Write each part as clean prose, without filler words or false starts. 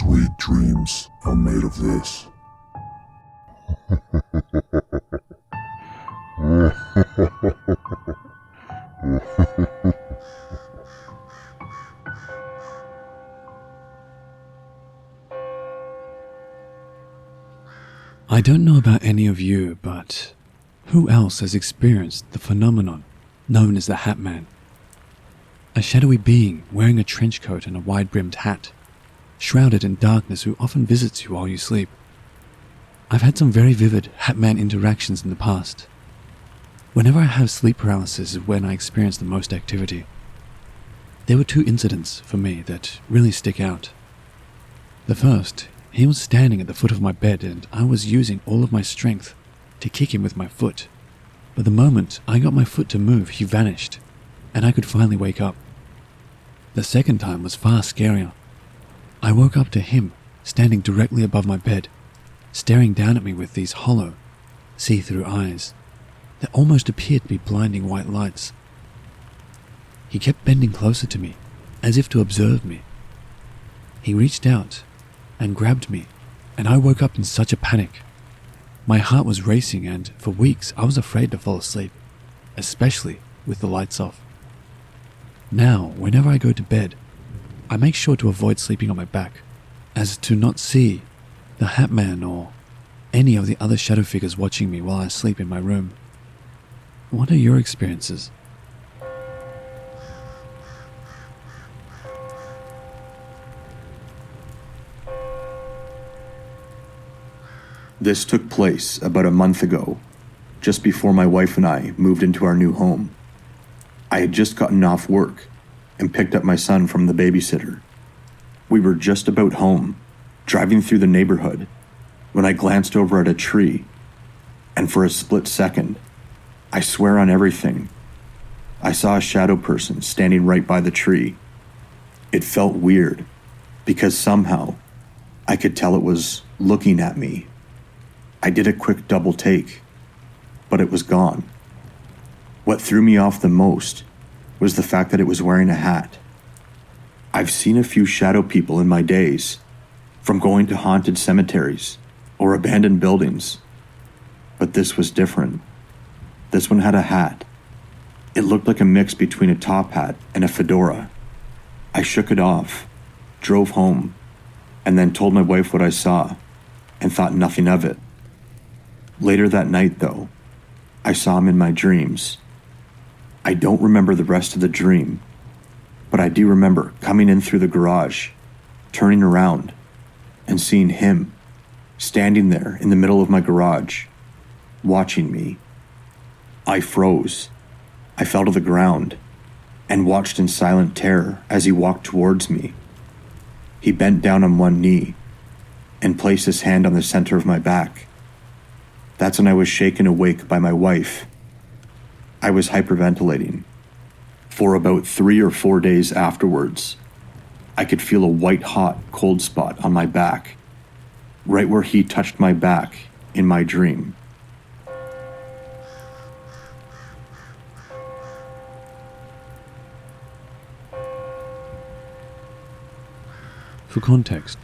Sweet dreams are made of this. I don't know about any of you, but who else has experienced the phenomenon known as the Hat Man? A shadowy being wearing a trench coat and a wide-brimmed hat, shrouded in darkness, who often visits you while you sleep. I've had some very vivid Hat Man interactions in the past. Whenever I have sleep paralysis is when I experience the most activity. There were two incidents for me that really stick out. The first, he was standing at the foot of my bed and I was using all of my strength to kick him with my foot. But the moment I got my foot to move, he vanished, and I could finally wake up. The second time was far scarier. I woke up to him standing directly above my bed, staring down at me with these hollow, see-through eyes that almost appeared to be blinding white lights. He kept bending closer to me, as if to observe me. He reached out and grabbed me, and I woke up in such a panic. My heart was racing, and for weeks I was afraid to fall asleep, especially with the lights off. Now, whenever I go to bed, I make sure to avoid sleeping on my back, as to not see the Hat Man or any of the other shadow figures watching me while I sleep in my room. What are your experiences? This took place about a month ago, just before my wife and I moved into our new home. I had just gotten off work and picked up my son from the babysitter. We were just about home, driving through the neighborhood, when I glanced over at a tree, and for a split second, I swear on everything, I saw a shadow person standing right by the tree. It felt weird, because somehow I could tell it was looking at me. I did a quick double take, but it was gone. What threw me off the most was the fact that it was wearing a hat. I've seen a few shadow people in my days, from going to haunted cemeteries or abandoned buildings, but this was different. This one had a hat. It looked like a mix between a top hat and a fedora. I shook it off, drove home, and then told my wife what I saw, and thought nothing of it. Later that night, though, I saw him in my dreams. I don't remember the rest of the dream, but I do remember coming in through the garage, turning around, and seeing him standing there in the middle of my garage, watching me. I froze. I fell to the ground and watched in silent terror as he walked towards me. He bent down on one knee and placed his hand on the center of my back. That's when I was shaken awake by my wife. I was hyperventilating. For about 3 or 4 days afterwards, I could feel a white-hot cold spot on my back, right where he touched my back in my dream. For context,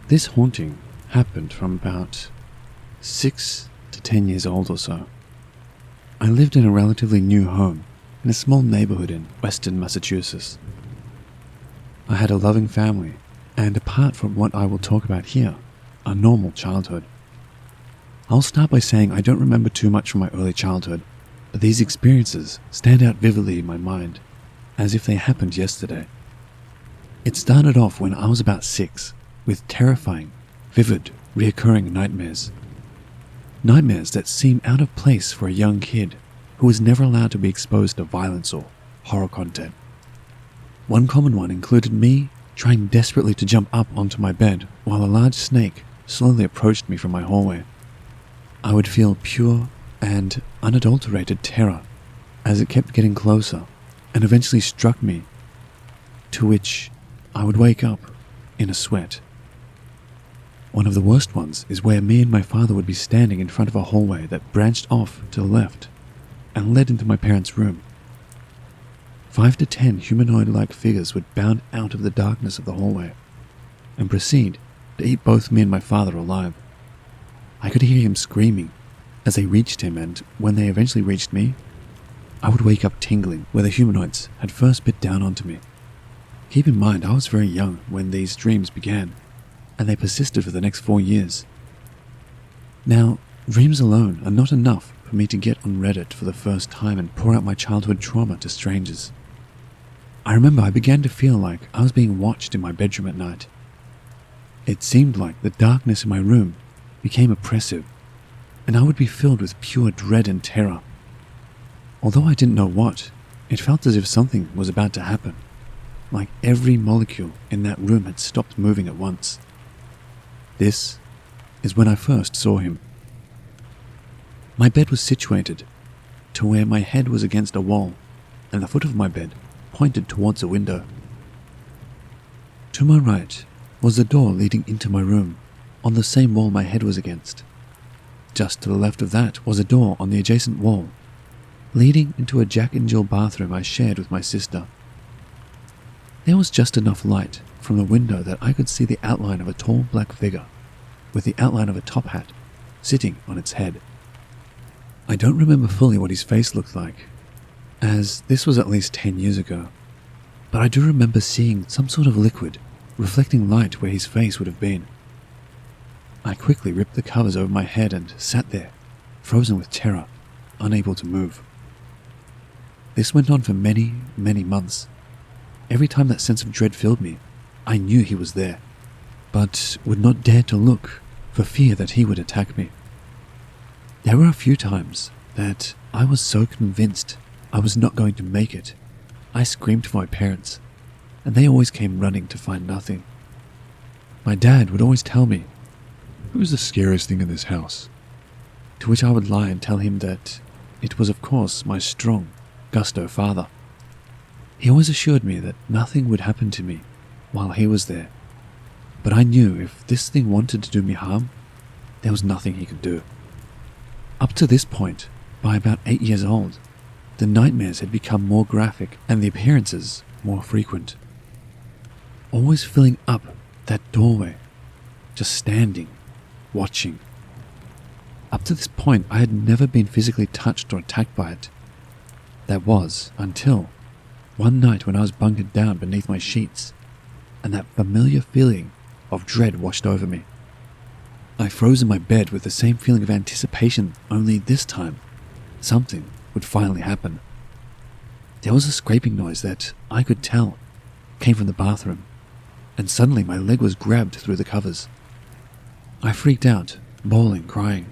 this haunting happened from about 6 to 10 years old or so. I lived in a relatively new home in a small neighborhood in western Massachusetts. I had a loving family, and apart from what I will talk about here, a normal childhood. I'll start by saying I don't remember too much from my early childhood, but these experiences stand out vividly in my mind, as if they happened yesterday. It started off when I was about 6, with terrifying, vivid, reoccurring nightmares. Nightmares that seem out of place for a young kid who was never allowed to be exposed to violence or horror content. One common one included me trying desperately to jump up onto my bed while a large snake slowly approached me from my hallway. I would feel pure and unadulterated terror as it kept getting closer and eventually struck me, to which I would wake up in a sweat. One of the worst ones is where me and my father would be standing in front of a hallway that branched off to the left and led into my parents' room. 5 to 10 humanoid-like figures would bound out of the darkness of the hallway and proceed to eat both me and my father alive. I could hear him screaming as they reached him, and when they eventually reached me, I would wake up tingling where the humanoids had first bit down onto me. Keep in mind, I was very young when these dreams began, and they persisted for the next 4 years. Now, dreams alone are not enough for me to get on Reddit for the first time and pour out my childhood trauma to strangers. I remember I began to feel like I was being watched in my bedroom at night. It seemed like the darkness in my room became oppressive, and I would be filled with pure dread and terror. Although I didn't know what, it felt as if something was about to happen, like every molecule in that room had stopped moving at once. This is when I first saw him. My bed was situated to where my head was against a wall, and the foot of my bed pointed towards a window. To my right was the door leading into my room, on the same wall my head was against. Just to the left of that was a door on the adjacent wall, leading into a Jack and Jill bathroom I shared with my sister. There was just enough light from the window that I could see the outline of a tall black figure, with the outline of a top hat sitting on its head. I don't remember fully what his face looked like, as this was at least 10 years ago, but I do remember seeing some sort of liquid reflecting light where his face would have been. I quickly ripped the covers over my head and sat there, frozen with terror, unable to move. This went on for many, many months. Every time that sense of dread filled me, I knew he was there, but would not dare to look for fear that he would attack me. There were a few times that I was so convinced I was not going to make it, I screamed for my parents, and they always came running to find nothing. My dad would always tell me, "Who's the scariest thing in this house?" to which I would lie and tell him that it was of course my strong, gusto father. He always assured me that nothing would happen to me while he was there, but I knew if this thing wanted to do me harm, there was nothing he could do. Up to this point, by about 8 years old, the nightmares had become more graphic and the appearances more frequent. Always filling up that doorway, just standing, watching. Up to this point, I had never been physically touched or attacked by it. That was until one night when I was bunkered down beneath my sheets, and that familiar feeling of dread washed over me. I froze in my bed with the same feeling of anticipation, only this time, something would finally happen. There was a scraping noise that I could tell came from the bathroom, and suddenly my leg was grabbed through the covers. I freaked out, bawling, crying,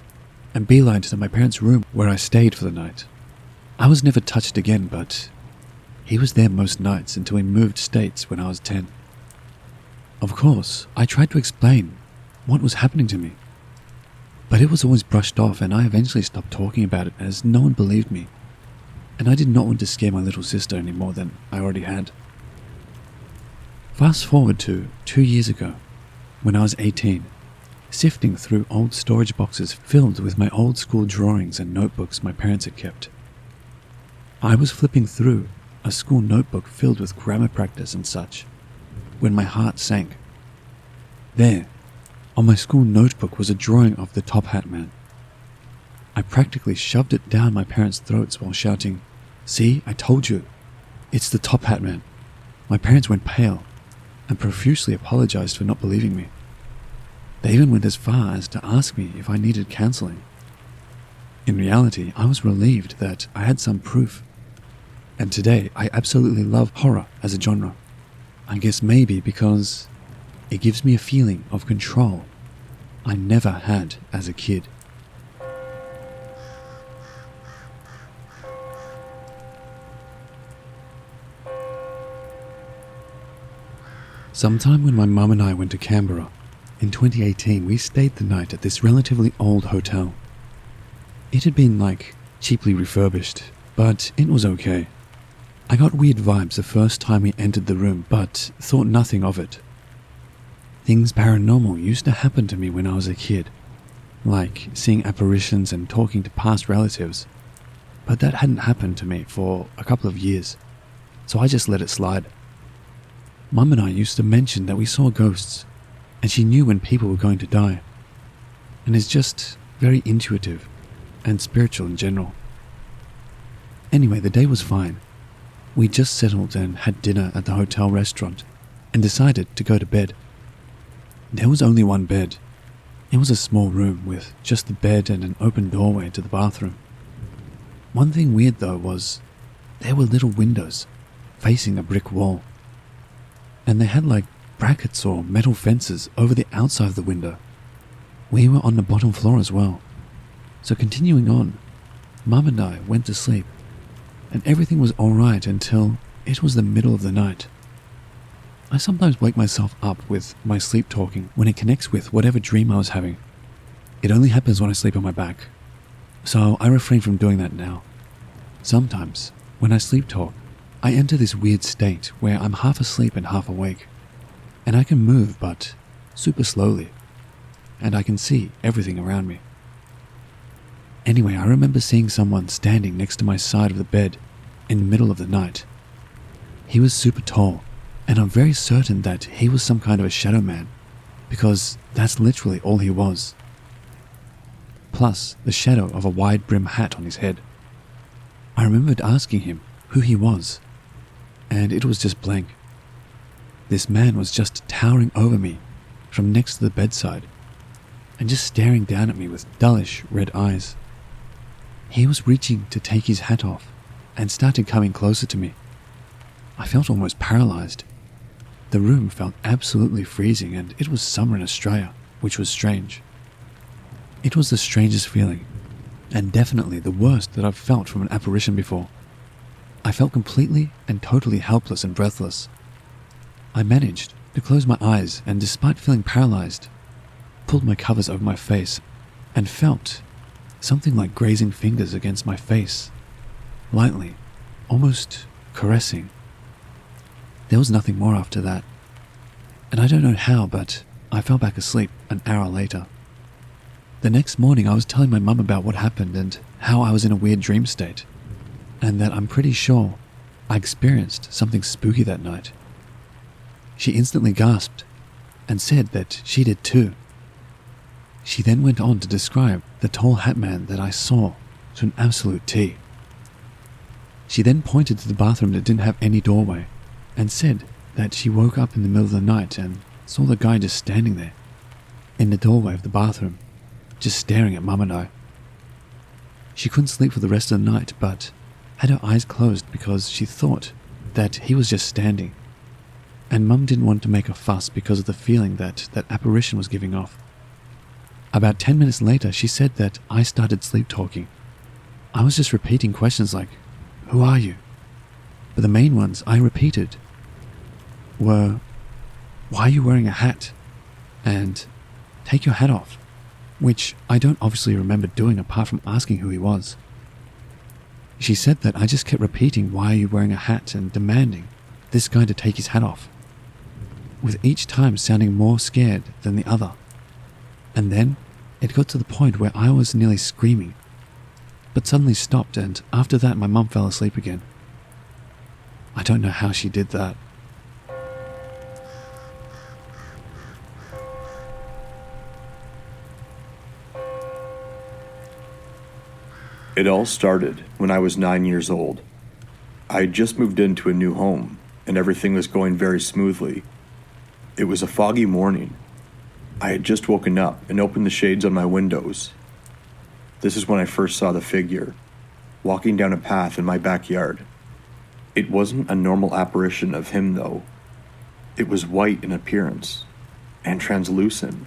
and beelined to my parents' room where I stayed for the night. I was never touched again, but he was there most nights until we moved states when I was 10. Of course, I tried to explain what was happening to me, but it was always brushed off, and I eventually stopped talking about it as no one believed me, and I did not want to scare my little sister any more than I already had. Fast forward to 2 years ago, when I was 18, sifting through old storage boxes filled with my old school drawings and notebooks my parents had kept. I was flipping through a school notebook filled with grammar practice and such, when my heart sank. There, on my school notebook, was a drawing of the Top Hat Man. I practically shoved it down my parents' throats while shouting, "See, I told you, it's the Top Hat Man." My parents went pale and profusely apologized for not believing me. They even went as far as to ask me if I needed counseling. In reality, I was relieved that I had some proof, and today I absolutely love horror as a genre. I guess maybe because it gives me a feeling of control I never had as a kid. Sometime when my mum and I went to Canberra, in 2018, we stayed the night at this relatively old hotel. It had been cheaply refurbished, but it was okay. I got weird vibes the first time we entered the room, but thought nothing of it. Things paranormal used to happen to me when I was a kid, like seeing apparitions and talking to past relatives, but that hadn't happened to me for a couple of years, so I just let it slide. Mum and I used to mention that we saw ghosts, and she knew when people were going to die, and is just very intuitive and spiritual in general. Anyway, the day was fine. We just settled and had dinner at the hotel restaurant and decided to go to bed. There was only one bed. It was a small room with just the bed and an open doorway to the bathroom. One thing weird though was there were little windows facing a brick wall, and they had like brackets or metal fences over the outside of the window. We were on the bottom floor as well. So continuing on, Mum and I went to sleep, and everything was alright until it was the middle of the night. I sometimes wake myself up with my sleep talking when it connects with whatever dream I was having. It only happens when I sleep on my back, so I refrain from doing that now. Sometimes, when I sleep talk, I enter this weird state where I'm half asleep and half awake, and I can move but super slowly, and I can see everything around me. Anyway, I remember seeing someone standing next to my side of the bed in the middle of the night. He was super tall, and I'm very certain that he was some kind of a shadow man, because that's literally all he was. Plus the shadow of a wide brim hat on his head. I remembered asking him who he was, and it was just blank. This man was just towering over me from next to the bedside, and just staring down at me with dullish red eyes. He was reaching to take his hat off and started coming closer to me. I felt almost paralyzed. The room felt absolutely freezing, and it was summer in Australia, which was strange. It was the strangest feeling, and definitely the worst that I've felt from an apparition before. I felt completely and totally helpless and breathless. I managed to close my eyes, and despite feeling paralyzed, pulled my covers over my face and felt something like grazing fingers against my face, lightly, almost caressing. There was nothing more after that, and I don't know how, but I fell back asleep an hour later. The next morning I was telling my mum about what happened and how I was in a weird dream state, and that I'm pretty sure I experienced something spooky that night. She instantly gasped and said that she did too. She then went on to describe the tall hat man that I saw to an absolute T. She then pointed to the bathroom that didn't have any doorway and said that she woke up in the middle of the night and saw the guy just standing there in the doorway of the bathroom, just staring at Mum and I. She couldn't sleep for the rest of the night, but had her eyes closed because she thought that he was just standing, and Mum didn't want to make a fuss because of the feeling that that apparition was giving off. About 10 minutes later, she said that I started sleep talking. I was just repeating questions like, "Who are you?" But the main ones I repeated were, "Why are you wearing a hat?" and "Take your hat off," which I don't obviously remember doing apart from asking who he was. She said that I just kept repeating, "Why are you wearing a hat?" and demanding this guy to take his hat off, with each time sounding more scared than the other. And then it got to the point where I was nearly screaming, but suddenly stopped, and after that my mum fell asleep again. I don't know how she did that. It all started when I was 9 years old. I had just moved into a new home, and everything was going very smoothly. It was a foggy morning. I had just woken up and opened the shades on my windows. This is when I first saw the figure, walking down a path in my backyard. It wasn't a normal apparition of him, though. It was white in appearance, and translucent,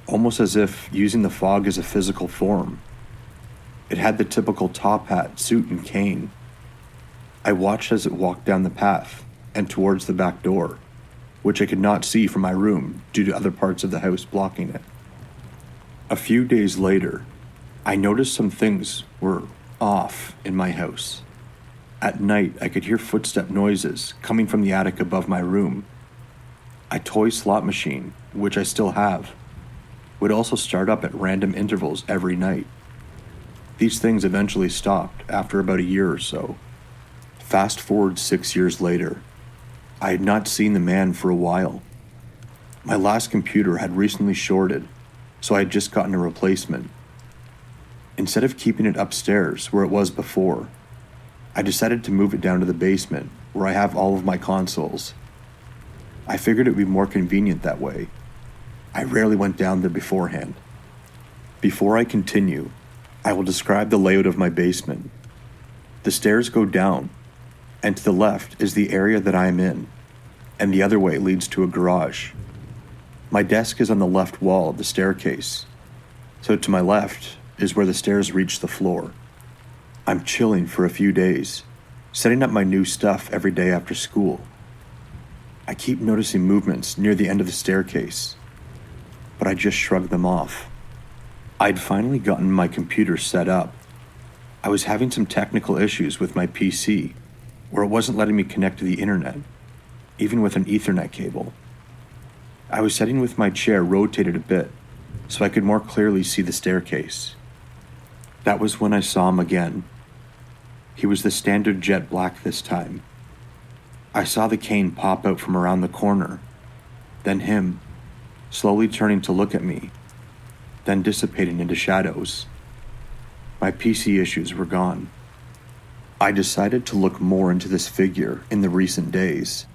almost as if using the fog as a physical form. It had the typical top hat, suit, and cane. I watched as it walked down the path and towards the back door, which I could not see from my room due to other parts of the house blocking it. A few days later, I noticed some things were off in my house. At night, I could hear footstep noises coming from the attic above my room. A toy slot machine, which I still have, would also start up at random intervals every night. These things eventually stopped after about a year or so. Fast forward 6 years later, I had not seen the man for a while. My last computer had recently shorted, so I had just gotten a replacement. Instead of keeping it upstairs where it was before, I decided to move it down to the basement where I have all of my consoles. I figured it would be more convenient that way. I rarely went down there beforehand. Before I continue, I will describe the layout of my basement. The stairs go down, and to the left is the area that I am in, and the other way leads to a garage. My desk is on the left wall of the staircase, so to my left is where the stairs reach the floor. I'm chilling for a few days, setting up my new stuff every day after school. I keep noticing movements near the end of the staircase, but I just shrug them off. I'd finally gotten my computer set up. I was having some technical issues with my PC, where it wasn't letting me connect to the internet, even with an Ethernet cable. I was sitting with my chair rotated a bit, so I could more clearly see the staircase. That was when I saw him again. He was the standard jet black this time. I saw the cane pop out from around the corner, then him, slowly turning to look at me, then dissipating into shadows. My PC issues were gone. I decided to look more into this figure in the recent days.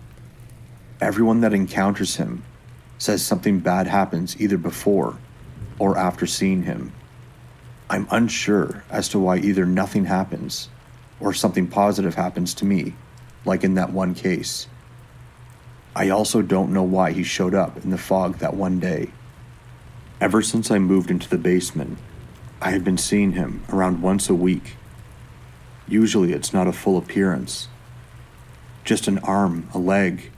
Everyone that encounters him says something bad happens either before or after seeing him. I'm unsure as to why either nothing happens or something positive happens to me, like in that one case. I also don't know why he showed up in the fog that one day. Ever since I moved into the basement, I had been seeing him around once a week. Usually it's not a full appearance, just an arm, a leg,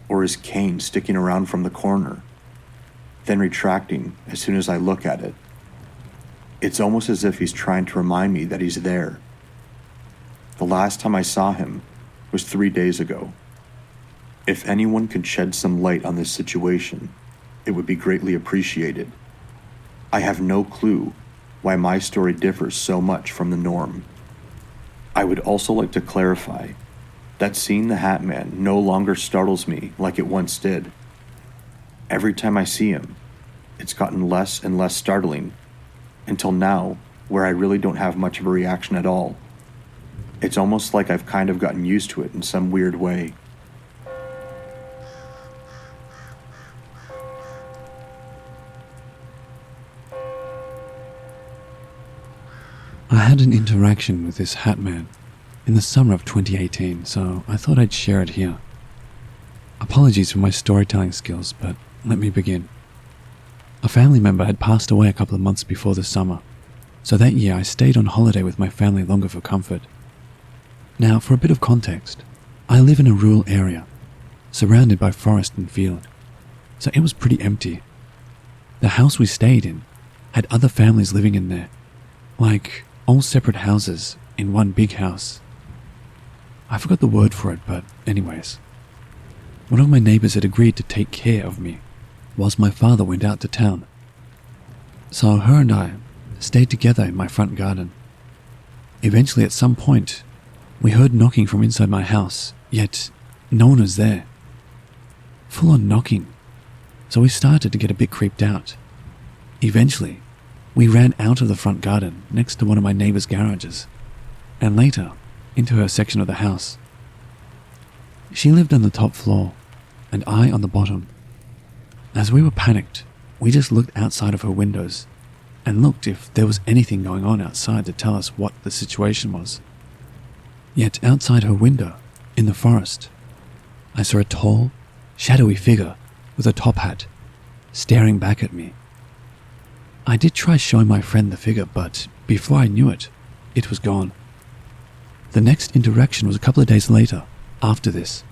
or his cane sticking around from the corner, then retracting as soon as I look at it. It's almost as if he's trying to remind me that he's there. The last time I saw him was 3 days ago. If anyone could shed some light on this situation, it would be greatly appreciated. I have no clue why my story differs so much from the norm. I would also like to clarify that seeing the Hat Man no longer startles me like it once did. Every time I see him, it's gotten less and less startling, until now, where I really don't have much of a reaction at all. It's almost like I've kind of gotten used to it in some weird way. I had an interaction with this Hat Man in the summer of 2018, so I thought I'd share it here. Apologies for my storytelling skills, but let me begin. A family member had passed away a couple of months before the summer, so that year I stayed on holiday with my family longer for comfort. Now, for a bit of context, I live in a rural area, surrounded by forest and field, so it was pretty empty. The house we stayed in had other families living in there, like all separate houses in one big house. I forgot the word for it, but anyways. One of my neighbors had agreed to take care of me whilst my father went out to town. So her and I stayed together in my front garden. Eventually, at some point, we heard knocking from inside my house, yet no one was there. Full on knocking, so we started to get a bit creeped out. Eventually, we ran out of the front garden next to one of my neighbor's garages, and later into her section of the house. She lived on the top floor, and I on the bottom. As we were panicked, we just looked outside of her windows and looked if there was anything going on outside to tell us what the situation was. Yet outside her window, in the forest, I saw a tall, shadowy figure with a top hat, staring back at me. I did try showing my friend the figure, but before I knew it, it was gone. The next interaction was a couple of days later, after this.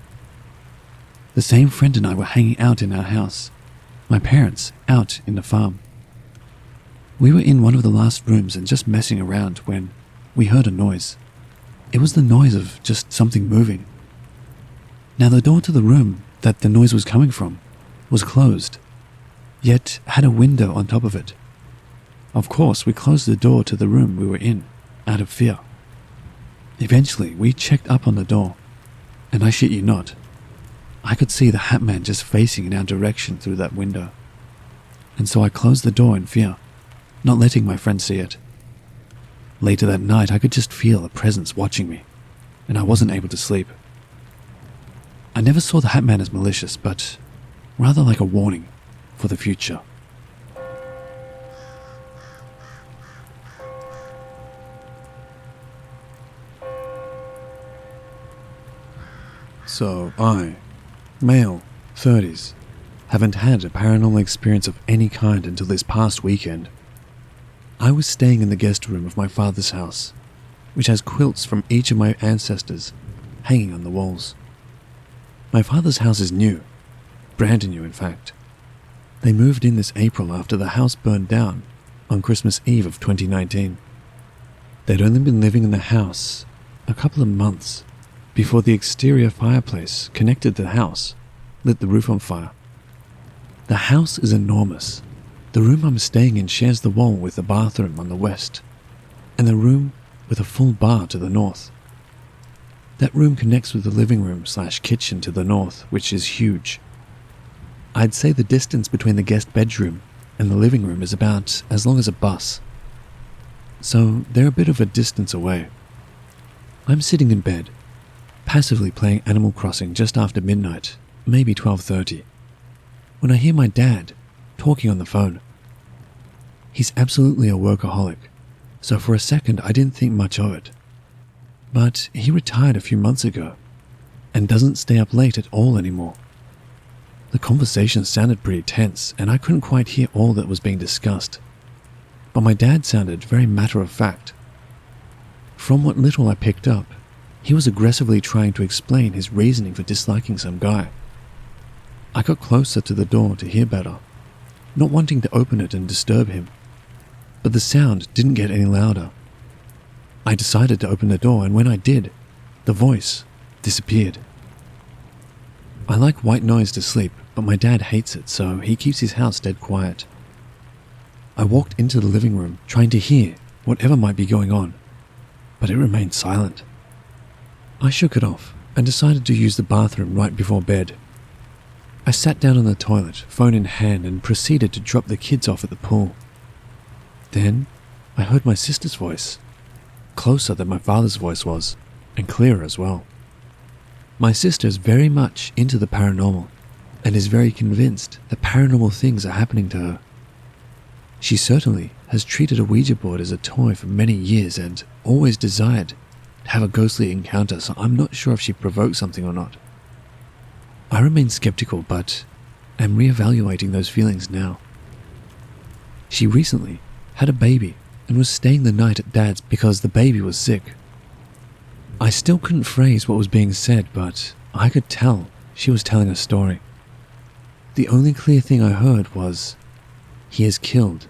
The same friend and I were hanging out in our house, my parents out in the farm. We were in one of the last rooms and just messing around when we heard a noise. It was the noise of just something moving. Now the door to the room that the noise was coming from was closed, yet had a window on top of it. Of course, we closed the door to the room we were in, out of fear. Eventually, we checked up on the door, and I shit you not, I could see the Hat Man just facing in our direction through that window. And so I closed the door in fear, not letting my friend see it. Later that night, I could just feel a presence watching me, and I wasn't able to sleep. I never saw the Hat Man as malicious, but rather like a warning for the future. So I, male, 30s, haven't had a paranormal experience of any kind until this past weekend. I was staying in the guest room of my father's house, which has quilts from each of my ancestors hanging on the walls. My father's house is new, brand new in fact. They moved in this April after the house burned down on Christmas Eve of 2019. They'd only been living in the house a couple of months before the exterior fireplace connected to the house lit the roof on fire. The house is enormous. The room I'm staying in shares the wall with the bathroom on the west, and the room with a full bar to the north. That room connects with the living room / kitchen to the north, which is huge. I'd say the distance between the guest bedroom and the living room is about as long as a bus. So they're a bit of a distance away. I'm sitting in bed, passively playing Animal Crossing just after midnight, maybe 12:30, when I hear my dad talking on the phone. He's absolutely a workaholic, so for a second I didn't think much of it. But he retired a few months ago and doesn't stay up late at all anymore. The conversation sounded pretty tense and I couldn't quite hear all that was being discussed, but my dad sounded very matter-of-fact. From what little I picked up, he was aggressively trying to explain his reasoning for disliking some guy. I got closer to the door to hear better, not wanting to open it and disturb him, but the sound didn't get any louder. I decided to open the door, and when I did, the voice disappeared. I like white noise to sleep, but my dad hates it, so he keeps his house dead quiet. I walked into the living room trying to hear whatever might be going on, but it remained silent. I shook it off and decided to use the bathroom right before bed. I sat down on the toilet, phone in hand, and proceeded to drop the kids off at the pool. Then I heard my sister's voice, closer than my father's voice was, and clearer as well. My sister is very much into the paranormal and is very convinced that paranormal things are happening to her. She certainly has treated a Ouija board as a toy for many years and always desired to have a ghostly encounter, so I'm not sure if she provoked something or not. I remain skeptical, but am reevaluating those feelings now. She recently had a baby and was staying the night at Dad's because the baby was sick. I still couldn't phrase what was being said, but I could tell she was telling a story. The only clear thing I heard was, "He has killed,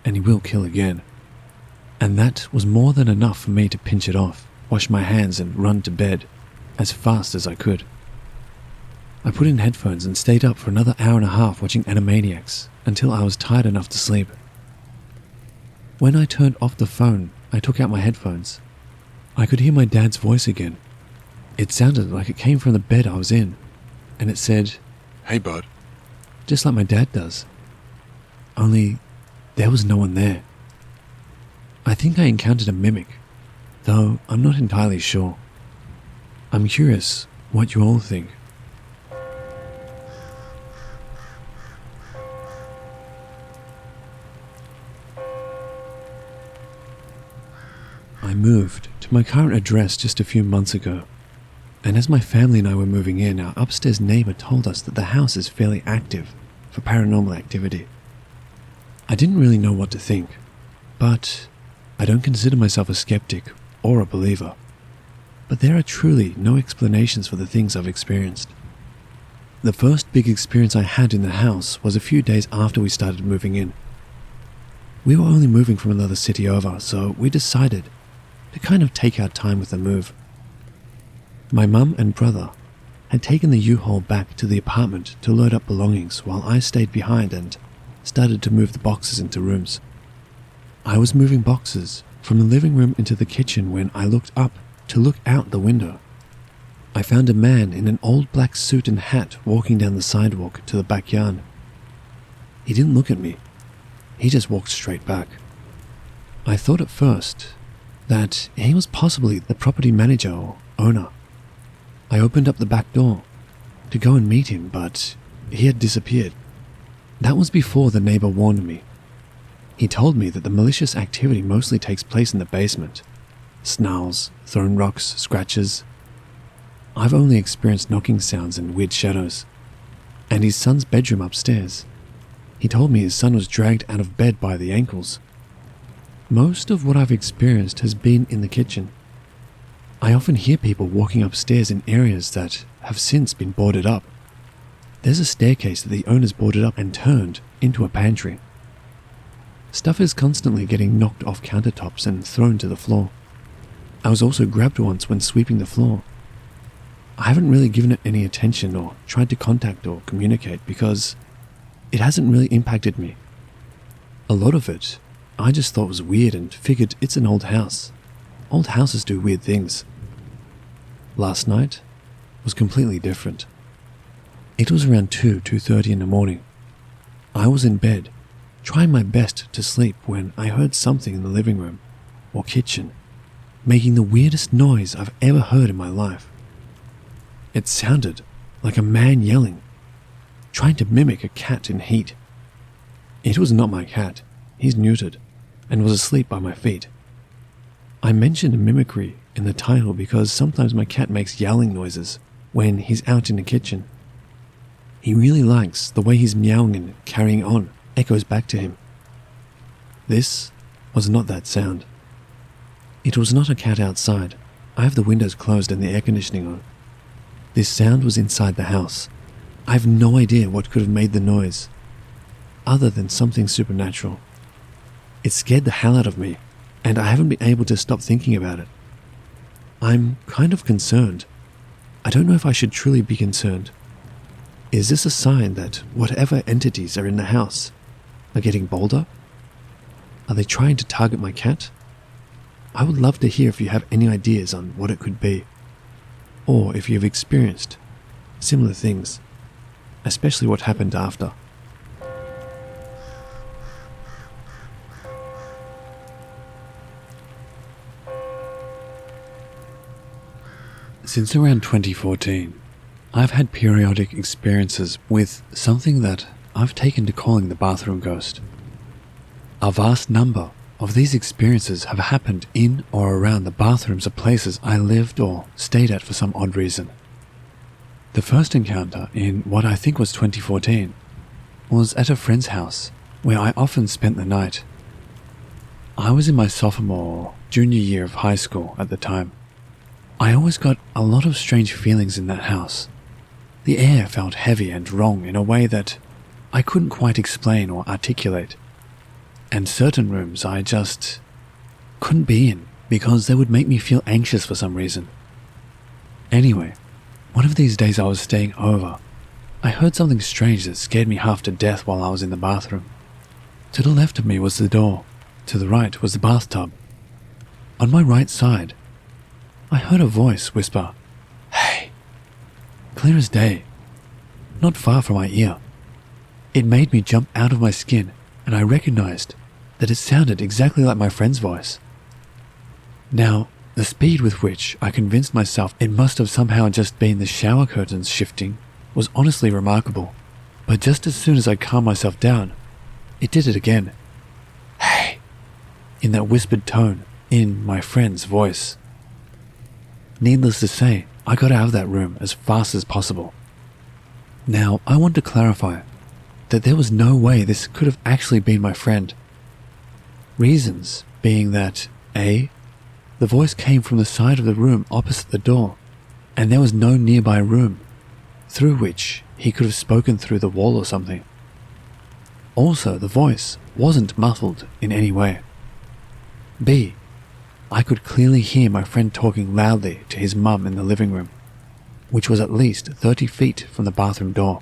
and he will kill again." And that was more than enough for me to pinch it off, wash my hands, and run to bed as fast as I could. I put in headphones and stayed up for another hour and a half watching Animaniacs until I was tired enough to sleep. When I turned off the phone, I took out my headphones. I could hear my dad's voice again. It sounded like it came from the bed I was in, and it said, Hey, bud. just like my dad does. Only there was no one there. I think I encountered a mimic, though I'm not entirely sure. I'm curious what you all think. I moved to my current address just a few months ago, and as my family and I were moving in, our upstairs neighbor told us that the house is fairly active for paranormal activity. I didn't really know what to think, but I don't consider myself a skeptic or a believer. But there are truly no explanations for the things I've experienced. The first big experience I had in the house was a few days after we started moving in. We were only moving from another city over, so we decided to kind of take our time with the move. My mum and brother had taken the U-Haul back to the apartment to load up belongings while I stayed behind and started to move the boxes into rooms. I was moving boxes from the living room into the kitchen when I looked up to look out the window. I found a man in an old black suit and hat walking down the sidewalk to the backyard. He didn't look at me. He just walked straight back. I thought at first that he was possibly the property manager or owner. I opened up the back door to go and meet him, but he had disappeared. That was before the neighbor warned me. He told me that the malicious activity mostly takes place in the basement. Snarls, thrown rocks, scratches. I've only experienced knocking sounds and weird shadows. And his son's bedroom upstairs. He told me his son was dragged out of bed by the ankles. Most of what I've experienced has been in the kitchen. I often hear people walking upstairs in areas that have since been boarded up. There's a staircase that the owners boarded up and turned into a pantry. Stuff is constantly getting knocked off countertops and thrown to the floor. I was also grabbed once when sweeping the floor. I haven't really given it any attention or tried to contact or communicate because it hasn't really impacted me. A lot of it I just thought was weird and figured it's an old house. Old houses do weird things. Last night was completely different. It was around 2:30 in the morning. I was in bed, trying my best to sleep when I heard something in the living room or kitchen, making the weirdest noise I've ever heard in my life. It sounded like a man yelling, trying to mimic a cat in heat. It was not my cat, he's neutered, and was asleep by my feet. I mentioned mimicry in the title because sometimes my cat makes yowling noises when he's out in the kitchen. He really likes the way his meowing and carrying on echoes back to him. This was not that sound. It was not a cat outside. I have the windows closed and the air conditioning on. This sound was inside the house. I have no idea what could have made the noise, other than something supernatural. It scared the hell out of me, and I haven't been able to stop thinking about it. I'm kind of concerned. I don't know if I should truly be concerned. Is this a sign that whatever entities are in the house are getting bolder? Are they trying to target my cat? I would love to hear if you have any ideas on what it could be, or if you've experienced similar things, especially what happened after. Since around 2014, I've had periodic experiences with something that I've taken to calling the bathroom ghost. A vast number of these experiences have happened in or around the bathrooms of places I lived or stayed at for some odd reason. The first encounter, in what I think was 2014, was at a friend's house where I often spent the night. I was in my sophomore or junior year of high school at the time. I always got a lot of strange feelings in that house. The air felt heavy and wrong in a way that I couldn't quite explain or articulate. And certain rooms I just couldn't be in because they would make me feel anxious for some reason. Anyway, one of these days I was staying over. I heard something strange that scared me half to death while I was in the bathroom. To the left of me was the door. To the right was the bathtub. On my right side, I heard a voice whisper, "Hey," clear as day, not far from my ear. It made me jump out of my skin, and I recognized that it sounded exactly like my friend's voice. Now, the speed with which I convinced myself it must have somehow just been the shower curtains shifting was honestly remarkable, but just as soon as I calmed myself down, it did it again. "Hey," in that whispered tone, in my friend's voice. Needless to say, I got out of that room as fast as possible. Now, I want to clarify that there was no way this could have actually been my friend. Reasons being that, A, the voice came from the side of the room opposite the door, and there was no nearby room through which he could have spoken through the wall or something. Also, the voice wasn't muffled in any way. B, I could clearly hear my friend talking loudly to his mum in the living room, which was at least 30 feet from the bathroom door.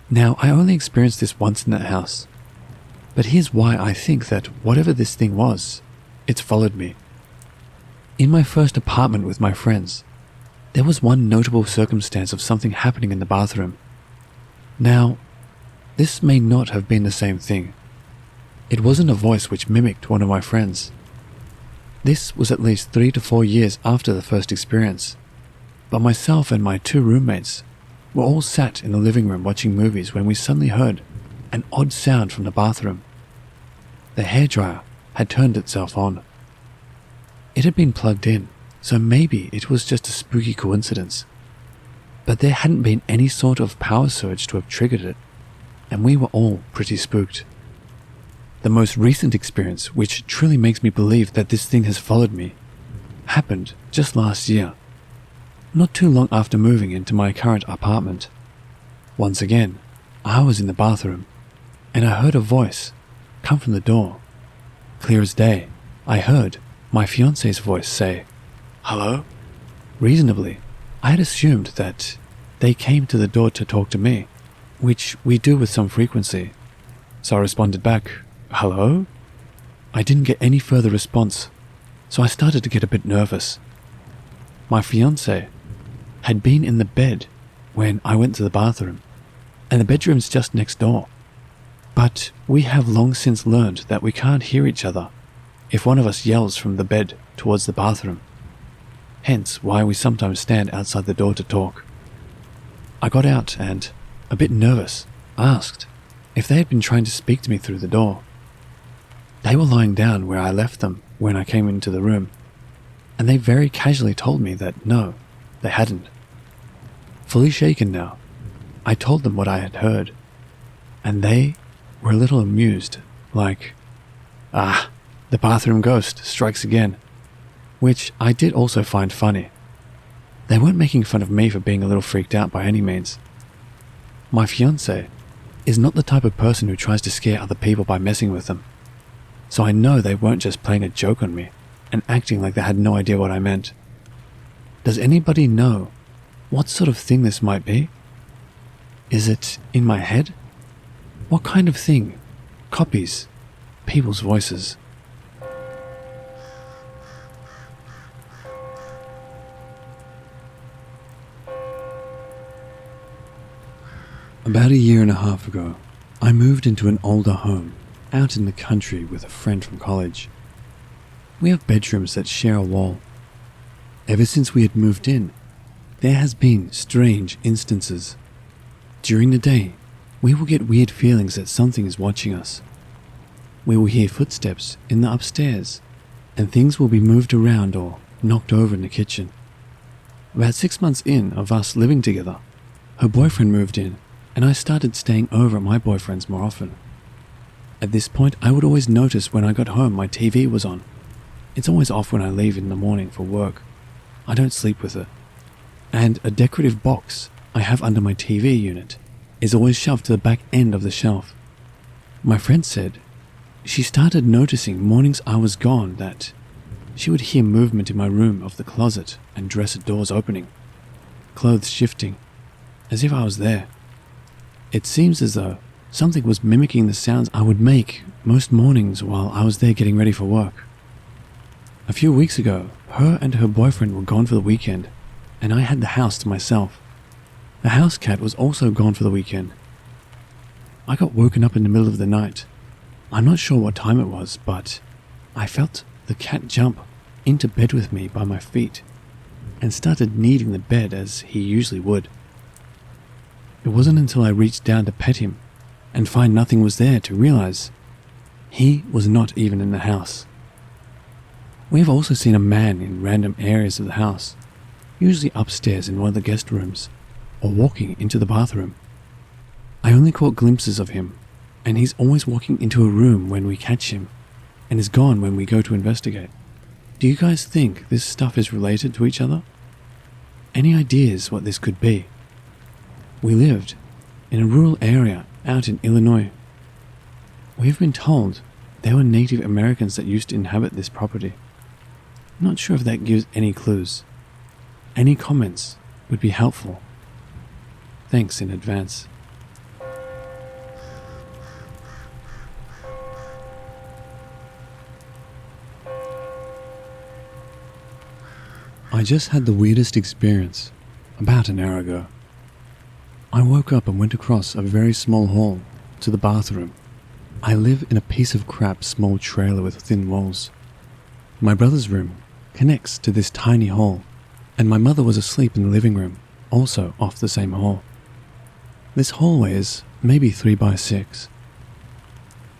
Now, I only experienced this once in that house, but here's why I think that whatever this thing was, it's followed me. In my first apartment with my friends, There was one notable circumstance of something happening in the bathroom. Now, this may not have been the same thing. It wasn't a voice which mimicked one of my friends. This was at least 3 to 4 years after the first experience, but myself and my 2 roommates were all sat in the living room watching movies when we suddenly heard an odd sound from the bathroom. The hairdryer had turned itself on. It had been plugged in, so maybe it was just a spooky coincidence. But there hadn't been any sort of power surge to have triggered it, and we were all pretty spooked. The most recent experience, which truly makes me believe that this thing has followed me, happened just last year, not too long after moving into my current apartment. Once again, I was in the bathroom, and I heard a voice come from the door. Clear as day, I heard my fiance's voice say, "Hello?" Reasonably, I had assumed that they came to the door to talk to me, which we do with some frequency. So I responded back, "Hello?" I didn't get any further response, so I started to get a bit nervous. My fiance had been in the bed when I went to the bathroom, and the bedroom's just next door. But we have long since learned that we can't hear each other if one of us yells from the bed towards the bathroom. Hence why we sometimes stand outside the door to talk. I got out and, a bit nervous, asked if they had been trying to speak to me through the door. They were lying down where I left them when I came into the room, and they very casually told me that no, they hadn't. Fully shaken now, I told them what I had heard, and they were a little amused, like, the bathroom ghost strikes again, which I did also find funny. They weren't making fun of me for being a little freaked out by any means. My fiancé is not the type of person who tries to scare other people by messing with them, so I know they weren't just playing a joke on me and acting like they had no idea what I meant. Does anybody know what sort of thing this might be? Is it in my head? What kind of thing copies people's voices? About 1.5 years ago, I moved into an older home out in the country with a friend from college. We have bedrooms that share a wall. Ever since we had moved in, there has been strange instances. During the day, we will get weird feelings that something is watching us. We will hear footsteps in the upstairs, and things will be moved around or knocked over in the kitchen. About 6 months in of us living together, her boyfriend moved in, and I started staying over at my boyfriend's more often. At this point, I would always notice when I got home my TV was on. It's always off when I leave in the morning for work. I don't sleep with it. And a decorative box I have under my TV unit is always shoved to the back end of the shelf. My friend said she started noticing mornings I was gone that she would hear movement in my room of the closet and dresser doors opening, clothes shifting, as if I was there. It seems as though something was mimicking the sounds I would make most mornings while I was there getting ready for work. A few weeks ago, her and her boyfriend were gone for the weekend, and I had the house to myself. The house cat was also gone for the weekend. I got woken up in the middle of the night. I'm not sure what time it was, but I felt the cat jump into bed with me by my feet and started kneading the bed as he usually would. It wasn't until I reached down to pet him and find nothing was there to realize he was not even in the house. We have also seen a man in random areas of the house, usually upstairs in one of the guest rooms, or walking into the bathroom. I only caught glimpses of him, and he's always walking into a room when we catch him, and is gone when we go to investigate. Do you guys think this stuff is related to each other? Any ideas what this could be? We lived in a rural area out in Illinois. We've been told there were Native Americans that used to inhabit this property. Not sure if that gives any clues. Any comments would be helpful. Thanks in advance. I just had the weirdest experience about an hour ago. I woke up and went across a very small hall to the bathroom. I live in a piece of crap small trailer with thin walls. My brother's room connects to this tiny hall, and my mother was asleep in the living room, also off the same hall. This hallway is maybe 3 by 6.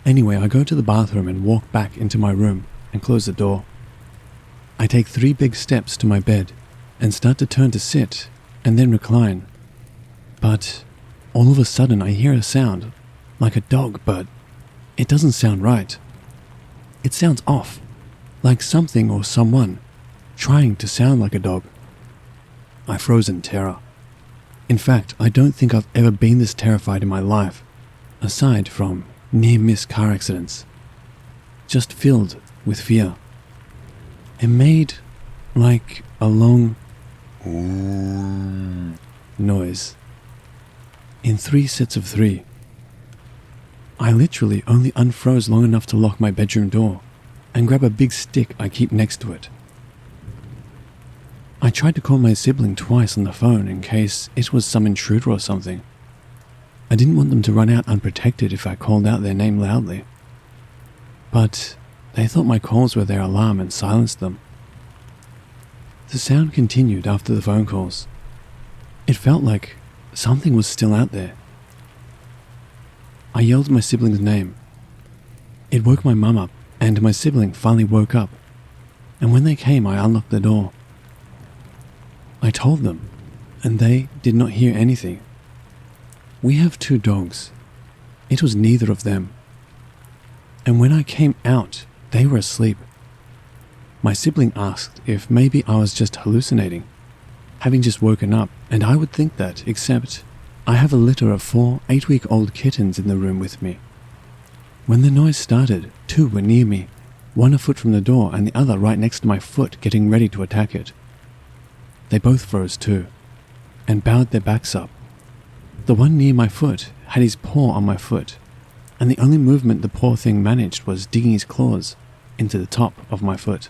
Anyway, I go to the bathroom and walk back into my room and close the door. I take 3 big steps to my bed and start to turn to sit and then recline. But all of a sudden I hear a sound like a dog, but it doesn't sound right. It sounds off, like something or someone trying to sound like a dog. I froze in terror. In fact, I don't think I've ever been this terrified in my life, aside from near-miss car accidents. Just filled with fear. It made like a long noise in 3 sets of 3. I literally only unfroze long enough to lock my bedroom door and grab a big stick I keep next to it. I tried to call my sibling twice on the phone in case it was some intruder or something. I didn't want them to run out unprotected if I called out their name loudly. But they thought my calls were their alarm and silenced them. The sound continued after the phone calls. It felt like something was still out there. I yelled my sibling's name. It woke my mum up, and my sibling finally woke up, and when they came I unlocked the door. I told them, and they did not hear anything. We have 2 dogs. It was neither of them. And when I came out, they were asleep. My sibling asked if maybe I was just hallucinating, having just woken up, and I would think that, except I have a litter of 4 8-week-old kittens in the room with me. When the noise started, 2 were near me, one a foot from the door and the other right next to my foot, getting ready to attack it. They both froze too, and bowed their backs up. The one near my foot had his paw on my foot, and the only movement the poor thing managed was digging his claws into the top of my foot.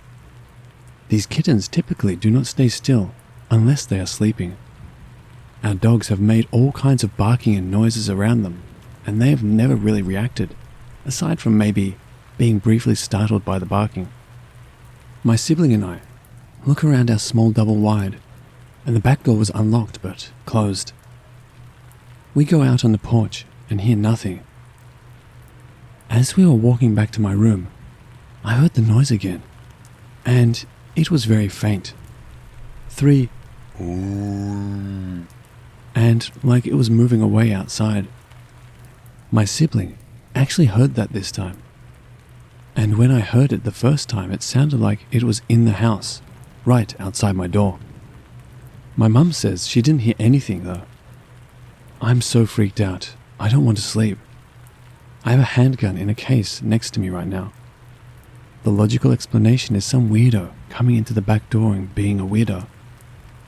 These kittens typically do not stay still unless they are sleeping. Our dogs have made all kinds of barking and noises around them, and they have never really reacted, aside from maybe being briefly startled by the barking. My sibling and I look around our small double wide, and the back door was unlocked but closed. We go out on the porch and hear nothing. As we were walking back to my room, I heard the noise again, and it was very faint. 3 and like it was moving away outside. My sibling actually heard that this time, and when I heard it the first time, it sounded like it was in the house, right outside my door. My mum says she didn't hear anything though. I'm so freaked out, I don't want to sleep. I have a handgun in a case next to me right now. The logical explanation is some weirdo coming into the back door and being a weirdo,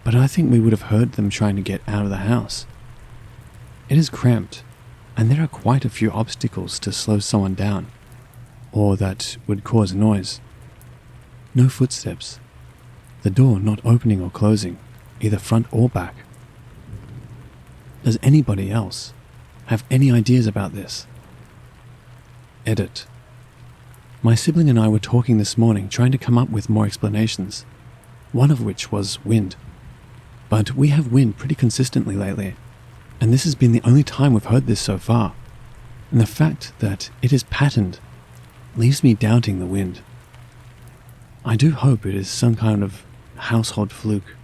but I think we would have heard them trying to get out of the house. It is cramped, and there are quite a few obstacles to slow someone down, or that would cause a noise. No footsteps. The door not opening or closing, either front or back. Does anybody else have any ideas about this? Edit. My sibling and I were talking this morning, trying to come up with more explanations, one of which was wind. But we have wind pretty consistently lately, and this has been the only time we've heard this so far, and the fact that it is patterned leaves me doubting the wind. I do hope it is some kind of household fluke.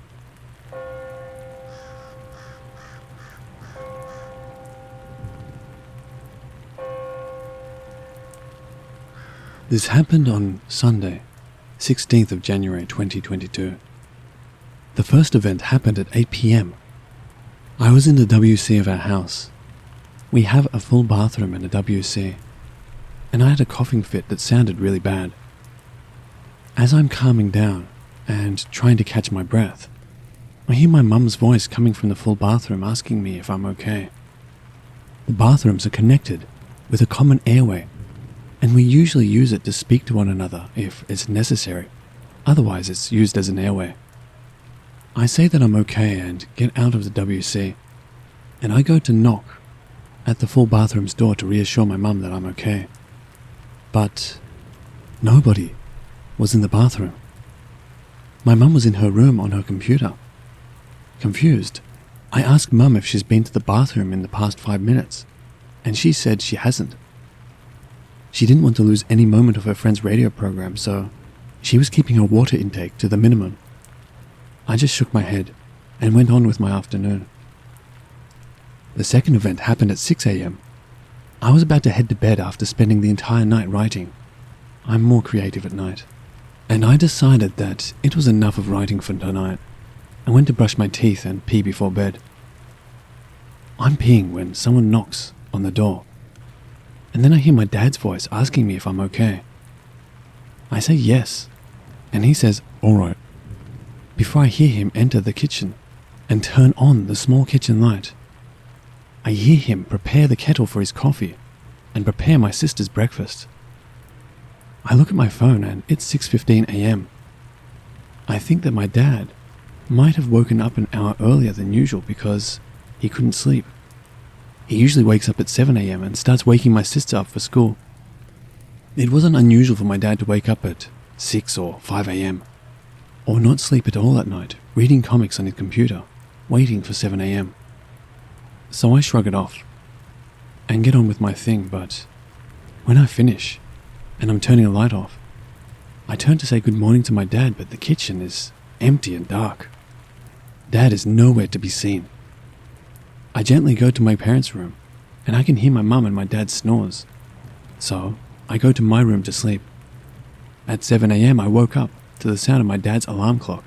This happened on Sunday, 16th of January 2022. The first event happened at 8 p.m. I was in the WC of our house. We have a full bathroom and a WC, and I had a coughing fit that sounded really bad. As I'm calming down and trying to catch my breath, I hear my mum's voice coming from the full bathroom asking me if I'm okay. The bathrooms are connected with a common airway, and we usually use it to speak to one another if it's necessary. Otherwise, it's used as an airway. I say that I'm okay and get out of the WC, and I go to knock at the full bathroom's door to reassure my mum that I'm okay. But nobody was in the bathroom. My mum was in her room on her computer. Confused, I asked Mum if she's been to the bathroom in the past 5 minutes, and she said she hasn't. She didn't want to lose any moment of her friend's radio program, so she was keeping her water intake to the minimum. I just shook my head and went on with my afternoon. The second event happened at 6 a.m. I was about to head to bed after spending the entire night writing. I'm more creative at night. And I decided that it was enough of writing for tonight. I went to brush my teeth and pee before bed. I'm peeing when someone knocks on the door. And then I hear my dad's voice asking me if I'm okay. I say yes, and he says, "All right," before I hear him enter the kitchen and turn on the small kitchen light. I hear him prepare the kettle for his coffee and prepare my sister's breakfast. I look at my phone and it's 6:15 a.m. I think that my dad might have woken up an hour earlier than usual because he couldn't sleep. He usually wakes up at 7 a.m. and starts waking my sister up for school. It wasn't unusual for my dad to wake up at 6 or 5 a.m. or not sleep at all at night, reading comics on his computer, waiting for 7 a.m. So I shrug it off and get on with my thing, but when I finish and I'm turning a light off, I turn to say good morning to my dad, but the kitchen is empty and dark. Dad is nowhere to be seen. I gently go to my parents' room, and I can hear my mum and my dad snores. So I go to my room to sleep. At 7 a.m. I woke up to the sound of my dad's alarm clock,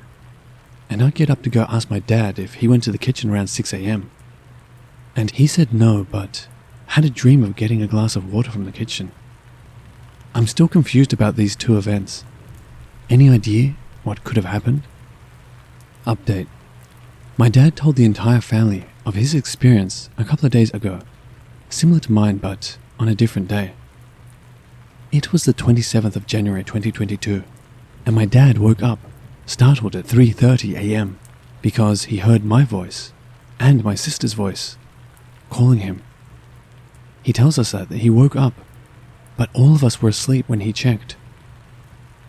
and I get up to go ask my dad if he went to the kitchen around 6 a.m. And he said no, but had a dream of getting a glass of water from the kitchen. I'm still confused about these two events. Any idea what could have happened? Update. My dad told the entire family of his experience a couple of days ago, similar to mine but on a different day. It was the 27th of January 2022, and my dad woke up, startled at 3:30 a.m. because he heard my voice and my sister's voice calling him. He tells us that he woke up, but all of us were asleep when he checked.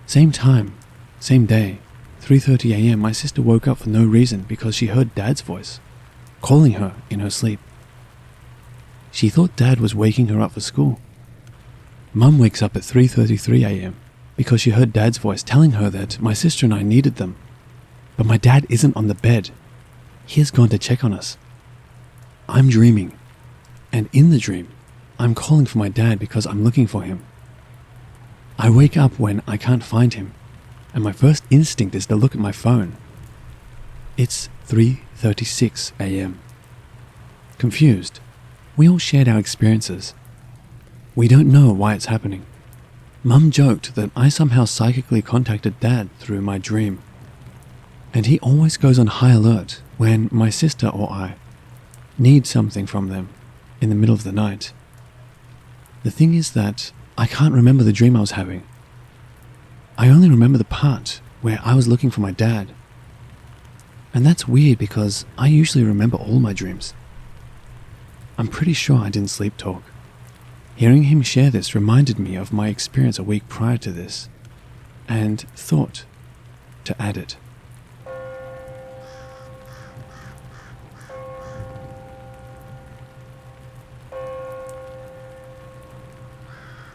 Same time, same day, 3:30 a.m. my sister woke up for no reason because she heard Dad's voice, calling her in her sleep. She thought Dad was waking her up for school. Mum wakes up at 3:33 a.m. because she heard Dad's voice telling her that my sister and I needed them. But my dad isn't on the bed. He has gone to check on us. I'm dreaming, and in the dream, I'm calling for my dad because I'm looking for him. I wake up when I can't find him, and my first instinct is to look at my phone. It's 3:36 a.m. Confused, we all shared our experiences. We don't know why it's happening. Mum joked that I somehow psychically contacted Dad through my dream, and he always goes on high alert when my sister or I need something from them in the middle of the night. The thing is that I can't remember the dream I was having. I only remember the part where I was looking for my dad. And that's weird because I usually remember all my dreams. I'm pretty sure I didn't sleep talk. Hearing him share this reminded me of my experience a week prior to this, and thought to add it.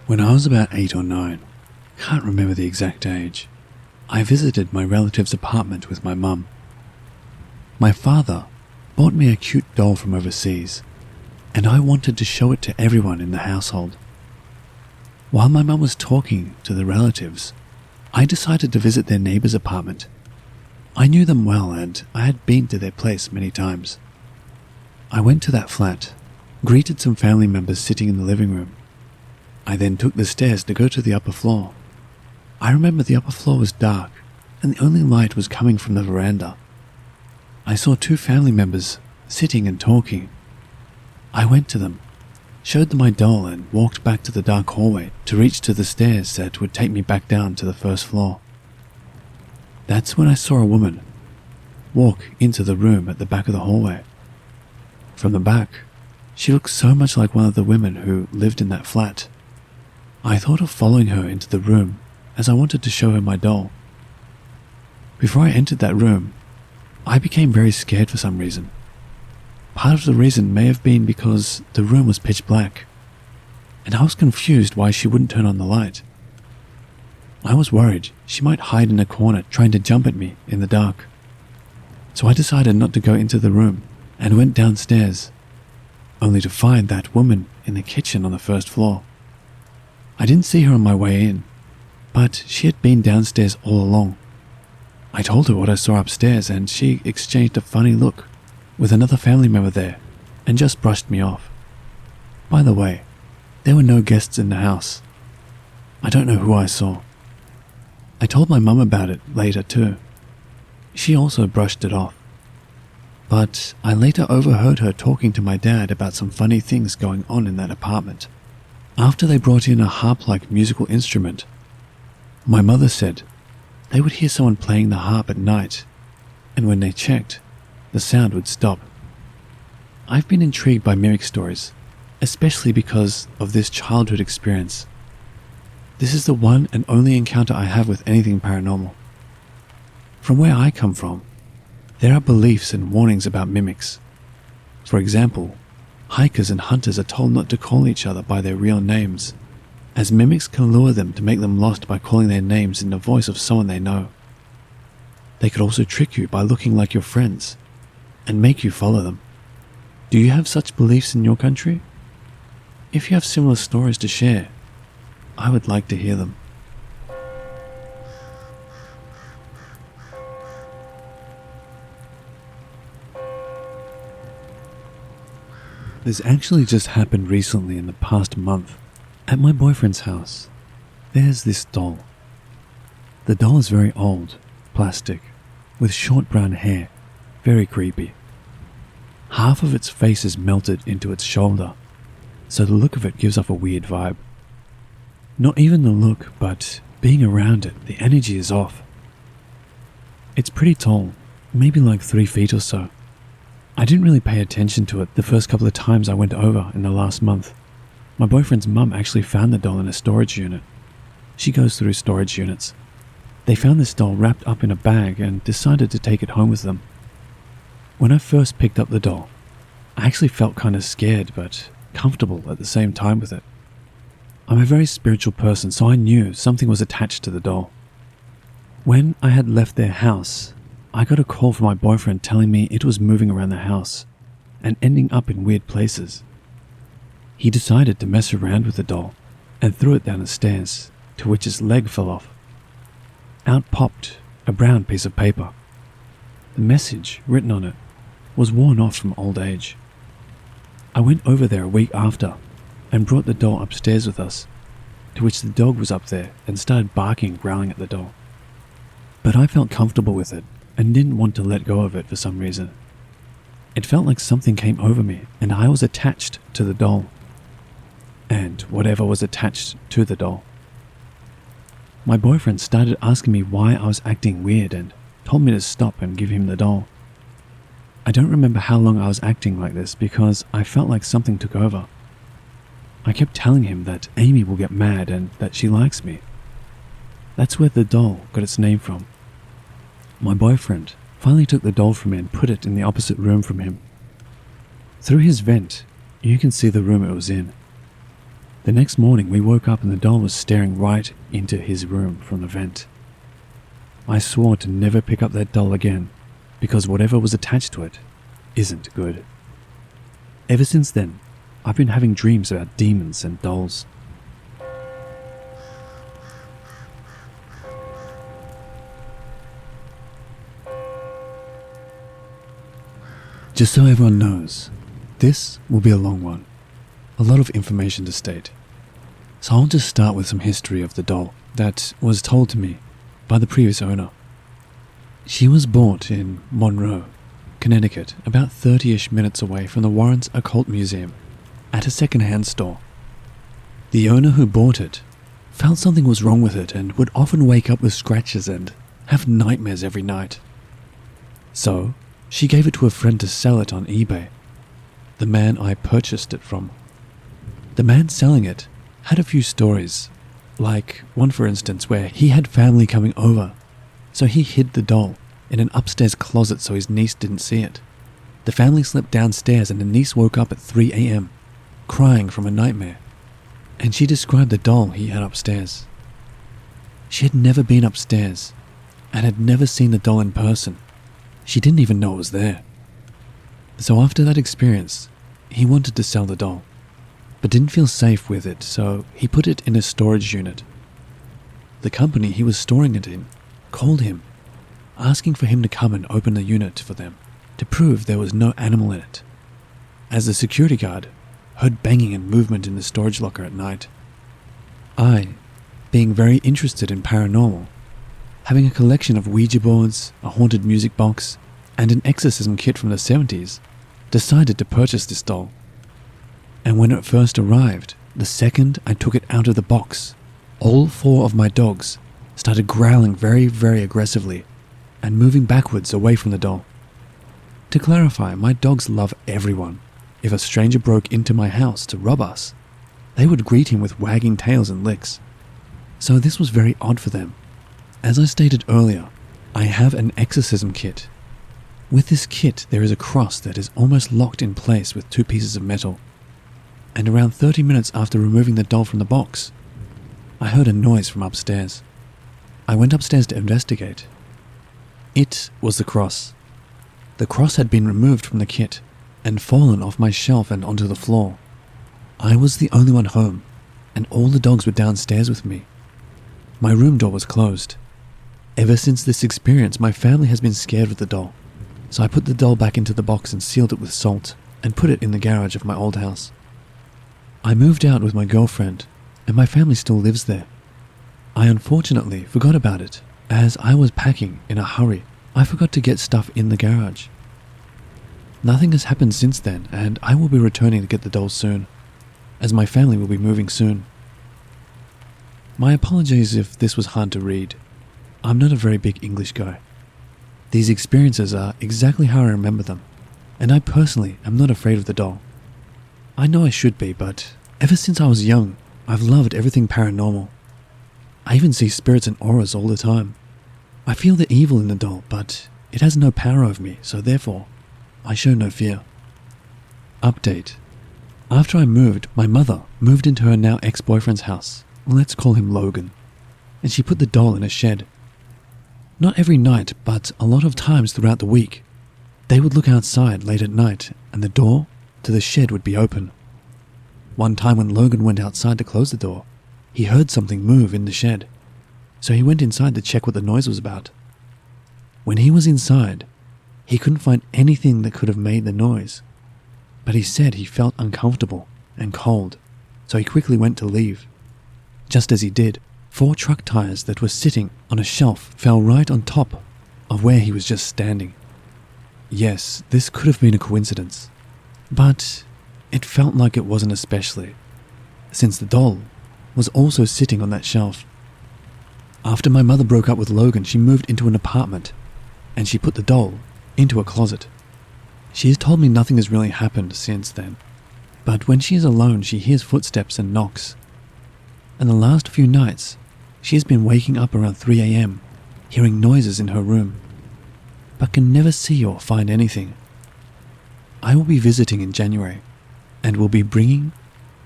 When I was about 8 or 9, can't remember the exact age, I visited my relative's apartment with my mum. My father bought me a cute doll from overseas, and I wanted to show it to everyone in the household. While my mum was talking to the relatives, I decided to visit their neighbor's apartment. I knew them well and I had been to their place many times. I went to that flat, greeted some family members sitting in the living room. I then took the stairs to go to the upper floor. I remember the upper floor was dark and the only light was coming from the veranda. I saw 2 family members sitting and talking. I went to them, showed them my doll and walked back to the dark hallway to reach to the stairs that would take me back down to the first floor. That's when I saw a woman walk into the room at the back of the hallway. From the back, she looked so much like one of the women who lived in that flat. I thought of following her into the room as I wanted to show her my doll. Before I entered that room, I became very scared for some reason. Part of the reason may have been because the room was pitch black, and I was confused why she wouldn't turn on the light. I was worried she might hide in a corner trying to jump at me in the dark. So I decided not to go into the room and went downstairs, only to find that woman in the kitchen on the first floor. I didn't see her on my way in, but she had been downstairs all along. I told her what I saw upstairs, and she exchanged a funny look with another family member there and just brushed me off. By the way, there were no guests in the house. I don't know who I saw. I told my mum about it later too. She also brushed it off. But I later overheard her talking to my dad about some funny things going on in that apartment. After they brought in a harp-like musical instrument, my mother said they would hear someone playing the harp at night, and when they checked, the sound would stop. I've been intrigued by mimic stories, especially because of this childhood experience. This is the one and only encounter I have with anything paranormal. From where I come from, there are beliefs and warnings about mimics. For example, hikers and hunters are told not to call each other by their real names, as mimics can lure them to make them lost by calling their names in the voice of someone they know. They could also trick you by looking like your friends and make you follow them. Do you have such beliefs in your country? If you have similar stories to share, I would like to hear them. This actually just happened recently in the past month. At my boyfriend's house, there's this doll. The doll is very old, plastic, with short brown hair, very creepy. Half of its face is melted into its shoulder, so the look of it gives off a weird vibe. Not even the look, but being around it, the energy is off. It's pretty tall, maybe like 3 feet or so. I didn't really pay attention to it the first couple of times I went over in the last month. My boyfriend's mum actually found the doll in a storage unit. She goes through storage units. They found this doll wrapped up in a bag and decided to take it home with them. When I first picked up the doll, I actually felt kind of scared but comfortable at the same time with it. I'm a very spiritual person, so I knew something was attached to the doll. When I had left their house, I got a call from my boyfriend telling me it was moving around the house and ending up in weird places. He decided to mess around with the doll and threw it down the stairs, to which its leg fell off. Out popped a brown piece of paper. The message written on it was worn off from old age. I went over there a week after and brought the doll upstairs with us, to which the dog was up there and started barking and growling at the doll. But I felt comfortable with it and didn't want to let go of it for some reason. It felt like something came over me and I was attached to the doll. And whatever was attached to the doll. My boyfriend started asking me why I was acting weird and told me to stop and give him the doll. I don't remember how long I was acting like this because I felt like something took over. I kept telling him that Amy will get mad and that she likes me. That's where the doll got its name from. My boyfriend finally took the doll from me and put it in the opposite room from him. Through his vent, you can see the room it was in. The next morning we woke up and the doll was staring right into his room from the vent. I swore to never pick up that doll again because whatever was attached to it isn't good. Ever since then, I've been having dreams about demons and dolls. Just so everyone knows, this will be a long one. A lot of information to state. So I'll just start with some history of the doll that was told to me by the previous owner. She was bought in Monroe, Connecticut, about 30-ish minutes away from the Warrens Occult Museum, at a second-hand store. The owner who bought it felt something was wrong with it and would often wake up with scratches and have nightmares every night. So, she gave it to a friend to sell it on eBay, the man I purchased it from. The man selling it had a few stories, like one for instance where he had family coming over, so he hid the doll in an upstairs closet so his niece didn't see it. The family slept downstairs and the niece woke up at 3 a.m, crying from a nightmare, and she described the doll he had upstairs. She had never been upstairs and had never seen the doll in person. She didn't even know it was there. So after that experience, he wanted to sell the doll, but didn't feel safe with it, so he put it in a storage unit. The company he was storing it in called him, asking for him to come and open the unit for them to prove there was no animal in it, as the security guard heard banging and movement in the storage locker at night. I, being very interested in paranormal, having a collection of Ouija boards, a haunted music box, and an exorcism kit from the 70s, decided to purchase this doll. And when it first arrived, the second I took it out of the box, all 4 of my dogs started growling very, very aggressively and moving backwards away from the doll. To clarify, my dogs love everyone. If a stranger broke into my house to rob us, they would greet him with wagging tails and licks. So this was very odd for them. As I stated earlier, I have an exorcism kit. With this kit, there is a cross that is almost locked in place with 2 pieces of metal. And around 30 minutes after removing the doll from the box, I heard a noise from upstairs. I went upstairs to investigate. It was the cross. The cross had been removed from the kit and fallen off my shelf and onto the floor. I was the only one home, and all the dogs were downstairs with me. My room door was closed. Ever since this experience, my family has been scared with the doll, so I put the doll back into the box and sealed it with salt and put it in the garage of my old house. I moved out with my girlfriend, and my family still lives there. I unfortunately forgot about it, as I was packing in a hurry. I forgot to get stuff in the garage. Nothing has happened since then, and I will be returning to get the doll soon, as my family will be moving soon. My apologies if this was hard to read. I'm not a very big English guy. These experiences are exactly how I remember them, and I personally am not afraid of the doll. I know I should be, but ever since I was young, I've loved everything paranormal. I even see spirits and auras all the time. I feel the evil in the doll, but it has no power over me, so therefore, I show no fear. Update. After I moved, my mother moved into her now ex-boyfriend's house. Let's call him Logan. And she put the doll in a shed. Not every night, but a lot of times throughout the week, they would look outside late at night and the door to the shed would be open. One time when Logan went outside to close the door, he heard something move in the shed, so he went inside to check what the noise was about. When he was inside, he couldn't find anything that could have made the noise, but he said he felt uncomfortable and cold, so he quickly went to leave. Just as he did, 4 truck tires that were sitting on a shelf fell right on top of where he was just standing. Yes, this could have been a coincidence, but it felt like it wasn't especially, since the doll was also sitting on that shelf. After my mother broke up with Logan, she moved into an apartment, and she put the doll into a closet. She has told me nothing has really happened since then, but when she is alone, she hears footsteps and knocks. And the last few nights, she has been waking up around 3 a.m, hearing noises in her room, but can never see or find anything. I will be visiting in January, and will be bringing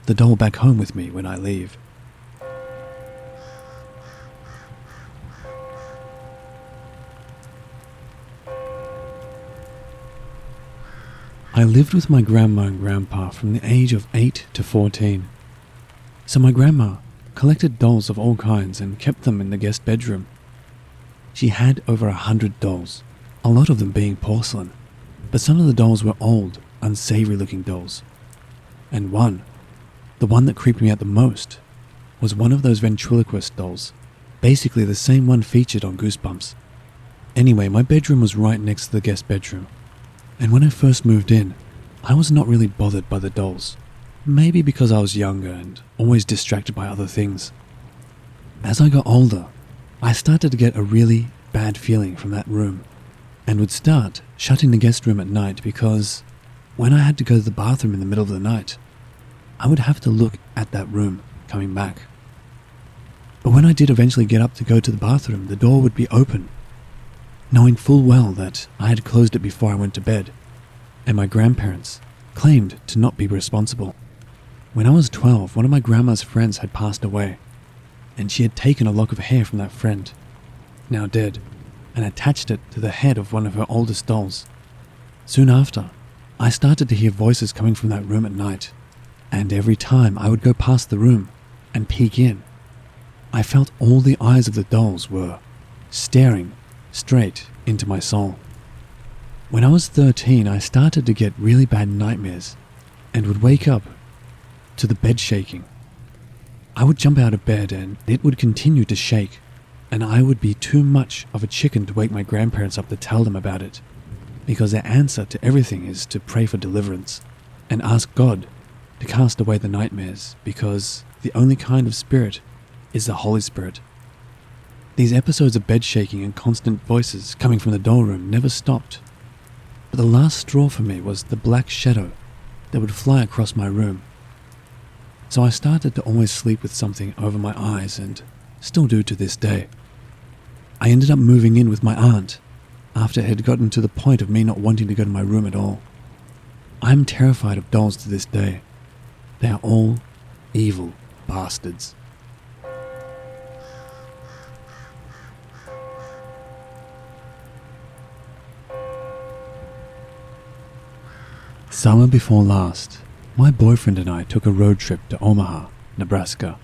the doll back home with me when I leave. I lived with my grandma and grandpa from the age of 8 to 14. So my grandma collected dolls of all kinds and kept them in the guest bedroom. She had over 100 dolls, a lot of them being porcelain, but some of the dolls were old, unsavory looking dolls. And the one that creeped me out the most, was one of those ventriloquist dolls, basically the same one featured on Goosebumps. Anyway, my bedroom was right next to the guest bedroom, and when I first moved in, I was not really bothered by the dolls, maybe because I was younger and always distracted by other things. As I got older, I started to get a really bad feeling from that room, and would start shutting the guest room at night because when I had to go to the bathroom in the middle of the night, I would have to look at that room coming back. But when I did eventually get up to go to the bathroom, the door would be open, knowing full well that I had closed it before I went to bed, and my grandparents claimed to not be responsible. When I was 12, one of my grandma's friends had passed away, and she had taken a lock of hair from that friend, now dead, and attached it to the head of one of her oldest dolls. Soon after, I started to hear voices coming from that room at night, and every time I would go past the room and peek in, I felt all the eyes of the dolls were staring straight into my soul. When I was 13, I started to get really bad nightmares and would wake up to the bed shaking. I would jump out of bed and it would continue to shake, and I would be too much of a chicken to wake my grandparents up to tell them about it, because their answer to everything is to pray for deliverance and ask God to cast away the nightmares, because the only kind of spirit is the Holy Spirit. These episodes of bed shaking and constant voices coming from the doll room never stopped, but the last straw for me was the black shadow that would fly across my room. So I started to always sleep with something over my eyes, and still do to this day. I ended up moving in with my aunt after it had gotten to the point of me not wanting to go to my room at all. I'm terrified of dolls to this day. They are all evil bastards. Summer before last, my boyfriend and I took a road trip to Omaha, Nebraska,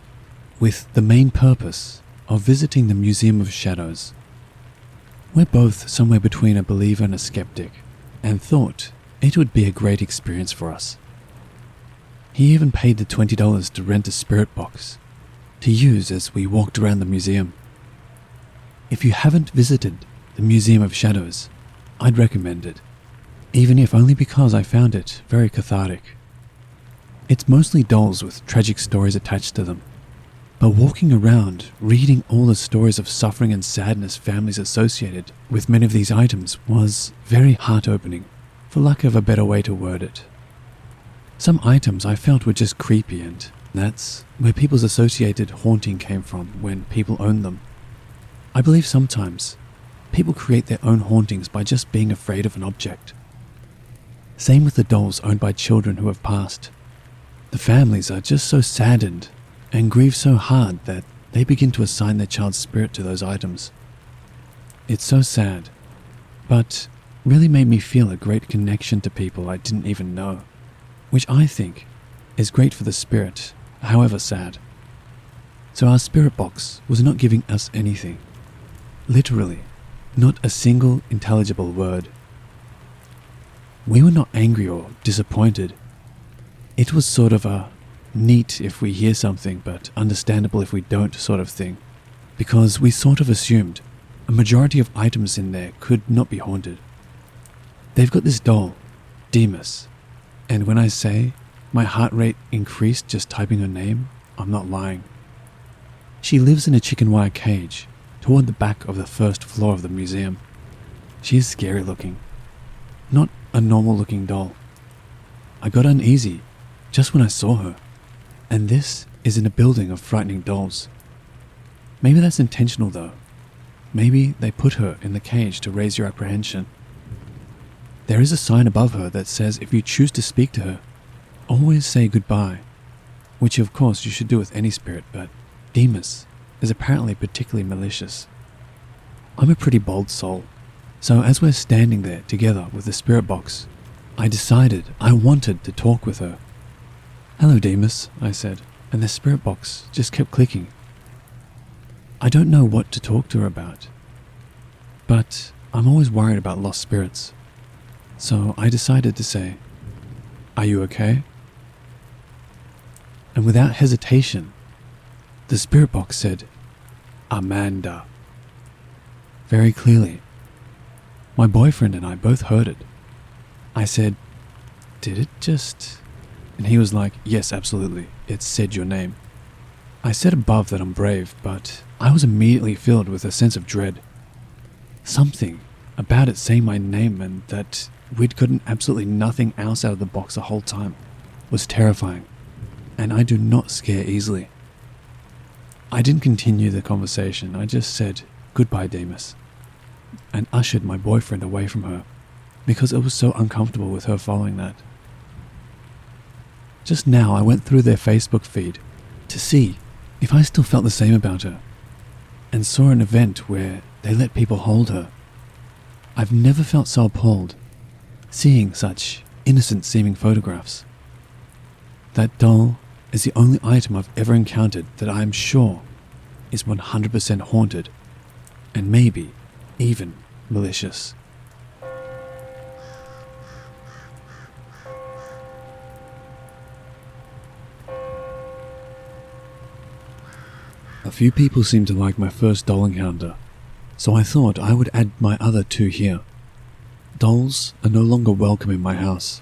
with the main purpose of visiting the Museum of Shadows. We're both somewhere between a believer and a skeptic, and thought it would be a great experience for us. He even paid the $20 to rent a spirit box to use as we walked around the museum. If you haven't visited the Museum of Shadows, I'd recommend it, even if only because I found it very cathartic. It's mostly dolls with tragic stories attached to them, but walking around, reading all the stories of suffering and sadness families associated with many of these items was very heart-opening, for lack of a better way to word it. Some items I felt were just creepy, and that's where people's associated haunting came from when people own them. I believe sometimes people create their own hauntings by just being afraid of an object. Same with the dolls owned by children who have passed. The families are just so saddened and grieve so hard that they begin to assign their child's spirit to those items. It's so sad, but really made me feel a great connection to people I didn't even know, which I think is great for the spirit, however sad. So our spirit box was not giving us anything. Literally, not a single intelligible word. We were not angry or disappointed. It was sort of a neat if we hear something, but understandable if we don't sort of thing, because we sort of assumed a majority of items in there could not be haunted. They've got this doll, Demas, and when I say my heart rate increased just typing her name, I'm not lying. She lives in a chicken wire cage toward the back of the first floor of the museum. She is scary looking, not a normal looking doll. I got uneasy just when I saw her, and this is in a building of frightening dolls. Maybe that's intentional though. Maybe they put her in the cage to raise your apprehension. There is a sign above her that says if you choose to speak to her, always say goodbye, which of course you should do with any spirit, but Demas is apparently particularly malicious. I'm a pretty bold soul, so as we're standing there together with the spirit box, I decided I wanted to talk with her. "Hello, Demas," I said, and the spirit box just kept clicking. I don't know what to talk to her about, but I'm always worried about lost spirits. So I decided to say, "Are you okay?" And without hesitation, the spirit box said, "Amanda." Very clearly. My boyfriend and I both heard it. I said, "Did it just..." And he was like, "Yes, absolutely. It said your name." I said above that I'm brave, but I was immediately filled with a sense of dread. Something about it saying my name and that we'd gotten absolutely nothing else out of the box the whole time was terrifying, and I do not scare easily. I didn't continue the conversation. I just said, "Goodbye, Demas," and ushered my boyfriend away from her because it was so uncomfortable with her following that. Just now I went through their Facebook feed to see if I still felt the same about her, and saw an event where they let people hold her. I've never felt so appalled, seeing such innocent-seeming photographs. That doll is the only item I've ever encountered that I am sure is 100% haunted, and maybe even malicious. A few people seem to like my first doll encounter, so I thought I would add my other two here. Dolls are no longer welcome in my house,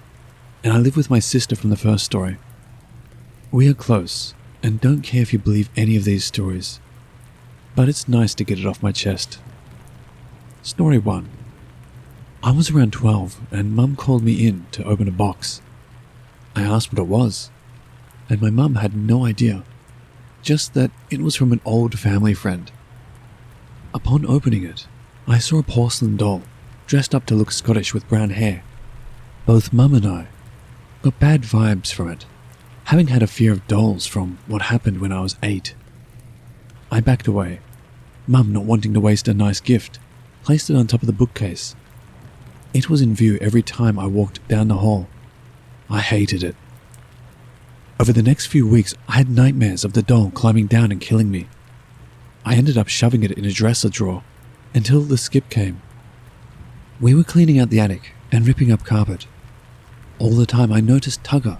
and I live with my sister from the first story. We are close, and don't care if you believe any of these stories, but it's nice to get it off my chest. Story 1. I was around 12, and Mum called me in to open a box. I asked what it was, and my mum had no idea, just that it was from an old family friend. Upon opening it, I saw a porcelain doll, dressed up to look Scottish with brown hair. Both Mum and I got bad vibes from it, having had a fear of dolls from what happened when I was 8. I backed away. Mum, not wanting to waste a nice gift, placed it on top of the bookcase. It was in view every time I walked down the hall. I hated it. Over the next few weeks, I had nightmares of the doll climbing down and killing me. I ended up shoving it in a dresser drawer until the skip came. We were cleaning out the attic and ripping up carpet. All the time I noticed Tugger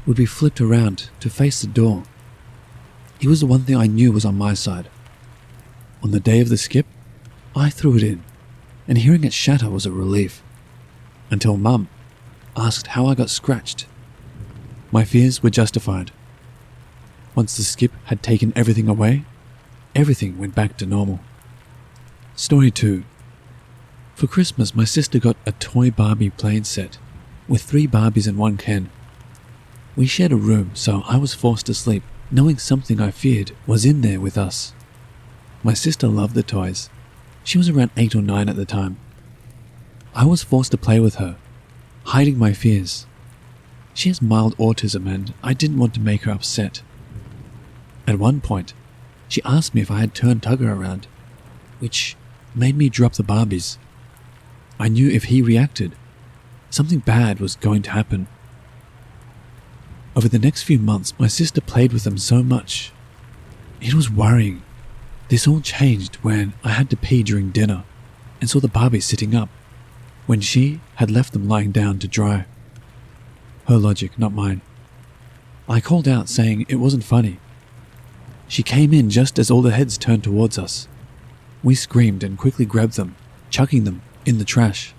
would be flipped around to face the door. He was the one thing I knew was on my side. On the day of the skip, I threw it in, and hearing it shatter was a relief, until Mum asked how I got scratched. My fears were justified. Once the skip had taken everything away, everything went back to normal. Story 2. For Christmas, my sister got a toy Barbie plane set with 3 Barbies and 1 Ken. We shared a room, so I was forced to sleep, knowing something I feared was in there with us. My sister loved the toys. She was around 8 or 9 at the time. I was forced to play with her, hiding my fears. She has mild autism and I didn't want to make her upset. At one point, she asked me if I had turned Tugger around, which made me drop the Barbies. I knew if he reacted, something bad was going to happen. Over the next few months, my sister played with them so much. It was worrying. This all changed when I had to pee during dinner and saw the Barbies sitting up, when she had left them lying down to dry. Her logic, not mine. I called out saying it wasn't funny. She came in just as all the heads turned towards us. We screamed and quickly grabbed them, chucking them in the trash.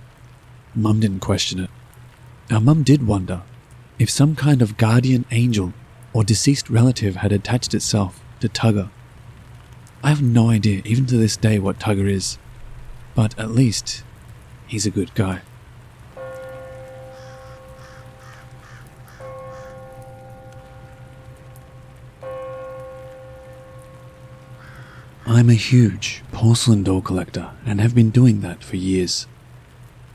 Mum didn't question it. Our mum did wonder if some kind of guardian angel or deceased relative had attached itself to Tugger. I have no idea even to this day what Tugger is, but at least he's a good guy. I'm a huge porcelain doll collector and have been doing that for years.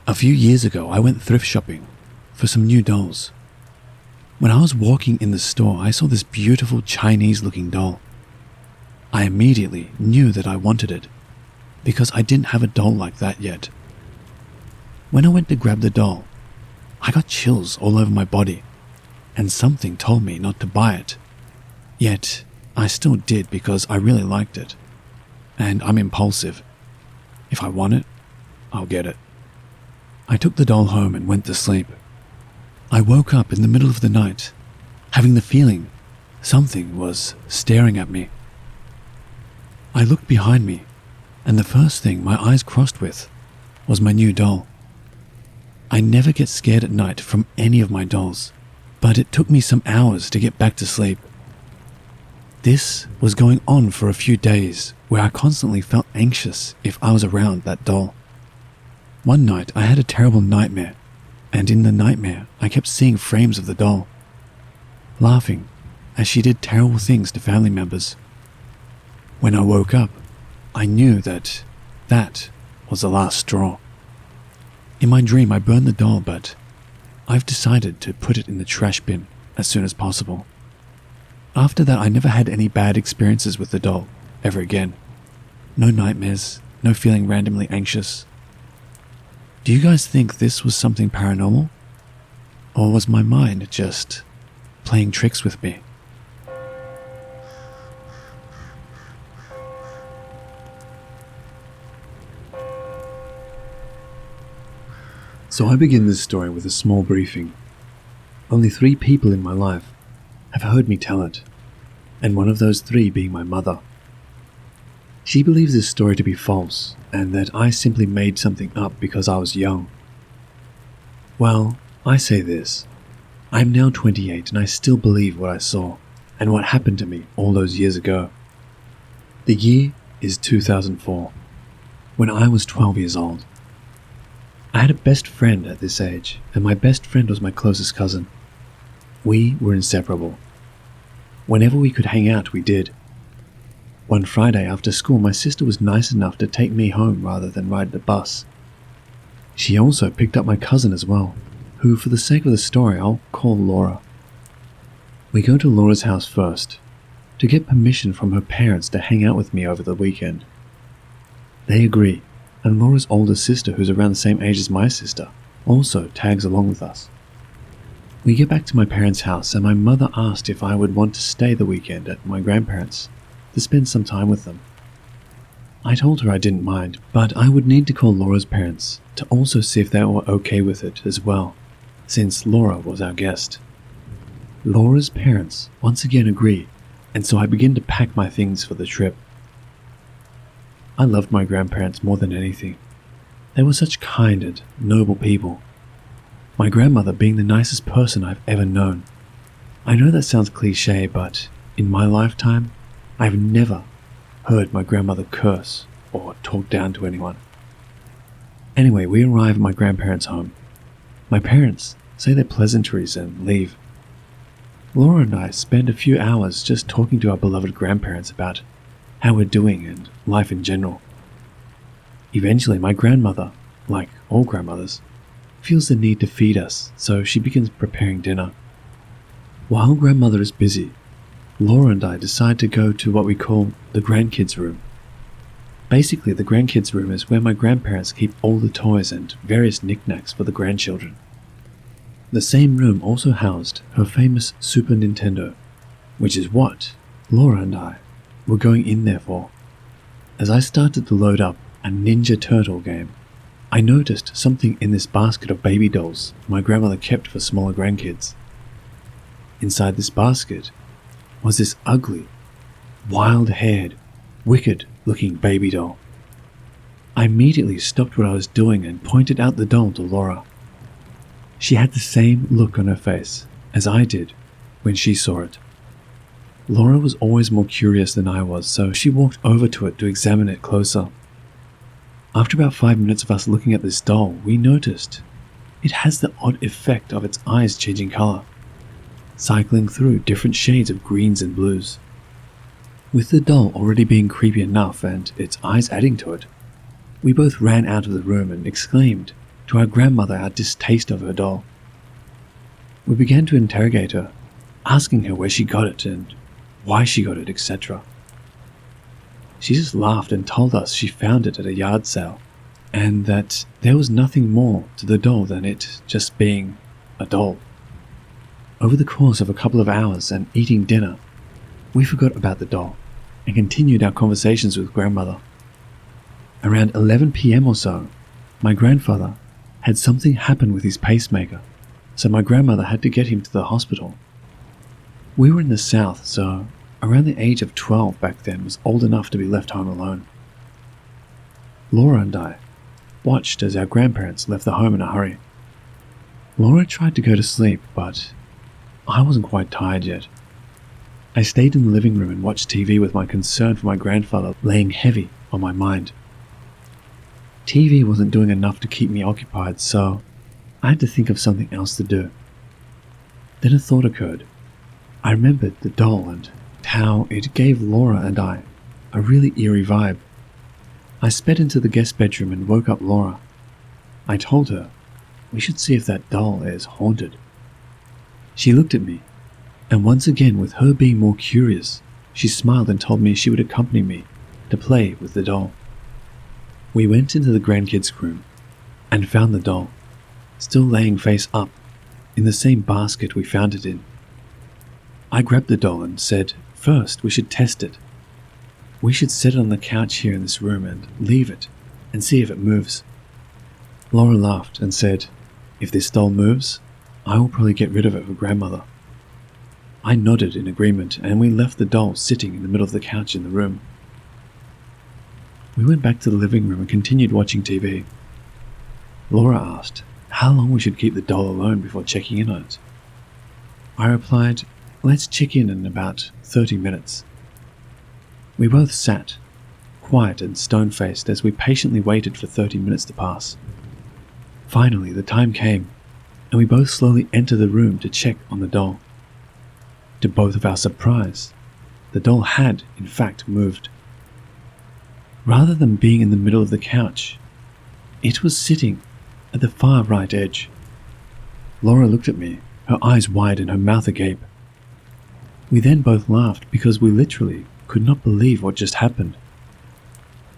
A few years ago, I went thrift shopping for some new dolls. When I was walking in the store, I saw this beautiful Chinese-looking doll. I immediately knew that I wanted it, because I didn't have a doll like that yet. When I went to grab the doll, I got chills all over my body, and something told me not to buy it. Yet, I still did because I really liked it. And I'm impulsive. If I want it, I'll get it. I took the doll home and went to sleep. I woke up in the middle of the night, having the feeling something was staring at me. I looked behind me, and the first thing my eyes crossed with was my new doll. I never get scared at night from any of my dolls, but it took me some hours to get back to sleep. This was going on for a few days, where I constantly felt anxious if I was around that doll. One night I had a terrible nightmare, and in the nightmare I kept seeing frames of the doll, laughing as she did terrible things to family members. When I woke up, I knew that was the last straw. In my dream I burned the doll, but I've decided to put it in the trash bin as soon as possible. After that I never had any bad experiences with the doll ever again. No nightmares, no feeling randomly anxious. Do you guys think this was something paranormal? Or was my mind just playing tricks with me? So I begin this story with a small briefing. Only 3 people in my life have heard me tell it, and one of those 3 being my mother. She believes this story to be false, and that I simply made something up because I was young. Well, I say this. I am now 28 and I still believe what I saw, and what happened to me all those years ago. The year is 2004, when I was 12 years old. I had a best friend at this age, and my best friend was my closest cousin. We were inseparable. Whenever we could hang out, we did. One Friday after school, my sister was nice enough to take me home rather than ride the bus. She also picked up my cousin as well, who, for the sake of the story, I'll call Laura. We go to Laura's house first, to get permission from her parents to hang out with me over the weekend. They agree, and Laura's older sister, who's around the same age as my sister, also tags along with us. We get back to my parents' house, and my mother asked if I would want to stay the weekend at my grandparents' to spend some time with them. I told her I didn't mind, but I would need to call Laura's parents to also see if they were okay with it as well, since Laura was our guest. Laura's parents once again agree, and so I begin to pack my things for the trip. I loved my grandparents more than anything. They were such kind and noble people. My grandmother being the nicest person I've ever known. I know that sounds cliche, but in my lifetime, I've never heard my grandmother curse or talk down to anyone. Anyway, we arrive at my grandparents' home. My parents say their pleasantries and leave. Laura and I spend a few hours just talking to our beloved grandparents about how we're doing and life in general. Eventually, my grandmother, like all grandmothers, feels the need to feed us, so she begins preparing dinner. While grandmother is busy, Laura and I decide to go to what we call the grandkids' room. Basically, the grandkids' room is where my grandparents keep all the toys and various knickknacks for the grandchildren. The same room also housed her famous Super Nintendo, which is what Laura and I were going in there for. As I started to load up a Ninja Turtle game, I noticed something in this basket of baby dolls my grandmother kept for smaller grandkids. Inside this basket was this ugly, wild-haired, wicked-looking baby doll. I immediately stopped what I was doing and pointed out the doll to Laura. She had the same look on her face as I did when she saw it. Laura was always more curious than I was, so she walked over to it to examine it closer. After about 5 minutes of us looking at this doll, we noticed it has the odd effect of its eyes changing color, cycling through different shades of greens and blues. With the doll already being creepy enough and its eyes adding to it, we both ran out of the room and exclaimed to our grandmother our distaste of her doll. We began to interrogate her, asking her where she got it and why she got it, etc. She just laughed and told us she found it at a yard sale, and that there was nothing more to the doll than it just being a doll. Over the course of a couple of hours and eating dinner, we forgot about the doll and continued our conversations with grandmother. Around 11 p.m. or so, my grandfather had something happen with his pacemaker, so my grandmother had to get him to the hospital. We were in the south, so around the age of 12 back then was old enough to be left home alone. Laura and I watched as our grandparents left the home in a hurry. Laura tried to go to sleep, but I wasn't quite tired yet. I stayed in the living room and watched TV with my concern for my grandfather laying heavy on my mind. TV wasn't doing enough to keep me occupied, so I had to think of something else to do. Then a thought occurred. I remembered the doll and how it gave Laura and I a really eerie vibe. I sped into the guest bedroom and woke up Laura. I told her we should see if that doll is haunted. She looked at me, and once again, with her being more curious, she smiled and told me she would accompany me to play with the doll. We went into the grandkids' room and found the doll, still laying face up, in the same basket we found it in. I grabbed the doll and said, first we should test it. We should set it on the couch here in this room and leave it and see if it moves. Laura laughed and said, if this doll moves, I will probably get rid of it for grandmother. I nodded in agreement and we left the doll sitting in the middle of the couch in the room. We went back to the living room and continued watching TV. Laura asked how long we should keep the doll alone before checking in on it. I replied, let's check in about 30 minutes. We both sat, quiet and stone-faced, as we patiently waited for 30 minutes to pass. Finally, the time came, and we both slowly entered the room to check on the doll. To both of our surprise, the doll had, in fact, moved. Rather than being in the middle of the couch, it was sitting at the far right edge. Laura looked at me, her eyes wide and her mouth agape. We then both laughed because we literally could not believe what just happened.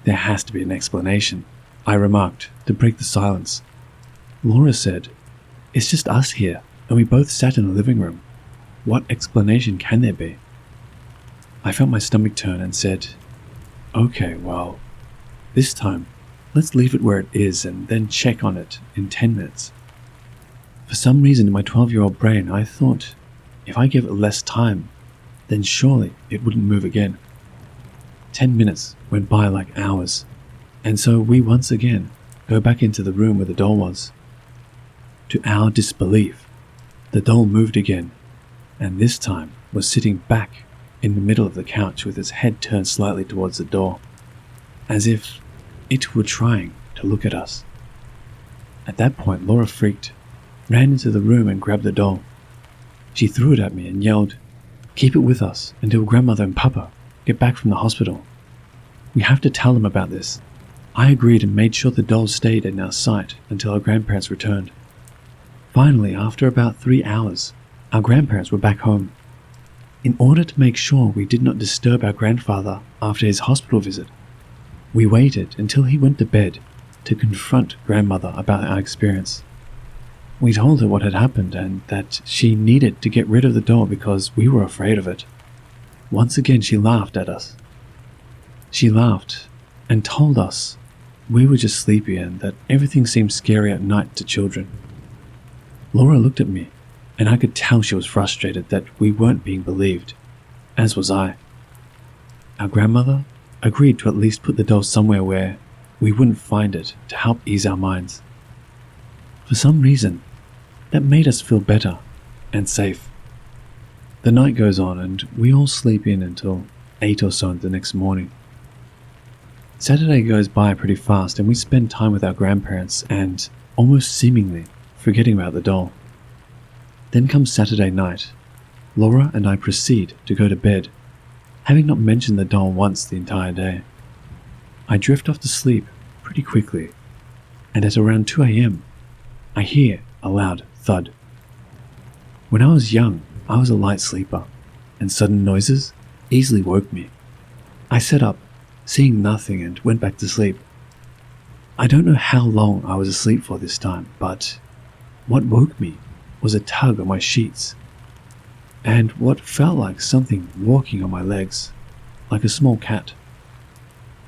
There has to be an explanation, I remarked to break the silence. Laura said, it's just us here, and we both sat in the living room. What explanation can there be? I felt my stomach turn and said, okay, well, this time, let's leave it where it is and then check on it in 10 minutes. For some reason in my 12-year-old brain, I thought if I gave it less time, then surely it wouldn't move again. 10 minutes went by like hours, and so we once again go back into the room where the doll was. To our disbelief, the doll moved again, and this time was sitting back in the middle of the couch with its head turned slightly towards the door, as if it were trying to look at us. At that point, Laura freaked, ran into the room and grabbed the doll. She threw it at me and yelled, keep it with us until grandmother and papa get back from the hospital. We have to tell them about this. I agreed and made sure the doll stayed in our sight until our grandparents returned. Finally, after about 3 hours, our grandparents were back home. In order to make sure we did not disturb our grandfather after his hospital visit, we waited until he went to bed to confront grandmother about our experience. We told her what had happened and that she needed to get rid of the doll because we were afraid of it. Once again, she laughed at us. She laughed and told us we were just sleepy and that everything seemed scary at night to children. Laura looked at me, and I could tell she was frustrated that we weren't being believed, as was I. Our grandmother agreed to at least put the doll somewhere where we wouldn't find it to help ease our minds. For some reason, that made us feel better and safe. The night goes on and we all sleep in until 8 or so the next morning. Saturday goes by pretty fast and we spend time with our grandparents and, almost seemingly, forgetting about the doll. Then comes Saturday night. Laura and I proceed to go to bed, having not mentioned the doll once the entire day. I drift off to sleep pretty quickly, and at around 2 a.m., I hear a loud thud. When I was young, I was a light sleeper, and sudden noises easily woke me. I sat up, seeing nothing, and went back to sleep. I don't know how long I was asleep for this time, but what woke me was a tug on my sheets, and what felt like something walking on my legs, like a small cat.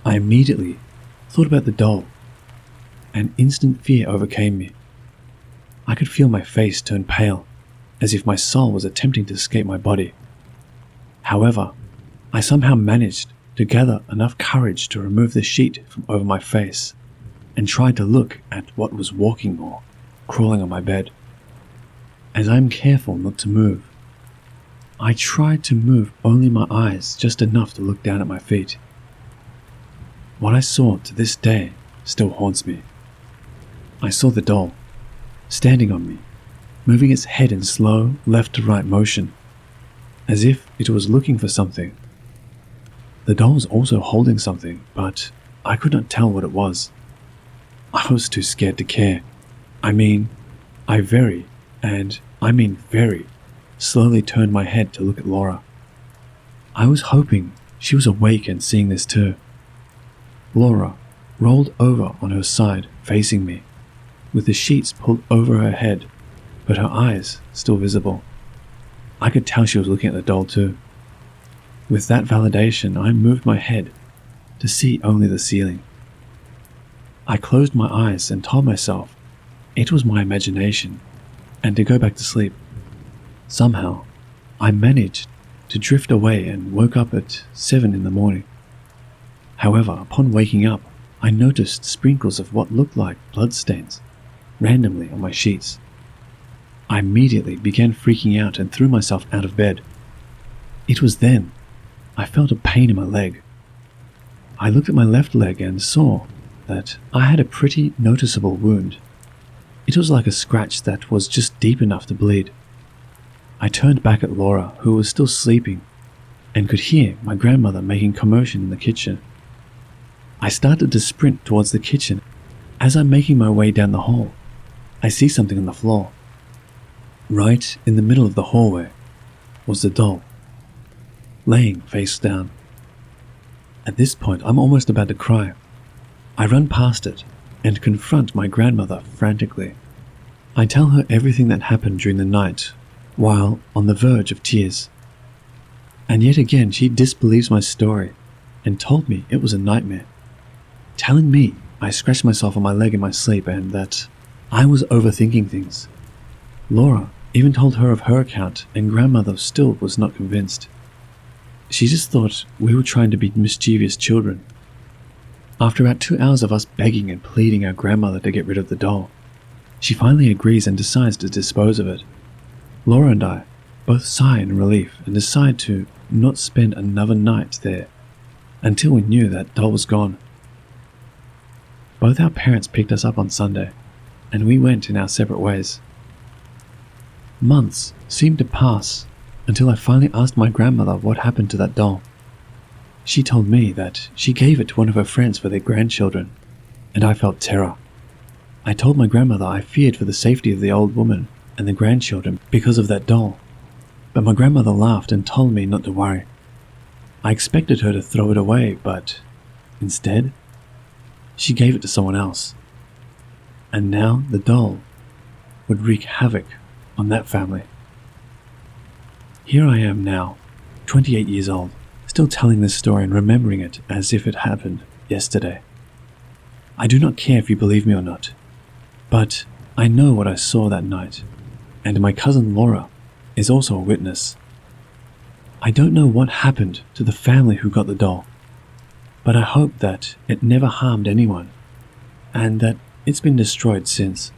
I immediately thought about the doll, and instant fear overcame me. I could feel my face turn pale, as if my soul was attempting to escape my body. However, I somehow managed to gather enough courage to remove the sheet from over my face, and tried to look at what was walking or crawling on my bed. As I am careful not to move, I tried to move only my eyes just enough to look down at my feet. What I saw to this day still haunts me. I saw the doll, standing on me, moving its head in slow left to right motion, as if it was looking for something. The doll was also holding something, but I could not tell what it was. I was too scared to care. I very slowly turned my head to look at Laura. I was hoping she was awake and seeing this too. Laura rolled over on her side, facing me, with the sheets pulled over her head, but her eyes still visible. I could tell she was looking at the doll too. With that validation, I moved my head to see only the ceiling. I closed my eyes and told myself it was my imagination and to go back to sleep. Somehow, I managed to drift away and woke up at 7 in the morning. However, upon waking up, I noticed sprinkles of what looked like bloodstains randomly on my sheets. I immediately began freaking out and threw myself out of bed. It was then I felt a pain in my leg. I looked at my left leg and saw that I had a pretty noticeable wound. It was like a scratch that was just deep enough to bleed. I turned back at Laura, who was still sleeping, and could hear my grandmother making commotion in the kitchen. I started to sprint towards the kitchen. As I'm making my way down the hall, I see something on the floor. Right in the middle of the hallway was the doll, laying face down. At this point, I'm almost about to cry. I run past it and confront my grandmother frantically. I tell her everything that happened during the night while on the verge of tears. And yet again, she disbelieves my story and told me it was a nightmare, telling me I scratched myself on my leg in my sleep and that I was overthinking things. Laura even told her of her account, and grandmother still was not convinced. She just thought we were trying to be mischievous children. After about 2 hours of us begging and pleading our grandmother to get rid of the doll, she finally agrees and decides to dispose of it. Laura and I both sigh in relief and decide to not spend another night there until we knew that doll was gone. Both our parents picked us up on Sunday, and we went in our separate ways. Months seemed to pass until I finally asked my grandmother what happened to that doll. She told me that she gave it to one of her friends for their grandchildren, and I felt terror. I told my grandmother I feared for the safety of the old woman and the grandchildren because of that doll, but my grandmother laughed and told me not to worry. I expected her to throw it away, but instead, she gave it to someone else. And now the doll would wreak havoc on that family. Here I am now, 28 years old, still telling this story and remembering it as if it happened yesterday. I do not care if you believe me or not, but I know what I saw that night, and my cousin Laura is also a witness. I don't know what happened to the family who got the doll, but I hope that it never harmed anyone, and that it's been destroyed since.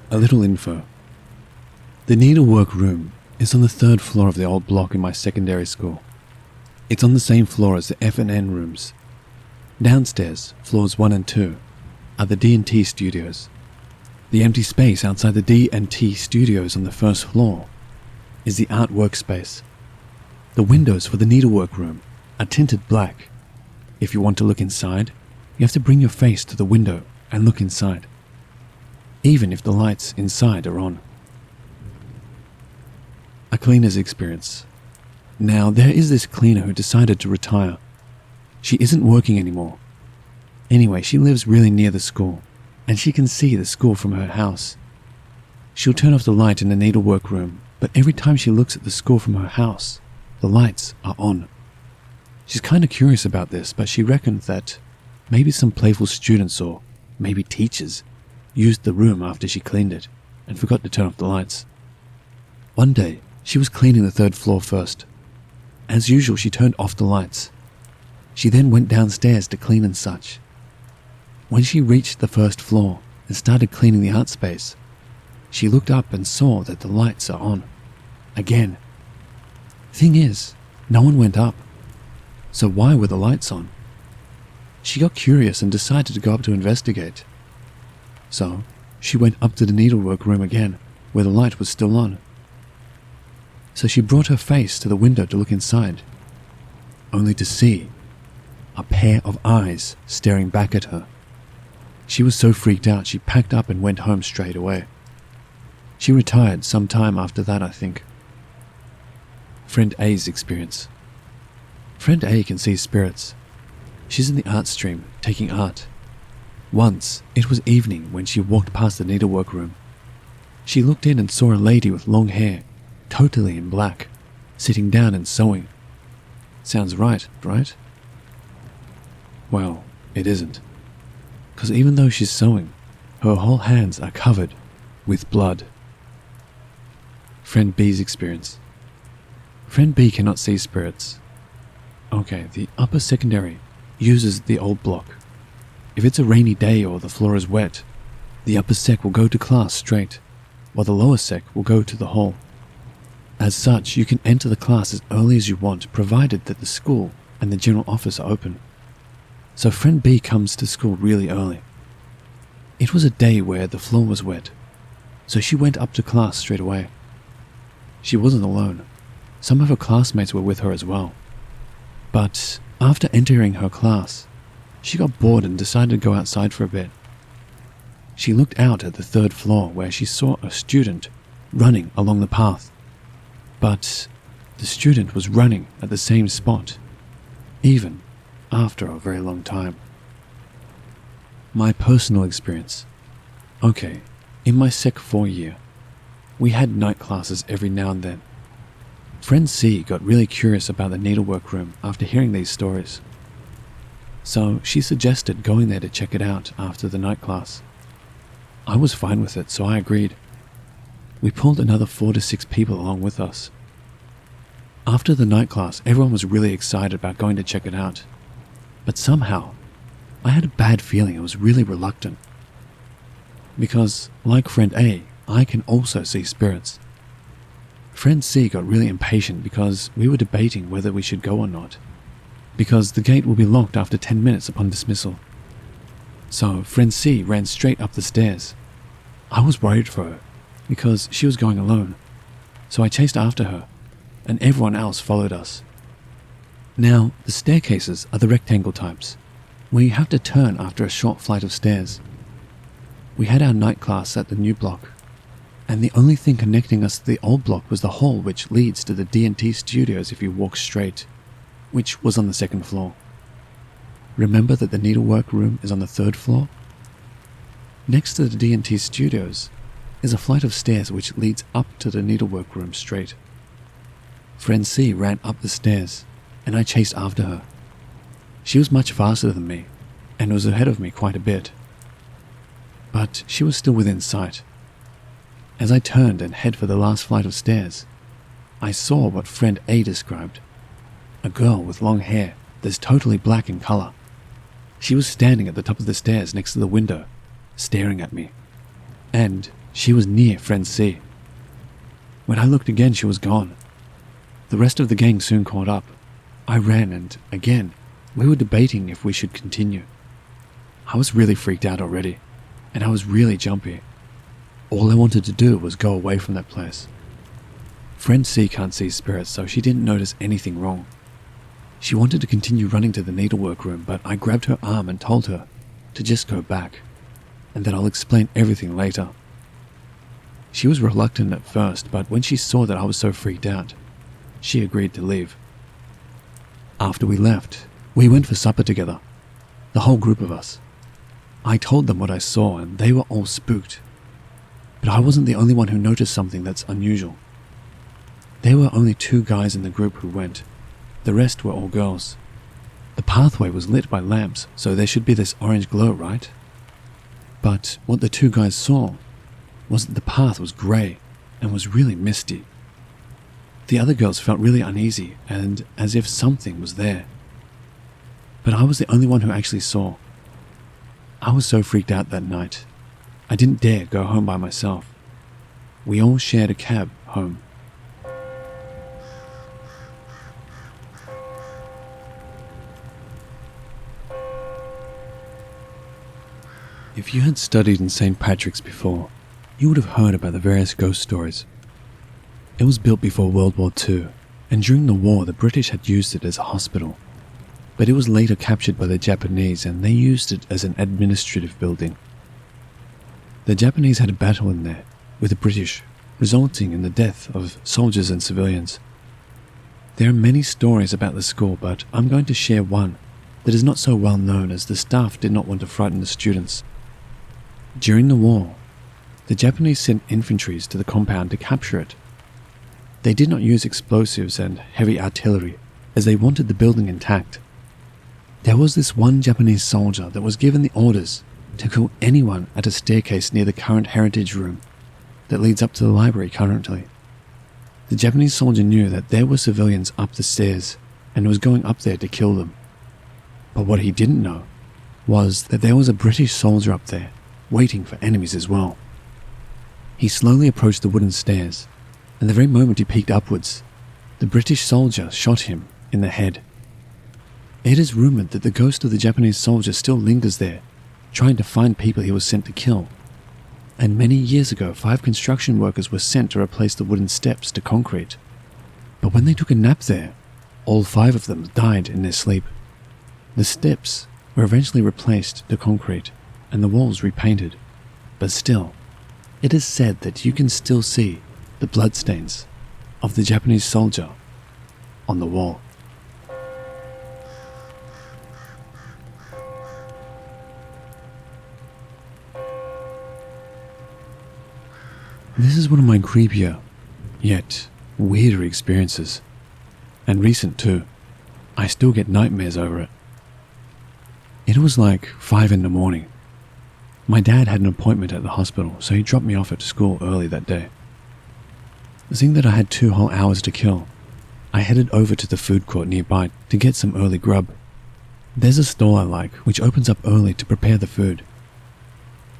A little info. The needlework room is on the 3rd floor of the old block in my secondary school. It's on the same floor as the F&N rooms. Downstairs, floors 1 and 2, are the D&T studios. The empty space outside the D&T studios on the 1st floor is the art workspace. The windows for the needlework room are tinted black. If you want to look inside, you have to bring your face to the window and look inside, even if the lights inside are on. A cleaner's experience. Now, there is this cleaner who decided to retire. She isn't working anymore. Anyway, she lives really near the school, and she can see the school from her house. She'll turn off the light in the needlework room, but every time she looks at the school from her house, the lights are on. She's kind of curious about this, but she reckons that maybe some playful students or maybe teachers used the room after she cleaned it and forgot to turn off the lights. One day, she was cleaning the 3rd floor first. As usual, she turned off the lights. She then went downstairs to clean and such. When she reached the 1st floor and started cleaning the art space, she looked up and saw that the lights are on. again. Thing is, no one went up. So why were the lights on? She got curious and decided to go up to investigate. So she went up to the needlework room again, where the light was still on. So she brought her face to the window to look inside, only to see a pair of eyes staring back at her. She was so freaked out she packed up and went home straight away. She retired some time after that, I think. Friend A's experience. Friend A can see spirits. She's in the art stream, taking art. Once, it was evening when she walked past the needlework room. She looked in and saw a lady with long hair, totally in black, sitting down and sewing. Sounds right, right? Well, it isn't. Because even though she's sewing, her whole hands are covered with blood. Friend B's experience. Friend B cannot see spirits. Okay, the upper secondary uses the old block. If it's a rainy day or the floor is wet, the upper sec will go to class straight, while the lower sec will go to the hall. As such, you can enter the class as early as you want, provided that the school and the general office are open. So friend B comes to school really early. It was a day where the floor was wet, so she went up to class straight away. She wasn't alone. Some of her classmates were with her as well. But after entering her class, she got bored and decided to go outside for a bit. She looked out at the third floor where she saw a student running along the path. But the student was running at the same spot, even after a very long time. My personal experience. Okay, in my Sec 4 year, we had night classes every now and then. Friend C got really curious about the needlework room after hearing these stories. So she suggested going there to check it out after the night class. I was fine with it, so I agreed. We pulled another 4 to 6 people along with us. After the night class, everyone was really excited about going to check it out. But somehow, I had a bad feeling. I was really reluctant. Because, like friend A, I can also see spirits. Friend C got really impatient because we were debating whether we should go or not, because the gate will be locked after 10 minutes upon dismissal. So friend C ran straight up the stairs. I was worried for her, because she was going alone, so I chased after her, and everyone else followed us. Now, the staircases are the rectangle types, where you have to turn after a short flight of stairs. We had our night class at the new block, and the only thing connecting us to the old block was the hall which leads to the D&T studios if you walk straight, which was on the 2nd floor. Remember that the needlework room is on the 3rd floor? Next to the D&T studios is a flight of stairs which leads up to the needlework room straight. Friend C ran up the stairs, and I chased after her. She was much faster than me, and was ahead of me quite a bit. But she was still within sight. As I turned and head for the last flight of stairs, I saw what friend A described. A girl with long hair that's totally black in color. She was standing at the top of the stairs next to the window, staring at me. And she was near friend C. When I looked again, she was gone. The rest of the gang soon caught up. I ran and, again, we were debating if we should continue. I was really freaked out already, and I was really jumpy. All I wanted to do was go away from that place. Friend C can't see spirits, so she didn't notice anything wrong. She wanted to continue running to the needlework room, but I grabbed her arm and told her to just go back, and that I'll explain everything later. She was reluctant at first, but when she saw that I was so freaked out, she agreed to leave. After we left, we went for supper together, the whole group of us. I told them what I saw, and they were all spooked. But I wasn't the only one who noticed something that's unusual. There were only 2 guys in the group who went. The rest were all girls. The pathway was lit by lamps, so there should be this orange glow, right? But what the 2 guys saw was that the path was grey and was really misty. The other girls felt really uneasy and as if something was there. But I was the only one who actually saw. I was so freaked out that night. I didn't dare go home by myself. We all shared a cab home. If you had studied in St. Patrick's before, you would have heard about the various ghost stories. It was built before World War II, and during the war the British had used it as a hospital. But it was later captured by the Japanese and they used it as an administrative building. The Japanese had a battle in there with the British, resulting in the death of soldiers and civilians. There are many stories about the school, but I'm going to share one that is not so well known as the staff did not want to frighten the students. During the war, the Japanese sent infantry to the compound to capture it. They did not use explosives and heavy artillery as they wanted the building intact. There was this one Japanese soldier that was given the orders to kill anyone at a staircase near the current heritage room that leads up to the library currently. The Japanese soldier knew that there were civilians up the stairs and was going up there to kill them. But what he didn't know was that there was a British soldier up there waiting for enemies as well. He slowly approached the wooden stairs, and the very moment he peeked upwards, the British soldier shot him in the head. It is rumored that the ghost of the Japanese soldier still lingers there, trying to find people he was sent to kill. And many years ago, 5 construction workers were sent to replace the wooden steps to concrete. But when they took a nap there, all 5 of them died in their sleep. The steps were eventually replaced to concrete and the walls repainted. But still, it is said that you can still see the bloodstains of the Japanese soldier on the wall. This is one of my creepier, yet weirder experiences. And recent too. I still get nightmares over it. It was like 5 in the morning. My dad had an appointment at the hospital, so he dropped me off at school early that day. Seeing that I had 2 whole hours to kill, I headed over to the food court nearby to get some early grub. There's a store I like which opens up early to prepare the food.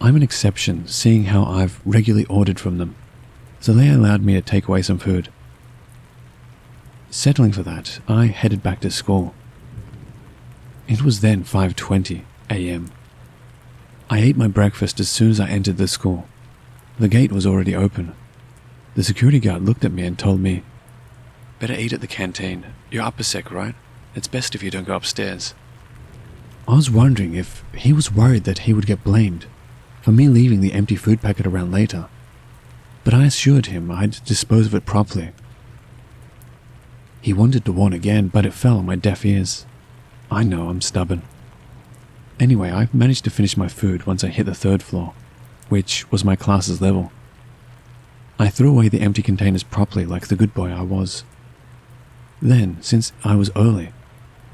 I'm an exception, seeing how I've regularly ordered from them, so they allowed me to take away some food. Settling for that, I headed back to school. It was then 5:20 a.m. I ate my breakfast as soon as I entered the school. The gate was already open. The security guard looked at me and told me, "Better eat at the canteen. You're upper sec, right? It's best if you don't go upstairs." I was wondering if he was worried that he would get blamed for me leaving the empty food packet around later, but I assured him I'd dispose of it properly. He wanted to warn again, but it fell on my deaf ears. I know, I'm stubborn. Anyway, I managed to finish my food once I hit the 3rd floor, which was my class's level. I threw away the empty containers properly like the good boy I was. Then, since I was early,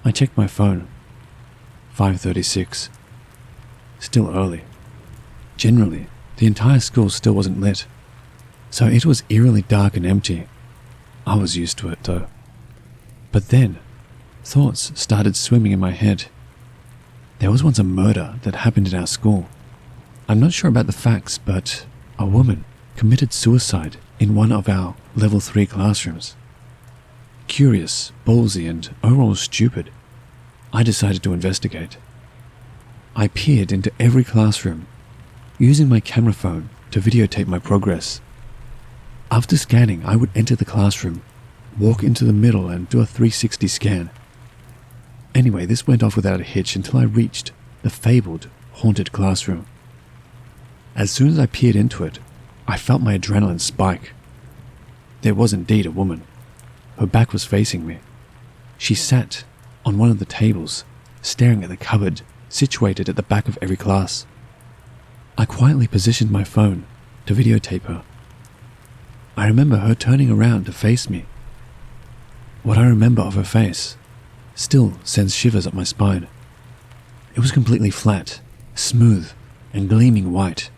I checked my phone. 5:36. Still early. Generally, the entire school still wasn't lit, so it was eerily dark and empty. I was used to it though. But then, thoughts started swimming in my head. There was once a murder that happened in our school. I'm not sure about the facts, but a woman committed suicide in one of our level 3 classrooms. Curious, ballsy, and overall stupid, I decided to investigate. I peered into every classroom, using my camera phone to videotape my progress. After scanning, I would enter the classroom, walk into the middle and do a 360 scan. Anyway, this went off without a hitch until I reached the fabled haunted classroom. As soon as I peered into it, I felt my adrenaline spike. There was indeed a woman. Her back was facing me. She sat on one of the tables, staring at the cupboard situated at the back of every class. I quietly positioned my phone to videotape her. I remember her turning around to face me. What I remember of her face still sends shivers up my spine. It was completely flat, smooth, and gleaming white.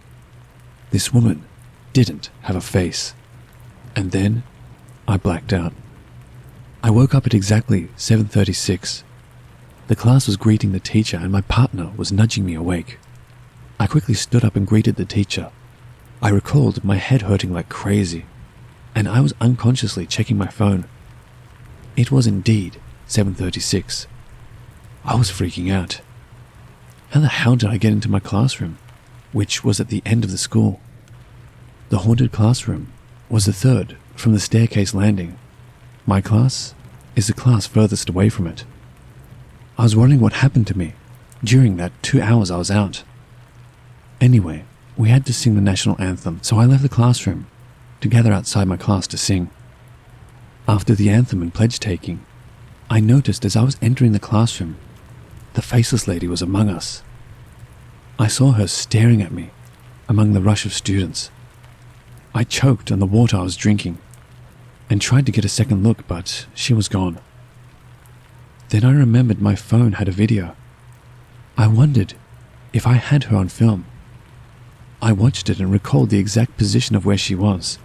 This woman didn't have a face. And then I blacked out. I woke up at exactly 7:36. The class was greeting the teacher and my partner was nudging me awake. I quickly stood up and greeted the teacher. I recalled my head hurting like crazy, and I was unconsciously checking my phone. It was indeed 7:36. I was freaking out. How the hell did I get into my classroom? which was at the end of the school. The haunted classroom was the third from the staircase landing. My class is the class furthest away from it. I was wondering what happened to me during that 2 hours I was out. Anyway, we had to sing the national anthem, so I left the classroom to gather outside my class to sing. After the anthem and pledge taking, I noticed as I was entering the classroom, the faceless lady was among us. I saw her staring at me among the rush of students. I choked on the water I was drinking and tried to get a second look, but she was gone. Then I remembered my phone had a video. I wondered if I had her on film. I watched it and recalled the exact position of where she was.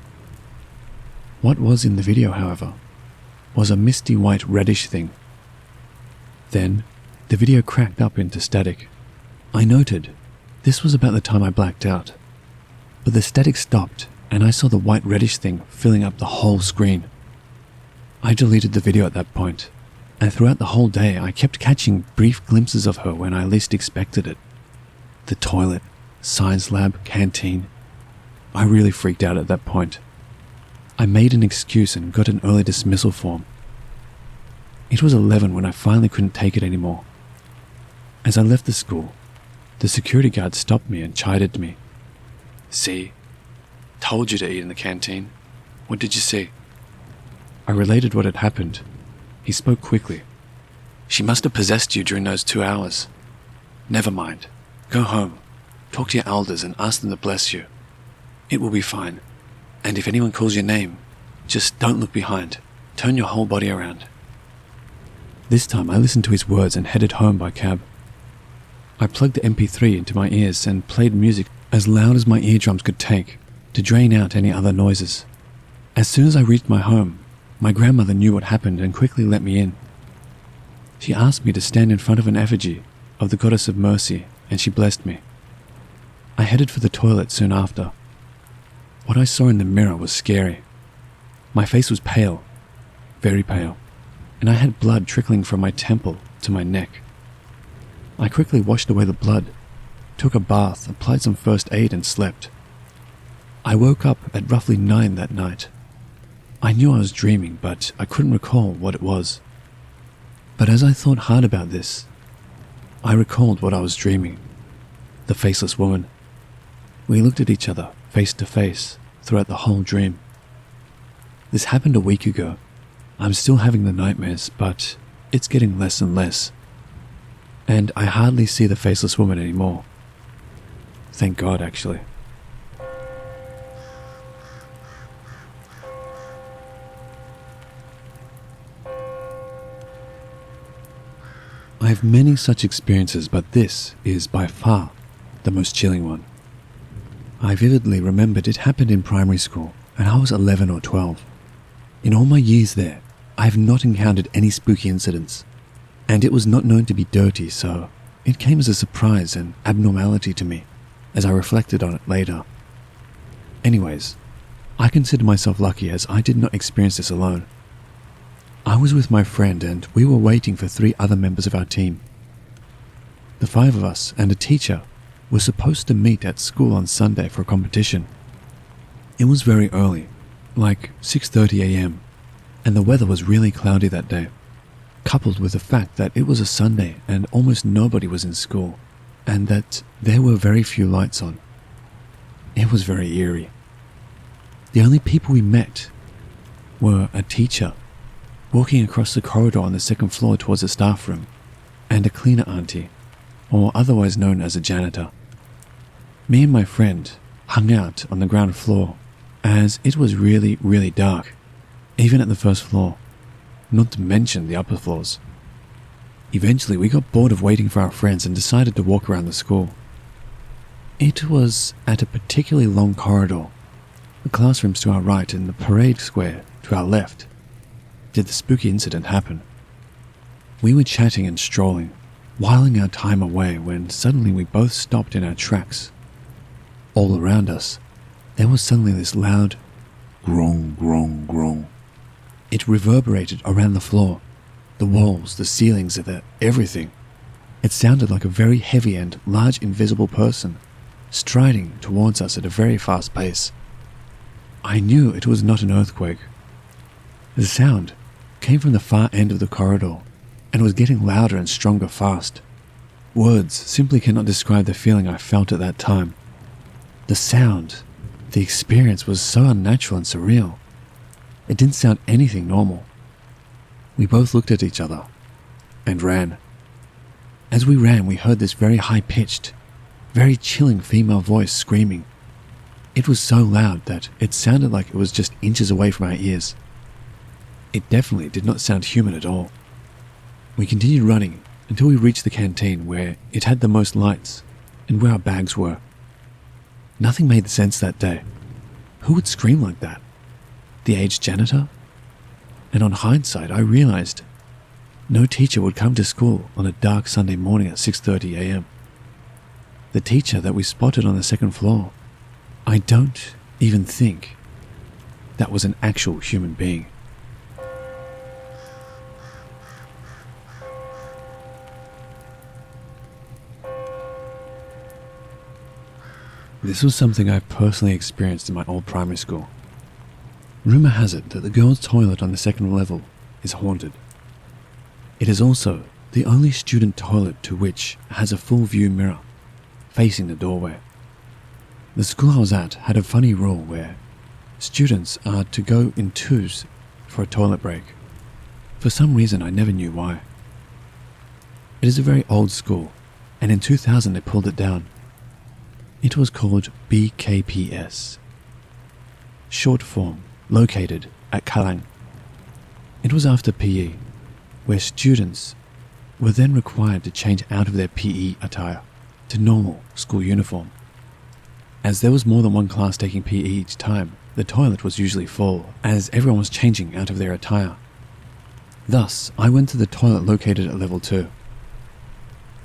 What was in the video, however, was a misty white reddish thing. Then the video cracked up into static. I noted this was about the time I blacked out, but the static stopped and I saw the white reddish thing filling up the whole screen. I deleted the video at that point, and throughout the whole day I kept catching brief glimpses of her when I least expected it. The toilet, science lab, canteen. I really freaked out at that point. I made an excuse and got an early dismissal form. It was 11 when I finally couldn't take it anymore. As I left the school, the security guard stopped me and chided me. "See? Told you to eat in the canteen. What did you see?" I related what had happened. He spoke quickly. "She must have possessed you during those 2 hours. Never mind. Go home. Talk to your elders and ask them to bless you. It will be fine. And if anyone calls your name, just don't look behind. Turn your whole body around." This time I listened to his words and headed home by cab. I plugged the MP3 into my ears and played music as loud as my eardrums could take to drain out any other noises. As soon as I reached my home, my grandmother knew what happened and quickly let me in. She asked me to stand in front of an effigy of the goddess of mercy, and she blessed me. I headed for the toilet soon after. What I saw in the mirror was scary. My face was pale, very pale, and I had blood trickling from my temple to my neck. I quickly washed away the blood, took a bath, applied some first aid, and slept. I woke up at roughly 9 that night. I knew I was dreaming, but I couldn't recall what it was. But as I thought hard about this, I recalled what I was dreaming. The faceless woman. We looked at each other face to face throughout the whole dream. This happened a week ago. I'm still having the nightmares, but it's getting less and less. And I hardly see the faceless woman anymore. Thank God, actually. I have many such experiences, but this is by far the most chilling one. I vividly remembered it happened in primary school, and I was 11 or 12. In all my years there, I have not encountered any spooky incidents, and it was not known to be dirty, so it came as a surprise and abnormality to me as I reflected on it later. Anyways, I consider myself lucky as I did not experience this alone. I was with my friend and we were waiting for 3 other members of our team. The 5 of us and a teacher were supposed to meet at school on Sunday for a competition. It was very early, like 6:30 a.m, and the weather was really cloudy that day, coupled with the fact that it was a Sunday and almost nobody was in school, and that there were very few lights on. It was very eerie. The only people we met were a teacher walking across the corridor on the 2nd floor towards the staff room, and a cleaner auntie, or otherwise known as a janitor. Me and my friend hung out on the ground floor as it was really, really dark, even at the 1st floor, not to mention the upper floors. Eventually we got bored of waiting for our friends and decided to walk around the school. It was at a particularly long corridor, the classrooms to our right and the parade square to our left. Did the spooky incident happen? We were chatting and strolling, whiling our time away when suddenly we both stopped in our tracks. All around us, there was suddenly this loud groan, groan, groan. It reverberated around the floor, the walls, the ceilings, everything. It sounded like a very heavy and large invisible person striding towards us at a very fast pace. I knew it was not an earthquake. The sound came from the far end of the corridor and was getting louder and stronger fast. Words simply cannot describe the feeling I felt at that time. The sound, the experience was so unnatural and surreal. It didn't sound anything normal. We both looked at each other and ran. As we ran, we heard this very high-pitched, very chilling female voice screaming. It was so loud that it sounded like it was just inches away from our ears. It definitely did not sound human at all. We continued running until we reached the canteen, where it had the most lights and where our bags were. Nothing made sense that day. Who would scream like that? The aged janitor? And on hindsight, I realized no teacher would come to school on a dark Sunday morning at 6:30 a.m. The teacher that we spotted on the second floor, I don't even think that was an actual human being. This was something I personally experienced in my old primary school. Rumor has it that the girls' toilet on the second level is haunted. It is also the only student toilet to which has a full view mirror facing the doorway. The school I was at had a funny rule where students are to go in twos for a toilet break. For some reason, I never knew why. It is a very old school, and in 2000 they pulled it down. It was called BKPS, short form, located at Kallang. It was after PE, where students were then required to change out of their PE attire to normal school uniform. As there was more than one class taking PE each time, the toilet was usually full, as everyone was changing out of their attire. Thus, I went to the toilet located at level 2.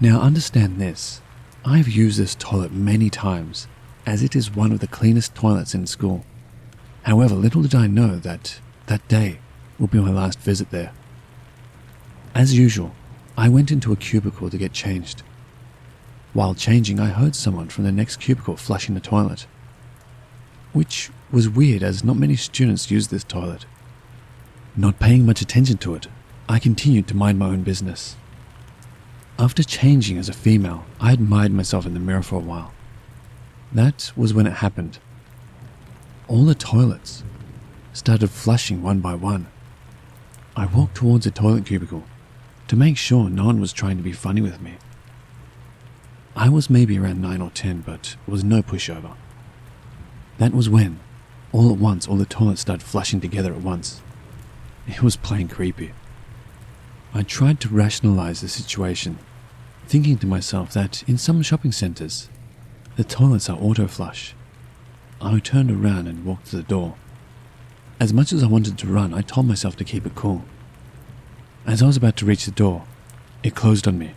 Now understand this. I've used this toilet many times, as it is one of the cleanest toilets in school. However, little did I know that that day would be my last visit there. As usual, I went into a cubicle to get changed. While changing, I heard someone from the next cubicle flushing the toilet, which was weird as not many students use this toilet. Not paying much attention to it, I continued to mind my own business. After changing as a female, I admired myself in the mirror for a while. That was when it happened. All the toilets started flushing one by one. I walked towards the toilet cubicle to make sure no one was trying to be funny with me. I was maybe around 9 or 10, but was no pushover. That was when, all at once, all the toilets started flushing together at once. It was plain creepy. I tried to rationalize the situation, thinking to myself that in some shopping centers, the toilets are auto-flush. I turned around and walked to the door. As much as I wanted to run, I told myself to keep it cool. As I was about to reach the door, it closed on me.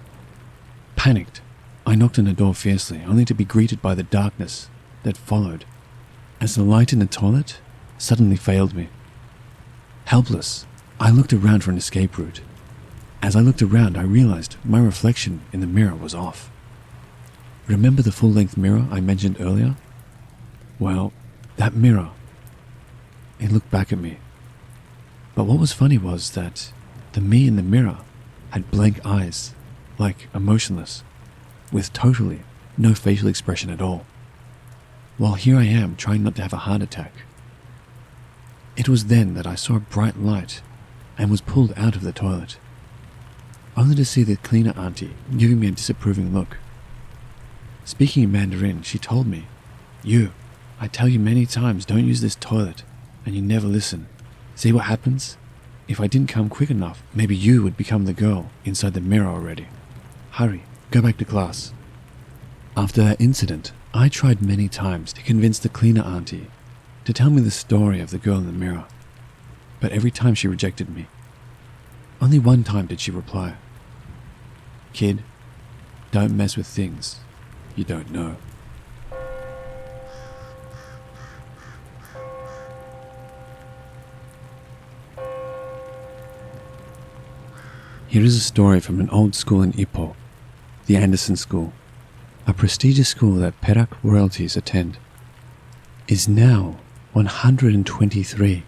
Panicked, I knocked on the door fiercely, only to be greeted by the darkness that followed, as the light in the toilet suddenly failed me. Helpless, I looked around for an escape route. As I looked around, I realized my reflection in the mirror was off. Remember the full-length mirror I mentioned earlier? Well, that mirror, it looked back at me. But what was funny was that the me in the mirror had blank eyes, like emotionless, with totally no facial expression at all. While here I am trying not to have a heart attack. It was then that I saw a bright light and was pulled out of the toilet, only to see the cleaner auntie giving me a disapproving look. Speaking in Mandarin, she told me, "You, I tell you many times don't use this toilet, and you never listen. See what happens? If I didn't come quick enough, maybe you would become the girl inside the mirror already. Hurry, go back to class." After that incident, I tried many times to convince the cleaner auntie to tell me the story of the girl in the mirror, but every time she rejected me. Only one time did she reply, "Kid, don't mess with things you don't know." Here is a story from an old school in Ipoh, the Anderson School. a prestigious school that Perak royalties attend, is now 123.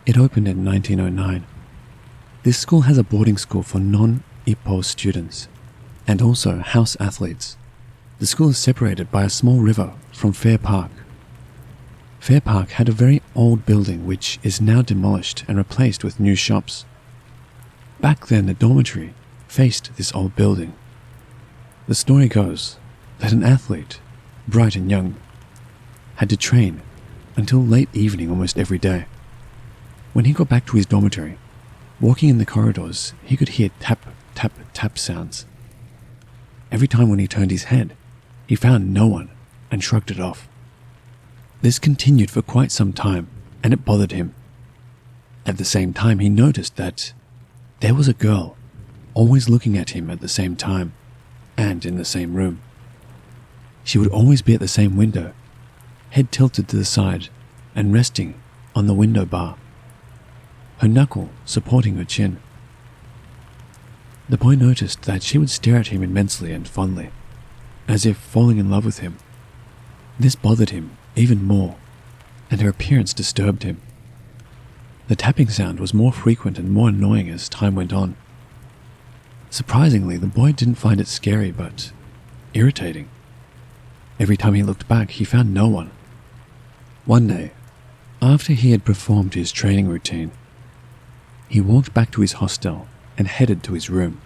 It opened in 1909. This school has a boarding school for non-Ipoh students and also house athletes. The school is separated by a small river from Fair Park. Fair Park had a very old building which is now demolished and replaced with new shops. Back then the dormitory faced this old building. The story goes that an athlete, bright and young, had to train until late evening almost every day. When he got back to his dormitory, walking in the corridors, he could hear tap, tap, tap sounds. Every time when he turned his head, he found no one and shrugged it off. This continued for quite some time, and it bothered him. At the same time, he noticed that there was a girl always looking at him at the same time and in the same room. She would always be at the same window, head tilted to the side and resting on the window bar, her knuckle supporting her chin. The boy noticed that she would stare at him immensely and fondly, as if falling in love with him. This bothered him even more, and her appearance disturbed him. The tapping sound was more frequent and more annoying as time went on. Surprisingly, the boy didn't find it scary, but irritating. Every time he looked back, he found no one. One day, after he had performed his training routine, he walked back to his hostel and headed to his room.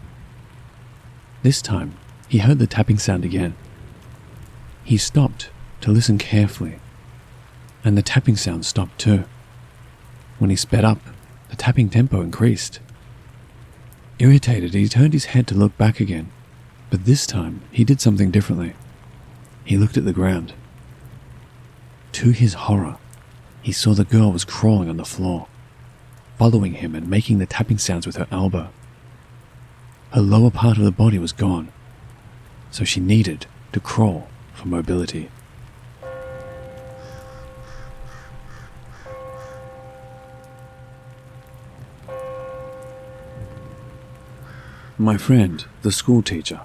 This time, he heard the tapping sound again. He stopped to listen carefully, and the tapping sound stopped too. When he sped up, the tapping tempo increased. Irritated, he turned his head to look back again, but this time he did something differently. He looked at the ground. To his horror, he saw the girl was crawling on the floor, following him and making the tapping sounds with her elbow. Her lower part of the body was gone, so she needed to crawl for mobility. My friend, the school teacher,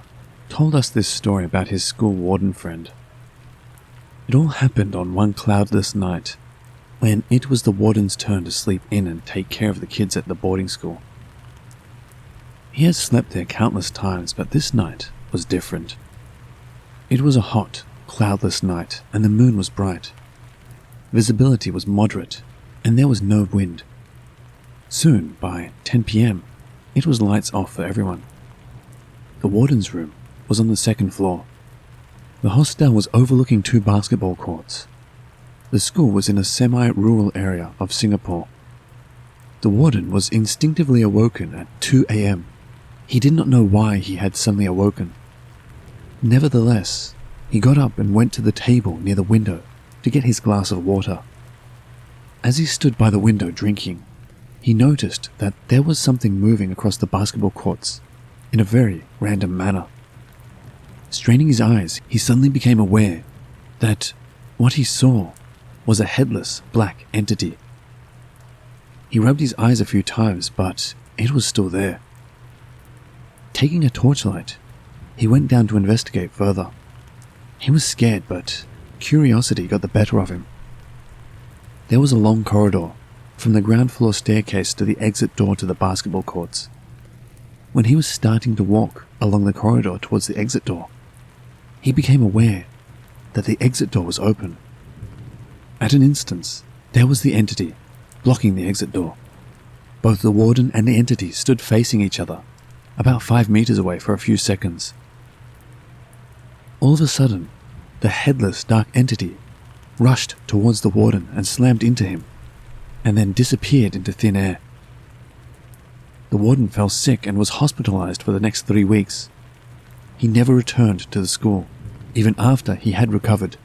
told us this story about his school warden friend. It all happened on one cloudless night when it was the warden's turn to sleep in and take care of the kids at the boarding school. He had slept there countless times, but this night was different. It was a hot, cloudless night and the moon was bright. Visibility was moderate and there was no wind. Soon, by 10 p.m., it was lights off for everyone. The warden's room was on the second floor. The hostel was overlooking 2 basketball courts. The school was in a semi-rural area of Singapore. The warden was instinctively awoken at 2 a.m. He did not know why he had suddenly awoken. Nevertheless, he got up and went to the table near the window to get his glass of water. As he stood by the window drinking, he noticed that there was something moving across the basketball courts in a very random manner. Straining his eyes, he suddenly became aware that what he saw was a headless black entity. He rubbed his eyes a few times, but it was still there. Taking a torchlight, he went down to investigate further. He was scared, but curiosity got the better of him. There was a long corridor from the ground floor staircase to the exit door to the basketball courts. When he was starting to walk along the corridor towards the exit door, he became aware that the exit door was open. At an instant, there was the entity blocking the exit door. Both the warden and the entity stood facing each other, about 5 meters away for a few seconds. All of a sudden, the headless dark entity rushed towards the warden and slammed into him, and then disappeared into thin air. The warden fell sick and was hospitalized for the next 3 weeks. He never returned to the school, even after he had recovered.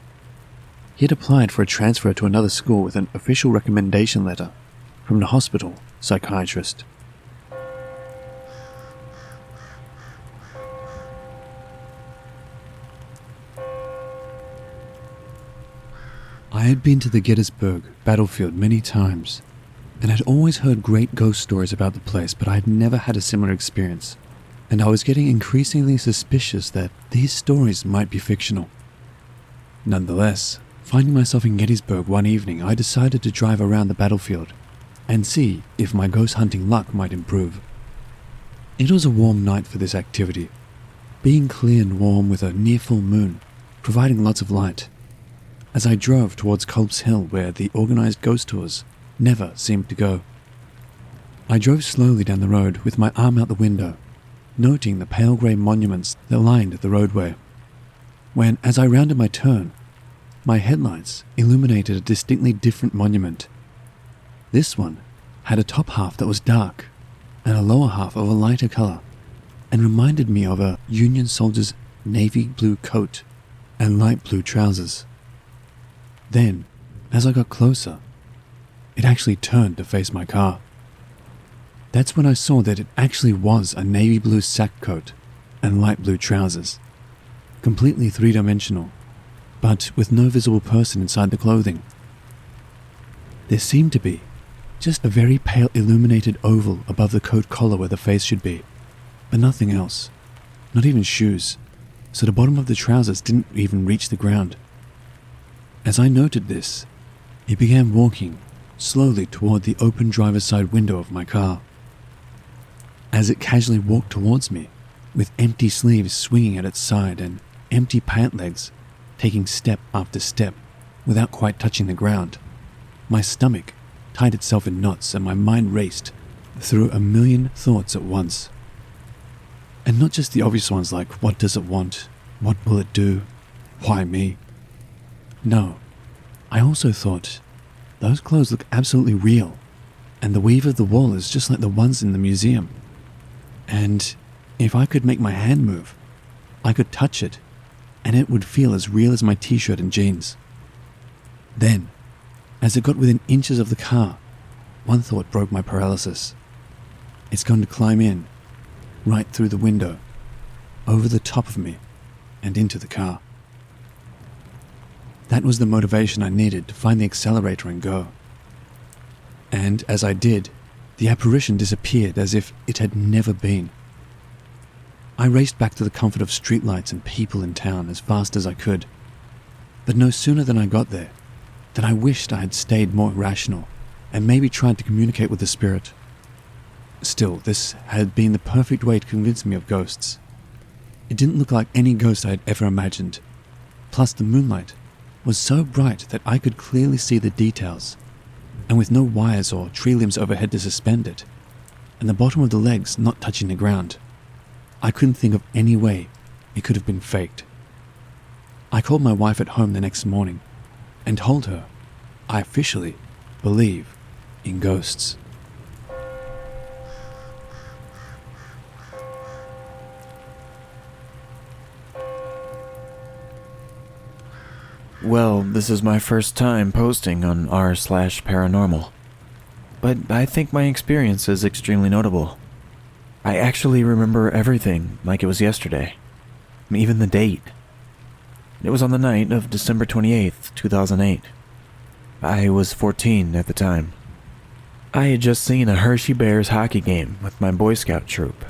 He had applied for a transfer to another school with an official recommendation letter from the hospital psychiatrist. I had been to the Gettysburg battlefield many times, and had always heard great ghost stories about the place, but I had never had a similar experience. and I was getting increasingly suspicious that these stories might be fictional. Nonetheless, finding myself in Gettysburg one evening, I decided to drive around the battlefield and see if my ghost hunting luck might improve. It was a warm night for this activity, being clear and warm with a near full moon, providing lots of light. As I drove towards Culp's Hill, where the organized ghost tours never seemed to go, I drove slowly down the road with my arm out the window, noting the pale grey monuments that lined the roadway, when, as I rounded my turn, my headlights illuminated a distinctly different monument. This one had a top half that was dark and a lower half of a lighter color, and reminded me of a Union soldier's navy blue coat and light blue trousers. Then, as I got closer, it actually turned to face my car. That's when I saw that it actually was a navy blue sack coat and light blue trousers, completely three-dimensional, but with no visible person inside the clothing. There seemed to be just a very pale illuminated oval above the coat collar where the face should be, but nothing else, not even shoes, so the bottom of the trousers didn't even reach the ground. As I noted this, it began walking slowly toward the open driver's side window of my car. As it casually walked towards me, with empty sleeves swinging at its side and empty pant legs taking step after step without quite touching the ground, my stomach tied itself in knots and my mind raced through a million thoughts at once. And not just the obvious ones like, what does it want? What will it do? Why me? No, I also thought, those clothes look absolutely real, and the weave of the wall is just like the ones in the museum. And if I could make my hand move, I could touch it, and it would feel as real as my t-shirt and jeans. Then, as it got within inches of the car, one thought broke my paralysis. It's going to climb in, right through the window, over the top of me, and into the car. That was the motivation I needed to find the accelerator and go. And as I did, the apparition disappeared as if it had never been. I raced back to the comfort of streetlights and people in town as fast as I could, but no sooner than I got there than I wished I had stayed more rational and maybe tried to communicate with the spirit. Still, this had been the perfect way to convince me of ghosts. It didn't look like any ghost I had ever imagined. Plus, the moonlight was so bright that I could clearly see the details, and with no wires or tree limbs overhead to suspend it, and the bottom of the legs not touching the ground, I couldn't think of any way it could have been faked. I called my wife at home the next morning and told her I officially believe in ghosts. Well, this is my first time posting on r/paranormal, but I think my experience is extremely notable. I actually remember everything like it was yesterday, even the date. It was on the night of December 28th, 2008. I was 14 at the time. I had just seen a Hershey Bears hockey game with my Boy Scout troop,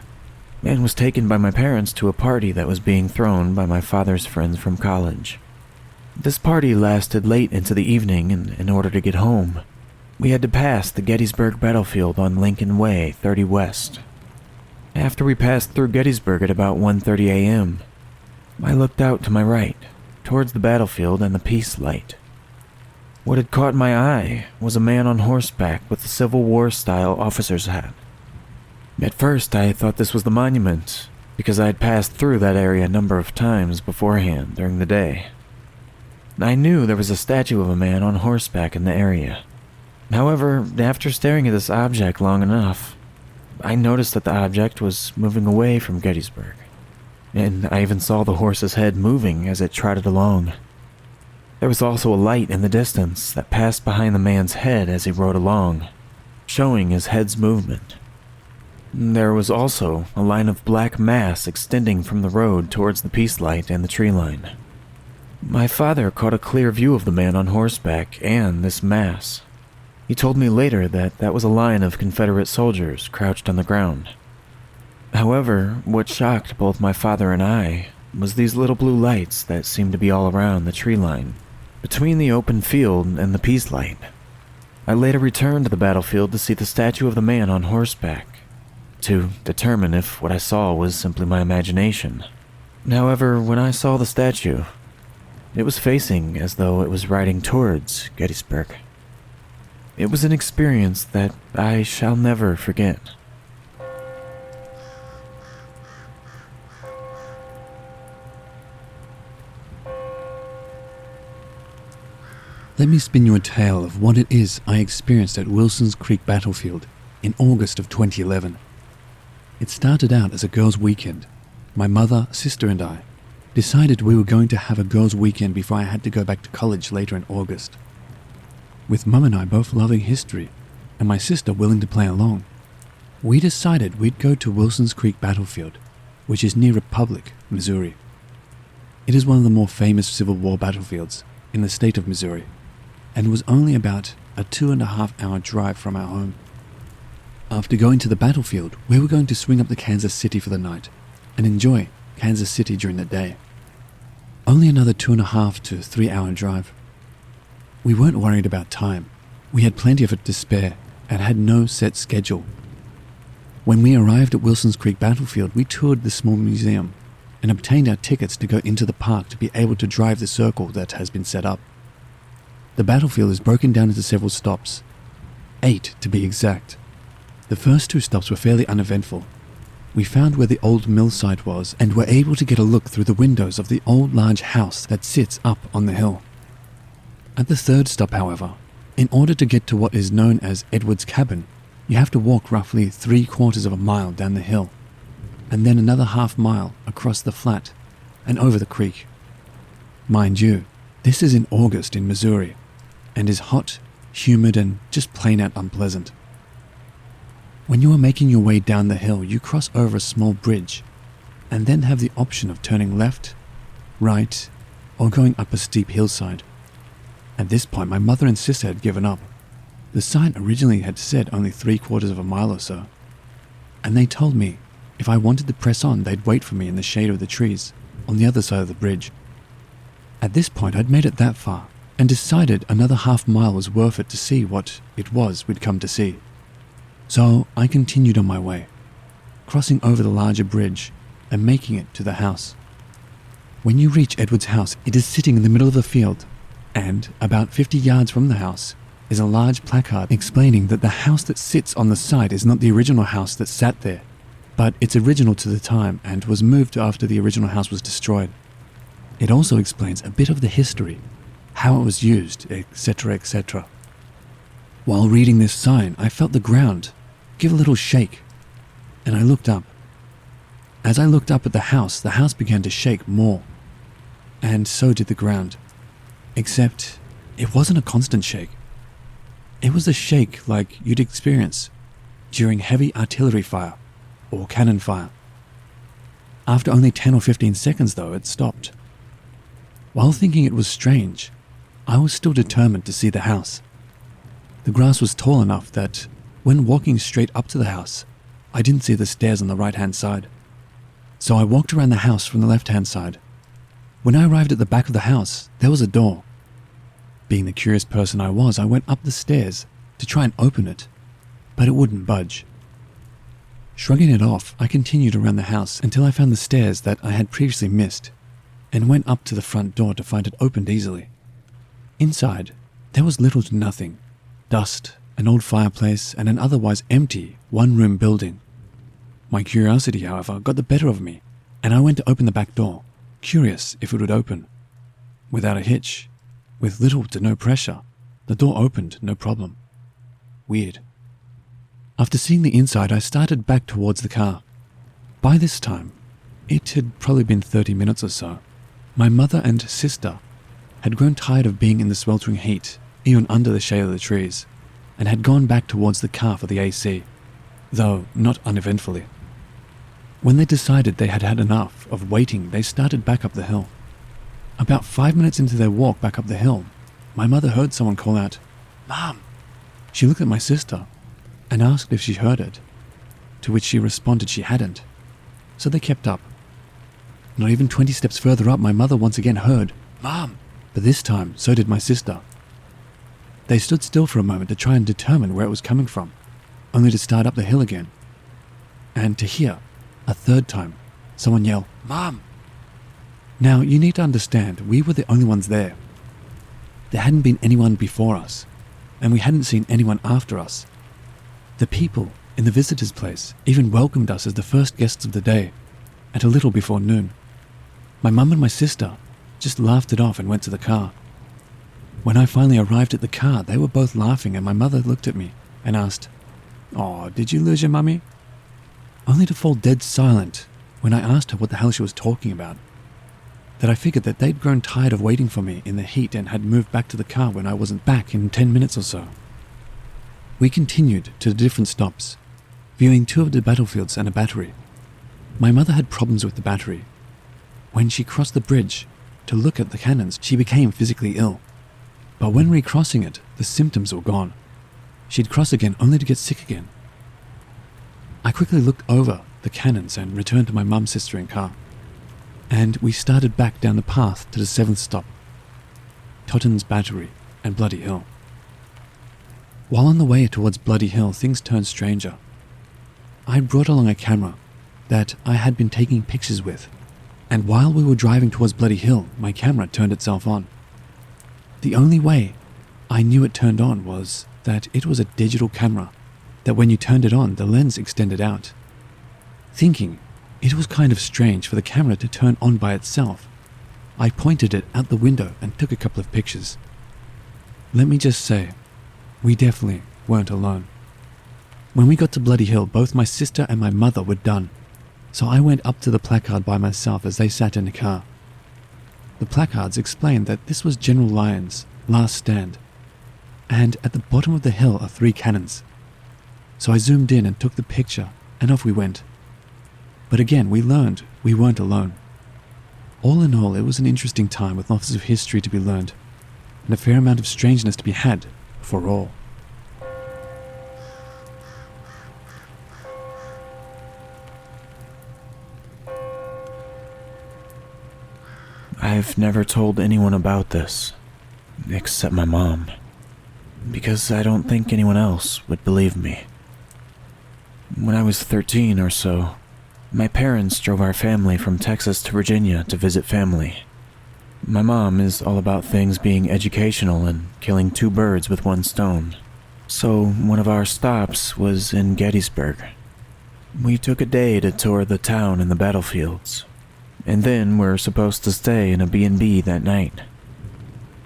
and was taken by my parents to a party that was being thrown by my father's friends from college. This party lasted late into the evening, and in order to get home, we had to pass the Gettysburg battlefield on Lincoln Way, 30 West. After we passed through Gettysburg at about 1:30 a.m., I looked out to my right, towards the battlefield and the peace light. What had caught my eye was a man on horseback with a Civil War-style officer's hat. At first, I thought this was the monument, because I had passed through that area a number of times beforehand during the day. I knew there was a statue of a man on horseback in the area. However, after staring at this object long enough, I noticed that the object was moving away from Gettysburg, and I even saw the horse's head moving as it trotted along. There was also a light in the distance that passed behind the man's head as he rode along, showing his head's movement. There was also a line of black mass extending from the road towards the peace light and the tree line. My father caught a clear view of the man on horseback and this mass. He told me later that that was a line of Confederate soldiers crouched on the ground. However, what shocked both my father and I was these little blue lights that seemed to be all around the tree line, between the open field and the peace light. I later returned to the battlefield to see the statue of the man on horseback, to determine if what I saw was simply my imagination. However, when I saw the statue, it was facing as though it was riding towards Gettysburg. It was an experience that I shall never forget. Let me spin you a tale of what it is I experienced at Wilson's Creek Battlefield in August of 2011. It started out as a girls' weekend. My mother, sister and I decided we were going to have a girls' weekend before I had to go back to college later in August. With Mum and I both loving history and my sister willing to play along, we decided we'd go to Wilson's Creek Battlefield, which is near Republic, Missouri. It is one of the more famous Civil War battlefields in the state of Missouri, and was only about a 2.5-hour drive from our home. After going to the battlefield, we were going to swing up to Kansas City for the night and enjoy Kansas City during the day. Only another 2.5 to 3 hour drive. We weren't worried about time. We had plenty of it to spare and had no set schedule. When we arrived at Wilson's Creek Battlefield, we toured the small museum and obtained our tickets to go into the park to be able to drive the circle that has been set up. The battlefield is broken down into several stops, 8 to be exact. The first 2 stops were fairly uneventful. We found where the old mill site was and were able to get a look through the windows of the old large house that sits up on the hill. At the third stop, however, in order to get to what is known as Edward's Cabin, you have to walk roughly 3/4 of a mile down the hill, and then another half mile across the flat and over the creek. Mind you, this is in August in Missouri, and is hot, humid, and just plain out unpleasant. When you are making your way down the hill, you cross over a small bridge, and then have the option of turning left, right, or going up a steep hillside. At this point, my mother and sister had given up. The sign originally had said only 3/4 of a mile or so, and they told me if I wanted to press on, they'd wait for me in the shade of the trees on the other side of the bridge. At this point, I'd made it that far, and decided another half mile was worth it to see what it was we'd come to see. So I continued on my way, crossing over the larger bridge and making it to the house. When you reach Edward's house, it is sitting in the middle of the field, and about 50 yards from the house is a large placard explaining that the house that sits on the site is not the original house that sat there, but it's original to the time and was moved after the original house was destroyed. It also explains a bit of the history, how it was used, etc., etc. While reading this sign, I felt the ground give a little shake, and I looked up. As I looked up at the house began to shake more, and so did the ground, except it wasn't a constant shake. It was a shake like you'd experience during heavy artillery fire or cannon fire. After only 10 or 15 seconds though, it stopped. While thinking it was strange, I was still determined to see the house. The grass was tall enough that when walking straight up to the house, I didn't see the stairs on the right-hand side. So I walked around the house from the left-hand side. When I arrived at the back of the house, there was a door. Being the curious person I was, I went up the stairs to try and open it, but it wouldn't budge. Shrugging it off, I continued around the house until I found the stairs that I had previously missed, and went up to the front door to find it opened easily. Inside, there was little to nothing. Dust, an old fireplace, and an otherwise empty one-room building. My curiosity, however, got the better of me, and I went to open the back door, curious if it would open. Without a hitch, with little to no pressure, the door opened, no problem. Weird. After seeing the inside, I started back towards the car. By this time, it had probably been 30 minutes or so. My mother and sister had grown tired of being in the sweltering heat, even under the shade of the trees, and had gone back towards the car for the AC, though not uneventfully. When they decided they had had enough of waiting, they started back up the hill. About 5 minutes into their walk back up the hill, my mother heard someone call out, "Mom!" She looked at my sister and asked if she heard it, to which she responded she hadn't. so they kept up. Not even 20 steps further up, my mother once again heard, "Mom!" But this time, so did my sister. They stood still for a moment to try and determine where it was coming from, only to start up the hill again. And to hear, a third time, someone yell, "Mom!" Now, you need to understand, we were the only ones there. There hadn't been anyone before us, and we hadn't seen anyone after us. The people in the visitor's place even welcomed us as the first guests of the day, at a little before noon. My mum and my sister just laughed it off and went to the car. When I finally arrived at the car, they were both laughing, and my mother looked at me and asked, "Oh, did you lose your mummy?" Only to fall dead silent when I asked her what the hell she was talking about. That I figured that they'd grown tired of waiting for me in the heat and had moved back to the car when I wasn't back in 10 minutes or so. We continued to the different stops, viewing 2 of the battlefields and a battery. My mother had problems with the battery. When she crossed the bridge to look at the cannons, she became physically ill. But when recrossing it, the symptoms were gone. She'd cross again only to get sick again. I quickly looked over the cannons and returned to my mum's sister in car. And we started back down the path to the 7th stop, Totten's Battery and Bloody Hill. While on the way towards Bloody Hill, things turned stranger. I brought along a camera that I had been taking pictures with, and while we were driving towards Bloody Hill, my camera turned itself on. The only way I knew it turned on was that it was a digital camera, that when you turned it on, the lens extended out. Thinking it was kind of strange for the camera to turn on by itself, I pointed it out the window and took a couple of pictures. Let me just say, we definitely weren't alone. When we got to Bloody Hill, both my sister and my mother were done, so I went up to the placard by myself as they sat in the car. The placards explained that this was General Lyon's last stand, and at the bottom of the hill are 3 cannons. So I zoomed in and took the picture, and off we went. But again, we learned we weren't alone. All in all, it was an interesting time with lots of history to be learned, and a fair amount of strangeness to be had for all. I've never told anyone about this, except my mom, because I don't think anyone else would believe me. When I was 13 or so, my parents drove our family from Texas to Virginia to visit family. My mom is all about things being educational and killing 2 birds with 1 stone, so one of our stops was in Gettysburg. We took a day to tour the town and the battlefields, and then we're supposed to stay in a B&B that night.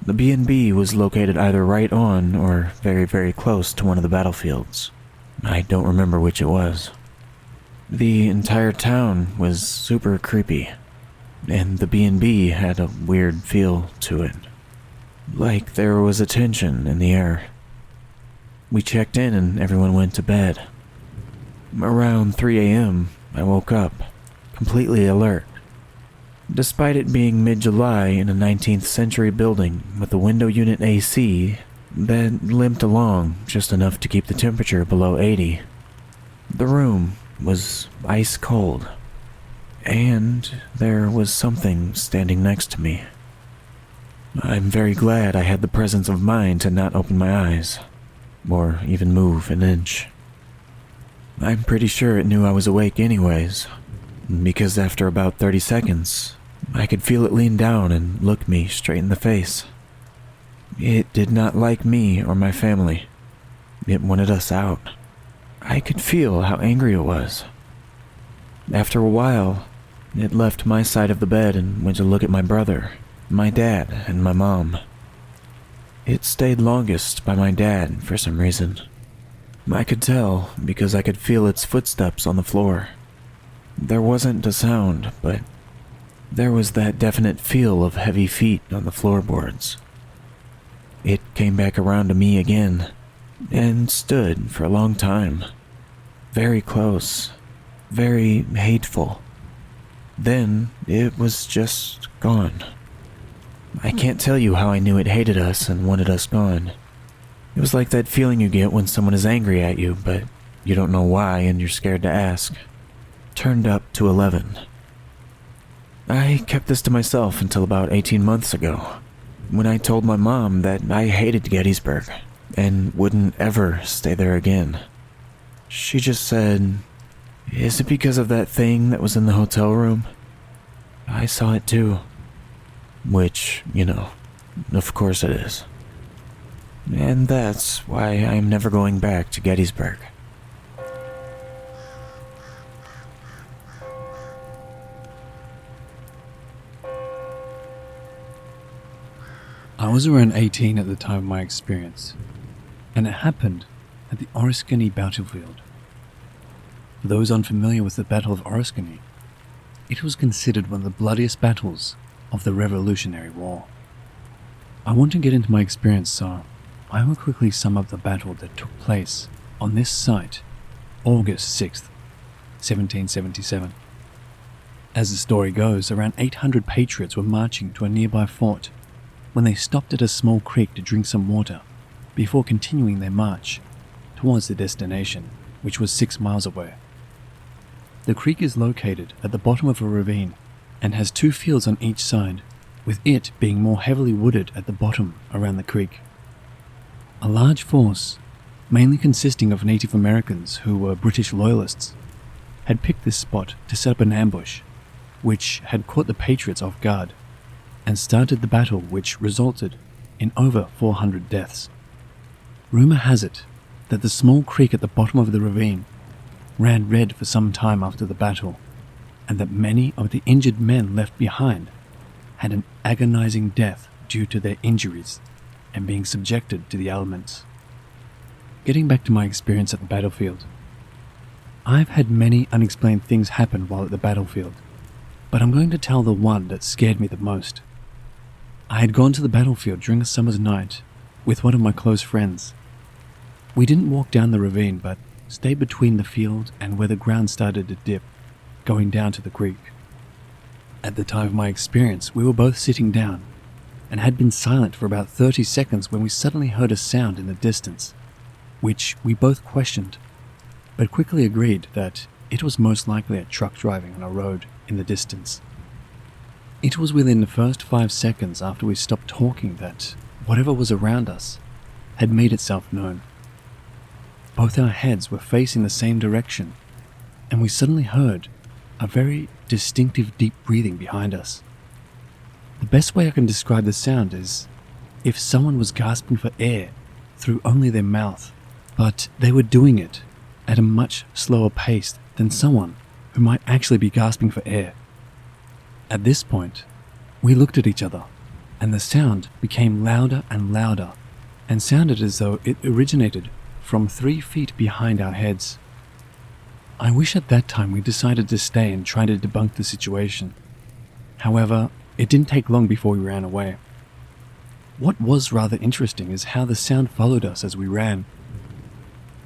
The B&B was located either right on or very, very close to one of the battlefields. I don't remember which it was. The entire town was super creepy, and the B&B had a weird feel to it. Like there was a tension in the air. We checked in and everyone went to bed. Around 3 a.m., I woke up, completely alert. Despite it being mid-July in a 19th century building with a window unit AC that limped along just enough to keep the temperature below 80, the room was ice cold, and there was something standing next to me. I'm very glad I had the presence of mind to not open my eyes, or even move an inch. I'm pretty sure it knew I was awake anyways, because after about 30 seconds, I could feel it lean down and look me straight in the face. It did not like me or my family. It wanted us out. I could feel how angry it was. After a while, it left my side of the bed and went to look at my brother, my dad, and my mom. It stayed longest by my dad for some reason. I could tell because I could feel its footsteps on the floor. There wasn't a sound, but there was that definite feel of heavy feet on the floorboards. It came back around to me again, and stood for a long time. Very close, very hateful. Then it was just gone. I can't tell you how I knew it hated us and wanted us gone. It was like that feeling you get when someone is angry at you, but you don't know why and you're scared to ask. turned up to 11. I kept this to myself until about 18 months ago, when I told my mom that I hated Gettysburg and wouldn't ever stay there again. She just said, "Is it because of that thing that was in the hotel room? I saw it too." Which, of course it is. And that's why I'm never going back to Gettysburg. I was around 18 at the time of my experience, and it happened at the Oriskany battlefield. For those unfamiliar with the Battle of Oriskany, it was considered one of the bloodiest battles of the Revolutionary War. I want to get into my experience, so I will quickly sum up the battle that took place on this site, August 6th, 1777. As the story goes, around 800 patriots were marching to a nearby fort when they stopped at a small creek to drink some water before continuing their march towards their destination, which was 6 miles away. The creek is located at the bottom of a ravine and has 2 fields on each side, with it being more heavily wooded at the bottom around the creek. A large force, mainly consisting of Native Americans who were British loyalists, had picked this spot to set up an ambush, which had caught the Patriots off guard, and started the battle, which resulted in over 400 deaths. Rumor has it that the small creek at the bottom of the ravine ran red for some time after the battle, and that many of the injured men left behind had an agonizing death due to their injuries and being subjected to the elements. Getting back to my experience at the battlefield, I've had many unexplained things happen while at the battlefield, but I'm going to tell the one that scared me the most. I had gone to the battlefield during a summer's night with one of my close friends. We didn't walk down the ravine, but stayed between the field and where the ground started to dip, going down to the creek. At the time of my experience, we were both sitting down and had been silent for about 30 seconds when we suddenly heard a sound in the distance, which we both questioned, but quickly agreed that it was most likely a truck driving on a road in the distance. It was within the first 5 seconds after we stopped talking that whatever was around us had made itself known. Both our heads were facing the same direction, and we suddenly heard a very distinctive deep breathing behind us. The best way I can describe the sound is if someone was gasping for air through only their mouth, but they were doing it at a much slower pace than someone who might actually be gasping for air. At this point, we looked at each other, and the sound became louder and louder, and sounded as though it originated from 3 feet behind our heads. I wish at that time we decided to stay and try to debunk the situation. However, it didn't take long before we ran away. What was rather interesting is how the sound followed us as we ran.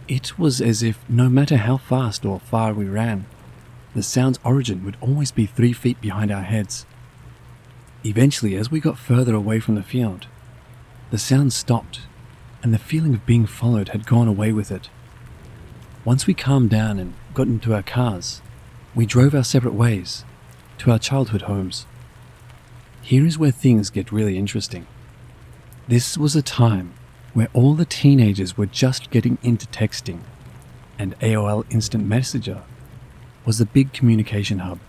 It was as if no matter how fast or far we ran, the sound's origin would always be 3 feet behind our heads. Eventually, as we got further away from the field, the sound stopped, and the feeling of being followed had gone away with it. Once we calmed down and got into our cars, we drove our separate ways to our childhood homes. Here is where things get really interesting. This was a time where all the teenagers were just getting into texting, and AOL Instant Messenger was the big communication hub.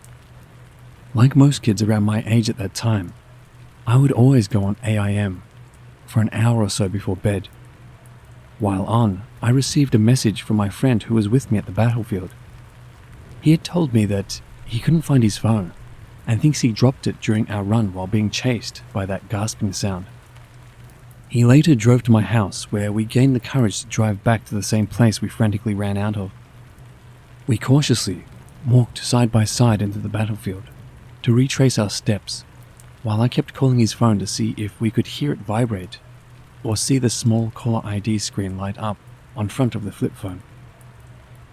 Like most kids around my age at that time, I would always go on AIM for an hour or so before bed. While on, I received a message from my friend who was with me at the battlefield. He had told me that he couldn't find his phone and thinks he dropped it during our run while being chased by that gasping sound. He later drove to my house, where we gained the courage to drive back to the same place we frantically ran out of. We cautiously walked side by side into the battlefield to retrace our steps, while I kept calling his phone to see if we could hear it vibrate or see the small caller ID screen light up on front of the flip phone.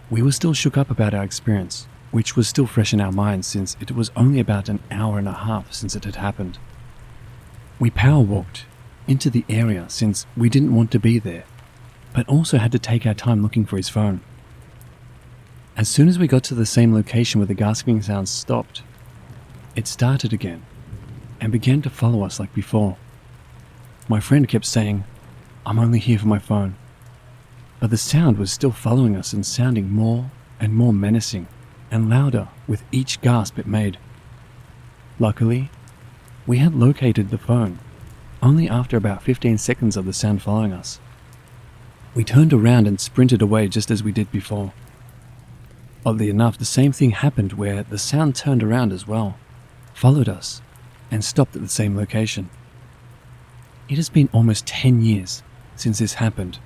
We were still shook up about our experience, which was still fresh in our minds since it was only about an hour and a half since it had happened. We power walked into the area since we didn't want to be there, but also had to take our time looking for his phone. As soon as we got to the same location where the gasping sounds stopped, it started again and began to follow us like before. My friend kept saying, "I'm only here for my phone." But the sound was still following us and sounding more and more menacing and louder with each gasp it made. Luckily, we had located the phone only after about 15 seconds of the sound following us. We turned around and sprinted away just as we did before. Oddly enough, the same thing happened where the sound turned around as well, followed us, and stopped at the same location. It has been almost 10 years since this happened,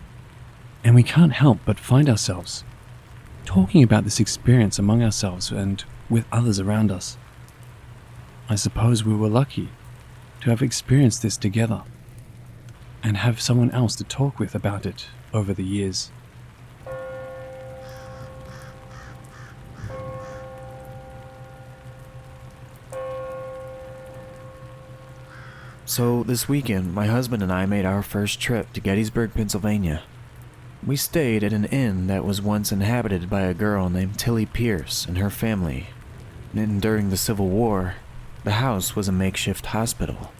and we can't help but find ourselves talking about this experience among ourselves and with others around us. I suppose we were lucky to have experienced this together and have someone else to talk with about it over the years. So this weekend, my husband and I made our first trip to Gettysburg, Pennsylvania. We stayed at an inn that was once inhabited by a girl named Tilly Pierce and her family. And during the Civil War, the house was a makeshift hospital.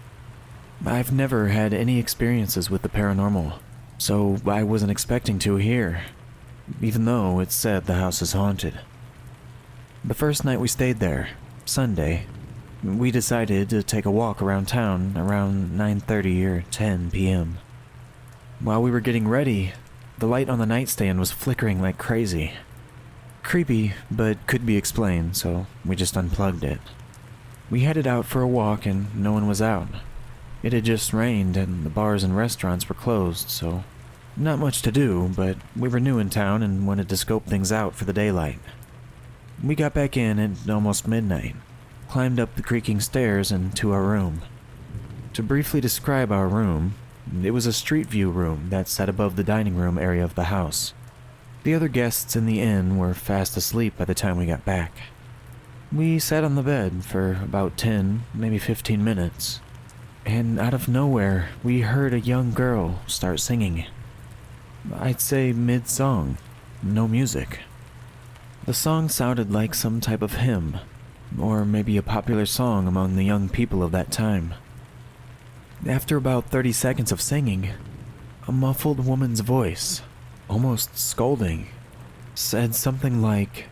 I've never had any experiences with the paranormal, so I wasn't expecting to here, even though it's said the house is haunted. The first night we stayed there, Sunday, we decided to take a walk around town around 9:30 or 10 p.m. While we were getting ready, the light on the nightstand was flickering like crazy. Creepy, but could be explained, so we just unplugged it. We headed out for a walk and no one was out. It had just rained and the bars and restaurants were closed, so not much to do, but we were new in town and wanted to scope things out for the daylight. We got back in at almost midnight, climbed up the creaking stairs and to our room. To briefly describe our room, it was a street view room that sat above the dining room area of the house. The other guests in the inn were fast asleep by the time we got back. We sat on the bed for about 10, maybe 15 minutes, and out of nowhere, we heard a young girl start singing. I'd say mid-song, no music. The song sounded like some type of hymn, or maybe a popular song among the young people of that time. After about 30 seconds of singing, a muffled woman's voice, almost scolding, said something like,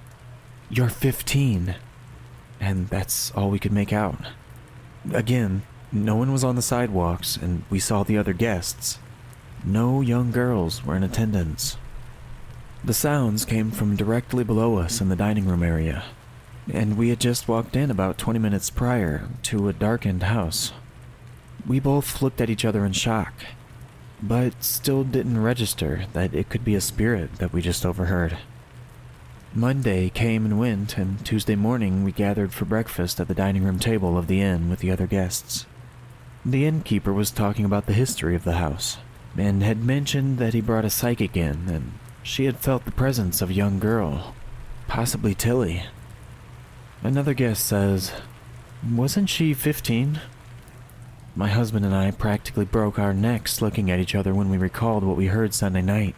"You're 15, and that's all we could make out. Again, no one was on the sidewalks, and we saw the other guests. No young girls were in attendance. The sounds came from directly below us in the dining room area, and we had just walked in about 20 minutes prior to a darkened house. We both looked at each other in shock, but still didn't register that it could be a spirit that we just overheard. Monday came and went, and Tuesday morning we gathered for breakfast at the dining room table of the inn with the other guests. The innkeeper was talking about the history of the house, and had mentioned that he brought a psychic in, and she had felt the presence of a young girl, possibly Tilly. Another guest says, "Wasn't she 15? My husband and I practically broke our necks looking at each other when we recalled what we heard Sunday night.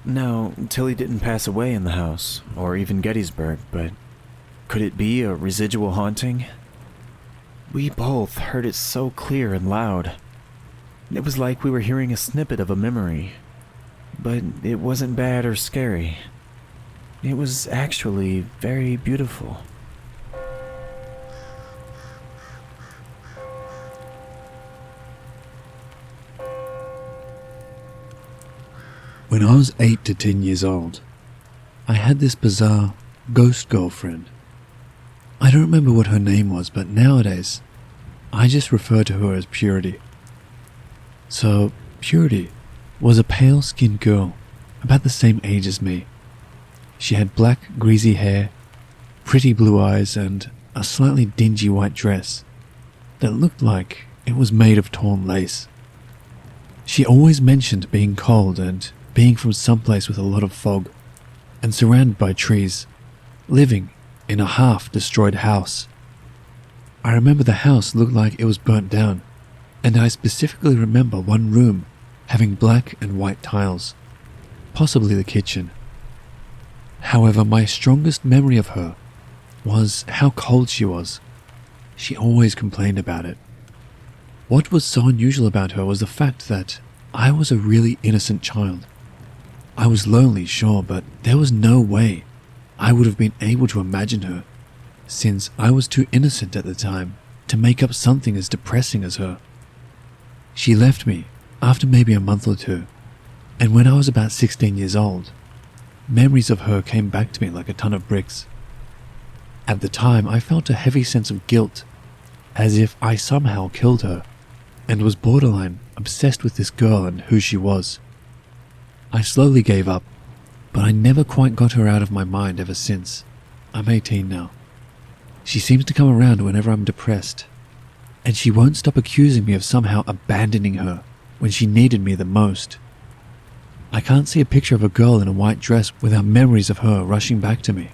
Now, Tilly didn't pass away in the house, or even Gettysburg, but could it be a residual haunting? We both heard it so clear and loud. It was like we were hearing a snippet of a memory, but it wasn't bad or scary. It was actually very beautiful." When I was 8 to 10 years old, I had this bizarre ghost girlfriend. I don't remember what her name was, but nowadays, I just refer to her as Purity. So, Purity was a pale-skinned girl, about the same age as me. She had black, greasy hair, pretty blue eyes, and a slightly dingy white dress that looked like it was made of torn lace. She always mentioned being cold and being from someplace with a lot of fog, and surrounded by trees, living in a half-destroyed house. I remember the house looked like it was burnt down, and I specifically remember one room having black and white tiles, possibly the kitchen. However, my strongest memory of her was how cold she was. She always complained about it. What was so unusual about her was the fact that I was a really innocent child. I was lonely, sure, but there was no way I would have been able to imagine her, since I was too innocent at the time to make up something as depressing as her. She left me after maybe a month or two, and when I was about 16 years old, memories of her came back to me like a ton of bricks. At the time, I felt a heavy sense of guilt, as if I somehow killed her, and was borderline obsessed with this girl and who she was. I slowly gave up, but I never quite got her out of my mind ever since. I'm 18 now. She seems to come around whenever I'm depressed, and she won't stop accusing me of somehow abandoning her when she needed me the most. I can't see a picture of a girl in a white dress without memories of her rushing back to me.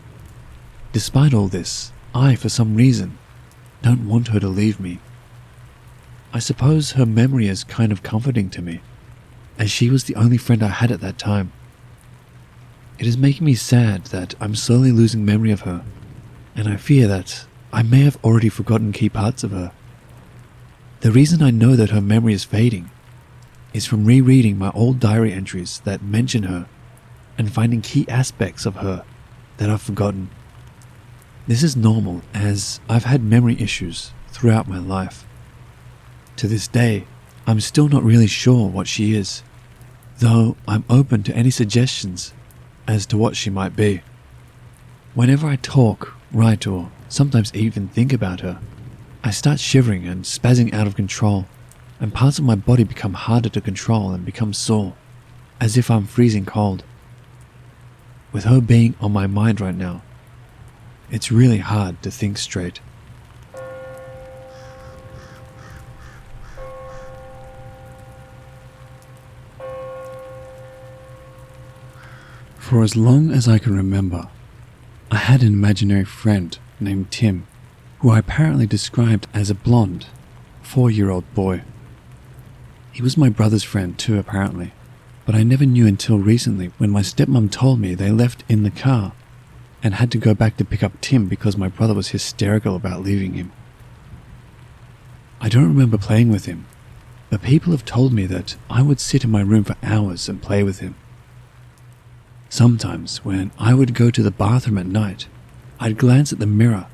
Despite all this, I, for some reason, don't want her to leave me. I suppose her memory is kind of comforting to me, as she was the only friend I had at that time. It is making me sad that I'm slowly losing memory of her, and I fear that I may have already forgotten key parts of her. The reason I know that her memory is fading is from rereading my old diary entries that mention her and finding key aspects of her that I've forgotten. This is normal, as I've had memory issues throughout my life. To this day, I'm still not really sure what she is, though I'm open to any suggestions as to what she might be. Whenever I talk, write, or sometimes even think about her, I start shivering and spazzing out of control, and parts of my body become harder to control and become sore, as if I'm freezing cold. With her being on my mind right now, it's really hard to think straight. For as long as I can remember, I had an imaginary friend named Tim, who I apparently described as a blonde, 4-year-old boy. He was my brother's friend too, apparently, but I never knew until recently when my stepmom told me they left in the car and had to go back to pick up Tim because my brother was hysterical about leaving him. I don't remember playing with him, but people have told me that I would sit in my room for hours and play with him. Sometimes when I would go to the bathroom at night, I'd glance at the mirror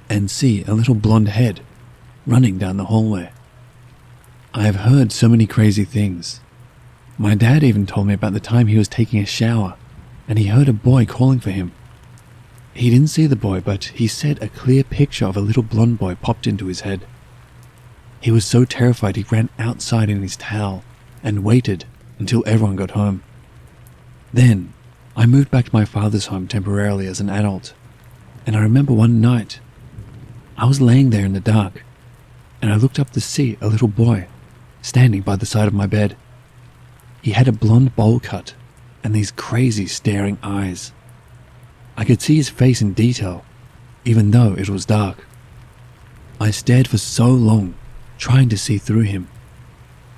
and see a little blonde head running down the hallway. I have heard so many crazy things. My dad even told me about the time he was taking a shower and he heard a boy calling for him. He didn't see the boy, but he said a clear picture of a little blonde boy popped into his head. He was so terrified he ran outside in his towel and waited until everyone got home. Then, I moved back to my father's home temporarily as an adult, and I remember one night, I was laying there in the dark, and I looked up to see a little boy standing by the side of my bed. He had a blonde bowl cut and these crazy staring eyes. I could see his face in detail, even though it was dark. I stared for so long, trying to see through him,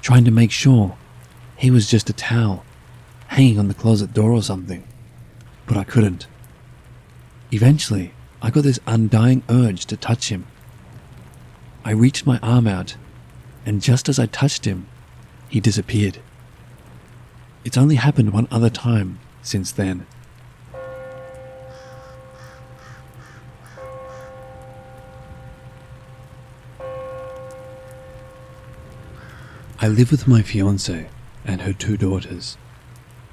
trying to make sure he was just a towel hanging on the closet door or something, but I couldn't. Eventually, I got this undying urge to touch him. I reached my arm out, and just as I touched him, he disappeared. It's only happened one other time since then. I live with my fiancée and her 2 daughters,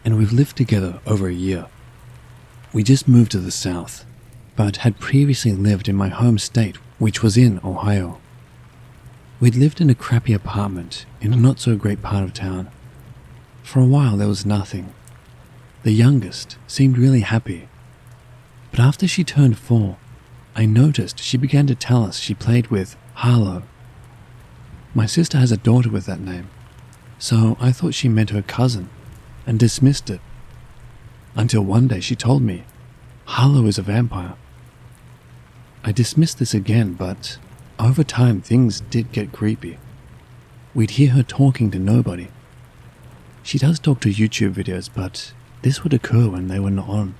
and we've lived together over a year. We just moved to the south, but had previously lived in my home state, which was in Ohio. We'd lived in a crappy apartment in a not so great part of town. For a while there was nothing. The youngest seemed really happy, but after she turned 4, I noticed she began to tell us she played with Harlow. My sister has a daughter with that name, so I thought she meant her cousin and dismissed it, until one day she told me Harlow is a vampire. I dismissed this again, but over time things did get creepy. We'd hear her talking to nobody. She does talk to YouTube videos, but this would occur when they were not on.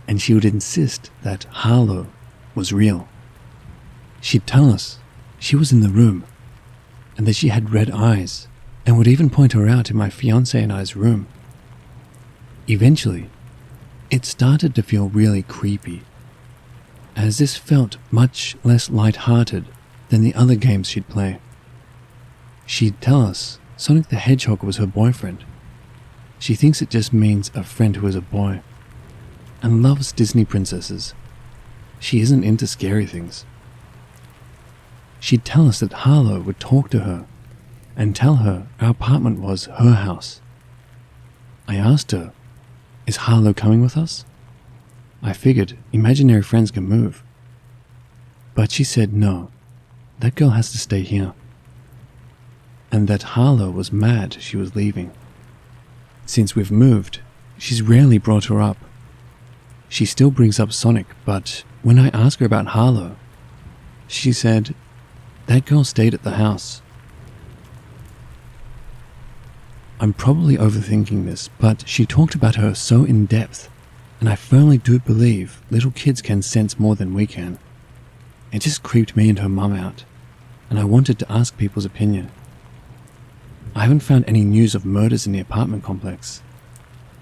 and she would insist that Harlow was real. She'd tell us she was in the room and that she had red eyes, and would even point her out in my fiancé and I's room. Eventually, it started to feel really creepy, as this felt much less light-hearted than the other games she'd play. She'd tell us Sonic the Hedgehog was her boyfriend. She thinks it just means a friend who is a boy, and loves Disney princesses. She isn't into scary things. She'd tell us that Harlow would talk to her and tell her our apartment was her house. I asked her, "Is Harlow coming with us?" I figured imaginary friends can move. But she said no, that girl has to stay here. And that Harlow was mad she was leaving. Since we've moved, she's rarely brought her up. She still brings up Sonic, but when I ask her about Harlow, she said, "That girl stayed at the house." I'm probably overthinking this, but she talked about her so in depth, and I firmly do believe little kids can sense more than we can. It just creeped me and her mum out, and I wanted to ask people's opinion. I haven't found any news of murders in the apartment complex.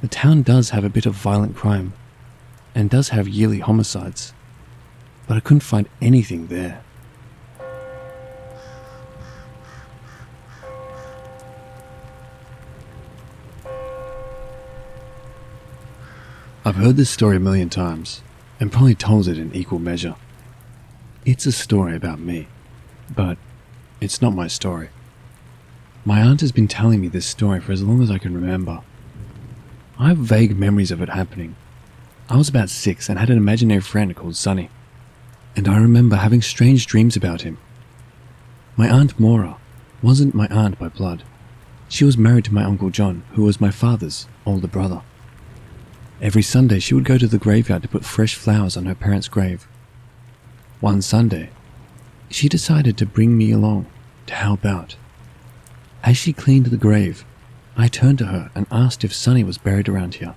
The town does have a bit of violent crime, and does have yearly homicides, but I couldn't find anything there. I've heard this story a million times, and probably told it in equal measure. It's a story about me, but it's not my story. My aunt has been telling me this story for as long as I can remember. I have vague memories of it happening. I was about 6 and had an imaginary friend called Sonny, and I remember having strange dreams about him. My Aunt Maura wasn't my aunt by blood. She was married to my Uncle John, who was my father's older brother. Every Sunday she would go to the graveyard to put fresh flowers on her parents' grave. One Sunday, she decided to bring me along to help out. As she cleaned the grave, I turned to her and asked if Sonny was buried around here.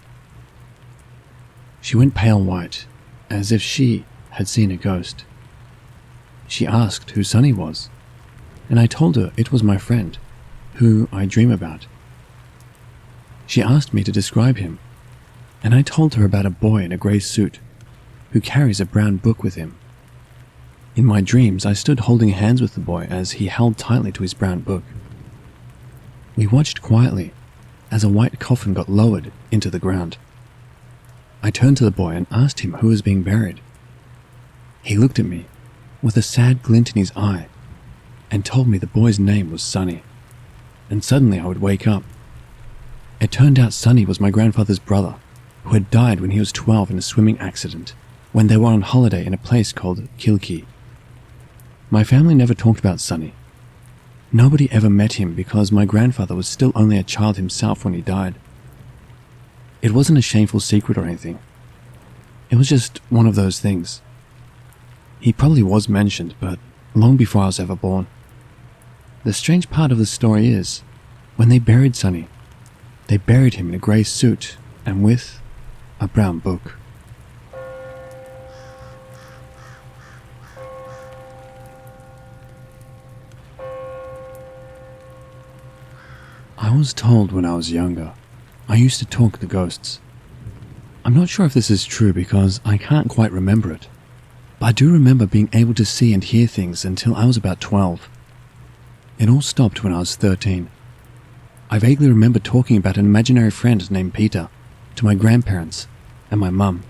She went pale white, as if she had seen a ghost. She asked who Sonny was, and I told her it was my friend, who I dream about. She asked me to describe him, and I told her about a boy in a grey suit, who carries a brown book with him. In my dreams, I stood holding hands with the boy as he held tightly to his brown book. We watched quietly as a white coffin got lowered into the ground. I turned to the boy and asked him who was being buried. He looked at me with a sad glint in his eye and told me the boy's name was Sonny, and suddenly I would wake up. It turned out Sonny was my grandfather's brother, who had died when he was 12 in a swimming accident when they were on holiday in a place called Kilkee. My family never talked about Sonny. Nobody ever met him because my grandfather was still only a child himself when he died. It wasn't a shameful secret or anything. It was just one of those things. He probably was mentioned, but long before I was ever born. The strange part of the story is, when they buried Sonny, they buried him in a grey suit and with a brown book. I was told when I was younger, I used to talk to ghosts. I'm not sure if this is true because I can't quite remember it, but I do remember being able to see and hear things until I was about 12. It all stopped when I was 13. I vaguely remember talking about an imaginary friend named Peter to my grandparents and my mum,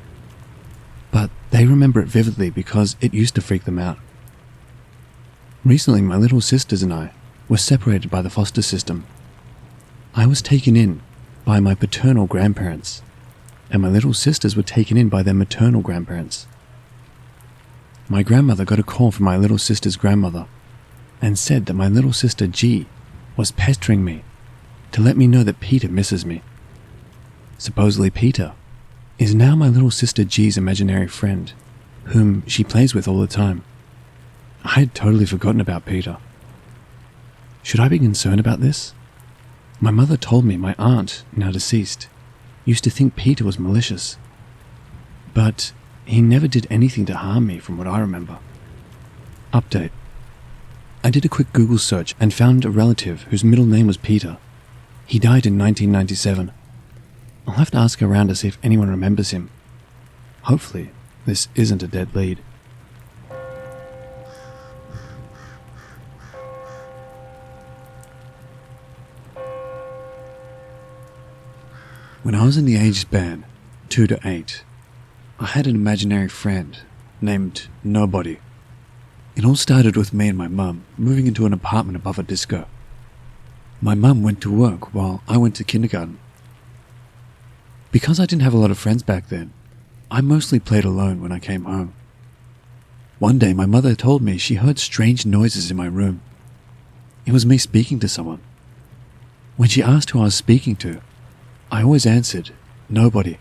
but they remember it vividly because it used to freak them out. Recently, my little sisters and I were separated by the foster system. I was taken in by my paternal grandparents, and my little sisters were taken in by their maternal grandparents. My grandmother got a call from my little sister's grandmother and said that my little sister G was pestering me to let me know that Peter misses me. Supposedly Peter is now my little sister G's imaginary friend, whom she plays with all the time. I had totally forgotten about Peter. Should I be concerned about this? My mother told me my aunt, now deceased, used to think Peter was malicious. but he never did anything to harm me from what I remember. Update. I did a quick Google search and found a relative whose middle name was Peter. He died in 1997. I'll have to ask around to see if anyone remembers him. Hopefully, this isn't a dead lead. When I was in the age span 2 to 8, I had an imaginary friend named Nobody. It all started with me and my mum moving into an apartment above a disco. My mum went to work while I went to kindergarten. Because I didn't have a lot of friends back then, I mostly played alone when I came home. One day my mother told me she heard strange noises in my room. It was me speaking to someone. When she asked who I was speaking to, I always answered, nobody.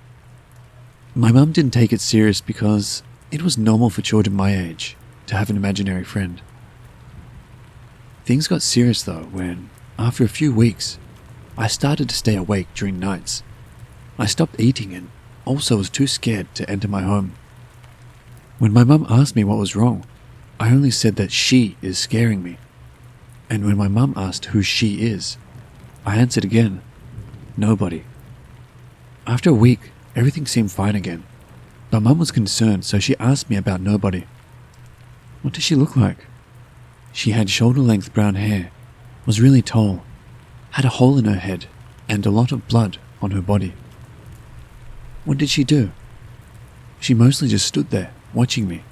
My mum didn't take it serious because it was normal for children my age to have an imaginary friend. Things got serious though when, after a few weeks, I started to stay awake during nights. I stopped eating and also was too scared to enter my home. When my mum asked me what was wrong, I only said that she is scaring me. And when my mum asked who she is, I answered again, nobody. After a week, everything seemed fine again, but Mum was concerned, so she asked me about Nobody. What does she look like? She had shoulder-length brown hair, was really tall, had a hole in her head, and a lot of blood on her body. What did she do? She mostly just stood there, watching me,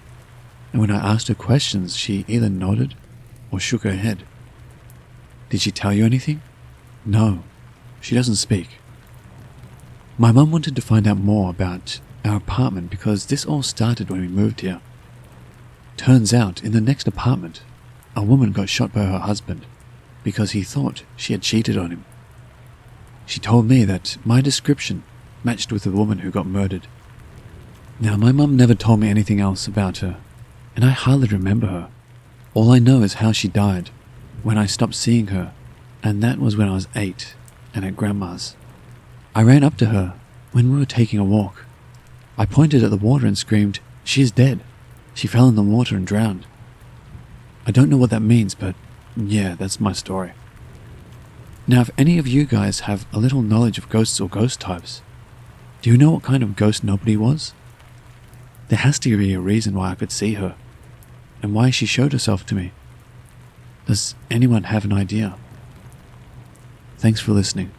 and when I asked her questions, she either nodded or shook her head. Did she tell you anything? No, she doesn't speak. My mum wanted to find out more about our apartment because this all started when we moved here. Turns out, in the next apartment, a woman got shot by her husband because he thought she had cheated on him. She told me that my description matched with the woman who got murdered. Now, my mum never told me anything else about her, and I hardly remember her. All I know is how she died, when I stopped seeing her, and that was when I was 8 and at Grandma's. I ran up to her when we were taking a walk. I pointed at the water and screamed, "She is dead. She fell in the water and drowned." I don't know what that means, but yeah, that's my story. Now, if any of you guys have a little knowledge of ghosts or ghost types, do you know what kind of ghost Nobody was? There has to be a reason why I could see her, and why she showed herself to me. Does anyone have an idea? Thanks for listening.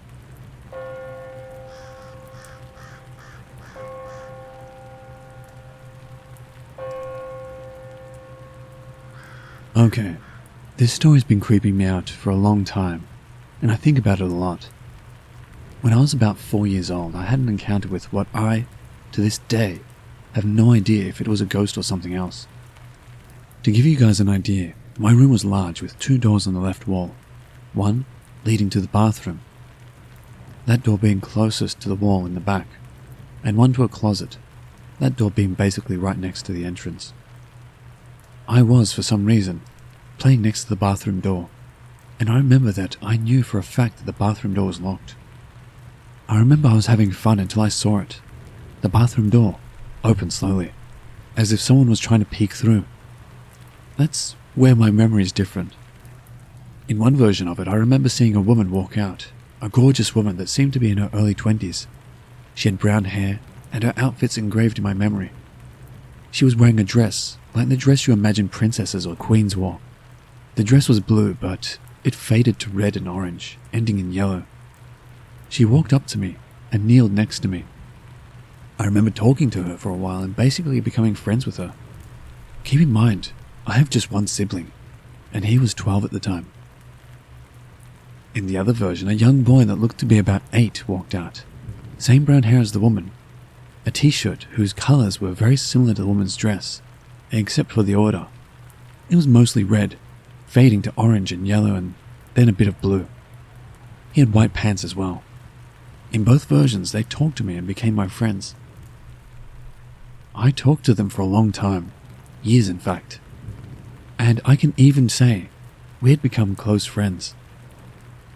Okay, this story's been creeping me out for a long time, and I think about it a lot. When I was about 4 years old, I had an encounter with what I, to this day, have no idea if it was a ghost or something else. To give you guys an idea, my room was large with 2 doors on the left wall, one leading to the bathroom, that door being closest to the wall in the back, and one to a closet, that door being basically right next to the entrance. I was, for some reason, playing next to the bathroom door, and I remember that I knew for a fact that the bathroom door was locked. I remember I was having fun until I saw it. The bathroom door opened slowly, as if someone was trying to peek through. That's where my memory is different. In one version of it, I remember seeing a woman walk out, a gorgeous woman that seemed to be in her early 20s. She had brown hair, and her outfit's engraved in my memory. She was wearing a dress, like the dress you imagine princesses or queens wore. The dress was blue, but it faded to red and orange, ending in yellow. She walked up to me and kneeled next to me. I remember talking to her for a while and basically becoming friends with her. Keep in mind, I have just one sibling, and he was 12 at the time. In the other version, a young boy that looked to be about 8 walked out. Same brown hair as the woman. A t-shirt whose colours were very similar to the woman's dress, except for the order. It was mostly red, fading to orange and yellow and then a bit of blue. He had white pants as well. In both versions, they talked to me and became my friends. I talked to them for a long time, years in fact. And I can even say we had become close friends.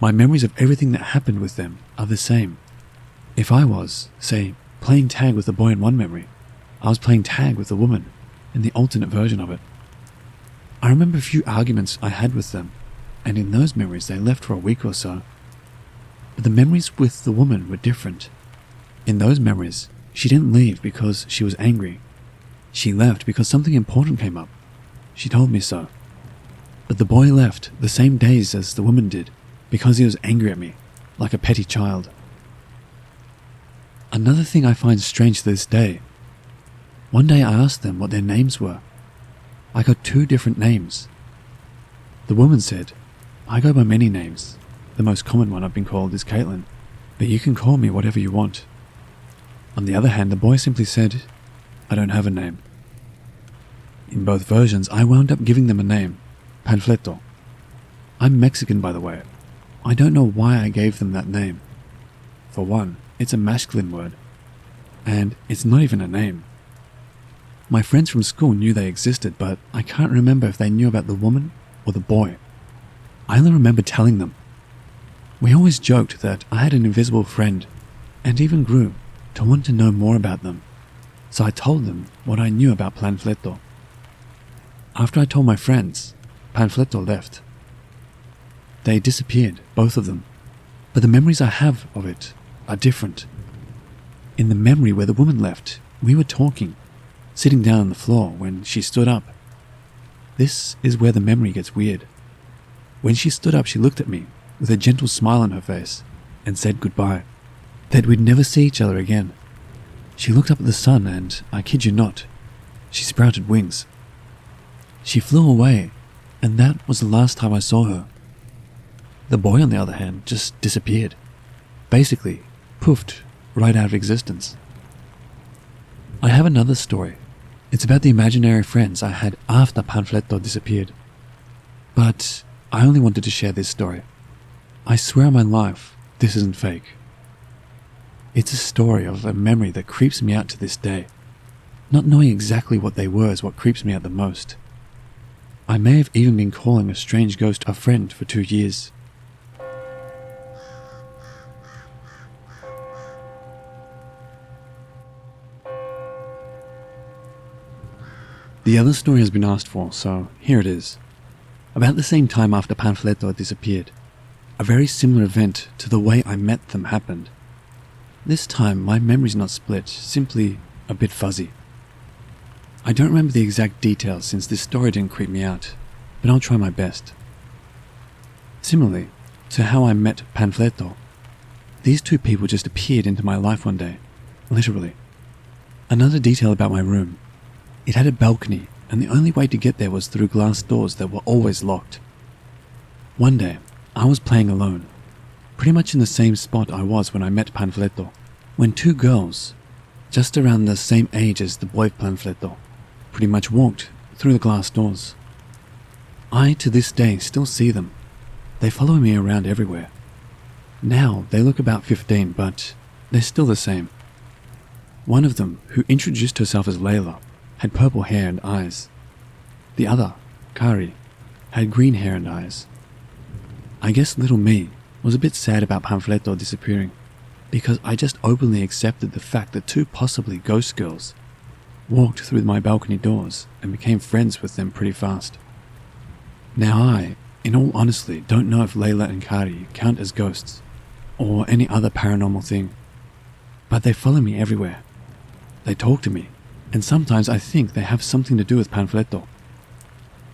My memories of everything that happened with them are the same. If I was, say, playing tag with a boy in one memory, I was playing tag with a woman in the alternate version of it. I remember a few arguments I had with them, and in those memories they left for a week or so. But the memories with the woman were different. In those memories, she didn't leave because she was angry. She left because something important came up. She told me so. But the boy left the same days as the woman did because he was angry at me, like a petty child. Another thing I find strange to this day. One day I asked them what their names were. I got 2 different names. The woman said, "I go by many names. The most common one I've been called is Caitlin, but you can call me whatever you want." On the other hand, the boy simply said, "I don't have a name." In both versions, I wound up giving them a name, Panfleto. I'm Mexican, by the way. I don't know why I gave them that name. For one, it's a masculine word, and it's not even a name. My friends from school knew they existed, but I can't remember if they knew about the woman or the boy. I only remember telling them. We always joked that I had an invisible friend, and even grew to want to know more about them, so I told them what I knew about Panfleto. After I told my friends, Panfleto left. They disappeared, both of them, but the memories I have of it are different. In the memory where the woman left, we were talking, sitting down on the floor when she stood up. This is where the memory gets weird. When she stood up, she looked at me with a gentle smile on her face and said goodbye, that we'd never see each other again. She looked up at the sun and, I kid you not, she sprouted wings. She flew away, and that was the last time I saw her. The boy, on the other hand, just disappeared. Basically, poofed right out of existence. I have another story. It's about the imaginary friends I had after Panfleto disappeared. But I only wanted to share this story. I swear on my life, this isn't fake. It's a story of a memory that creeps me out to this day. Not knowing exactly what they were is what creeps me out the most. I may have even been calling a strange ghost a friend for 2 years. The other story has been asked for, so here it is. About the same time after Panfleto had disappeared, a very similar event to the way I met them happened. This time my memory's not split, simply a bit fuzzy. I don't remember the exact details since this story didn't creep me out, but I'll try my best. Similarly to how I met Panfleto, these 2 people just appeared into my life one day, literally. Another detail about my room. It had a balcony, and the only way to get there was through glass doors that were always locked. One day, I was playing alone, pretty much in the same spot I was when I met Panfleto, when 2 girls, just around the same age as the boy Panfleto, pretty much walked through the glass doors. I, to this day, still see them. They follow me around everywhere. Now, they look about 15, but they're still the same. One of them, who introduced herself as Layla, had purple hair and eyes. The other, Kari, had green hair and eyes. I guess little me was a bit sad about Panfleto disappearing, because I just openly accepted the fact that 2 possibly ghost girls walked through my balcony doors and became friends with them pretty fast. Now I, in all honesty, don't know if Layla and Kari count as ghosts, or any other paranormal thing, but they follow me everywhere. They talk to me, and sometimes I think they have something to do with Panfleto.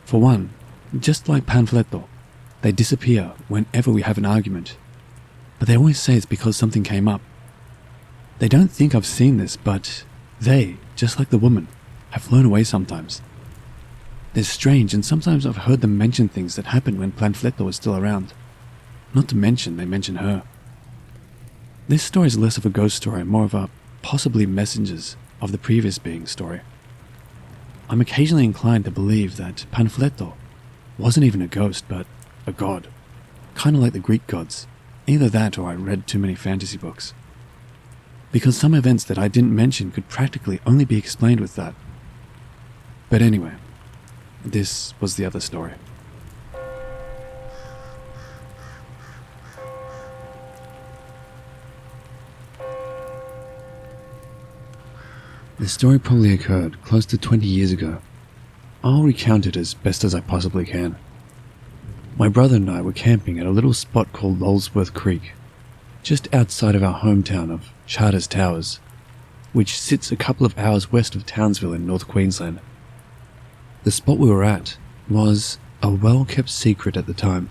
For one, just like Panfleto, they disappear whenever we have an argument, but they always say it's because something came up. They don't think I've seen this, but they, just like the woman, have flown away sometimes. They're strange, and sometimes I've heard them mention things that happened when Panfleto was still around. Not to mention they mention her. This story is less of a ghost story and more of a possibly messengers of the previous being story. I'm occasionally inclined to believe that Panfleto wasn't even a ghost, but a god. Kind of like the Greek gods. Either that or I read too many fantasy books. Because some events that I didn't mention could practically only be explained with that. But anyway, this was the other story. This story probably occurred close to 20 years ago. I'll recount it as best as I possibly can. My brother and I were camping at a little spot called Lolsworth Creek, just outside of our hometown of Charters Towers, which sits a couple of hours west of Townsville in North Queensland. The spot we were at was a well-kept secret at the time.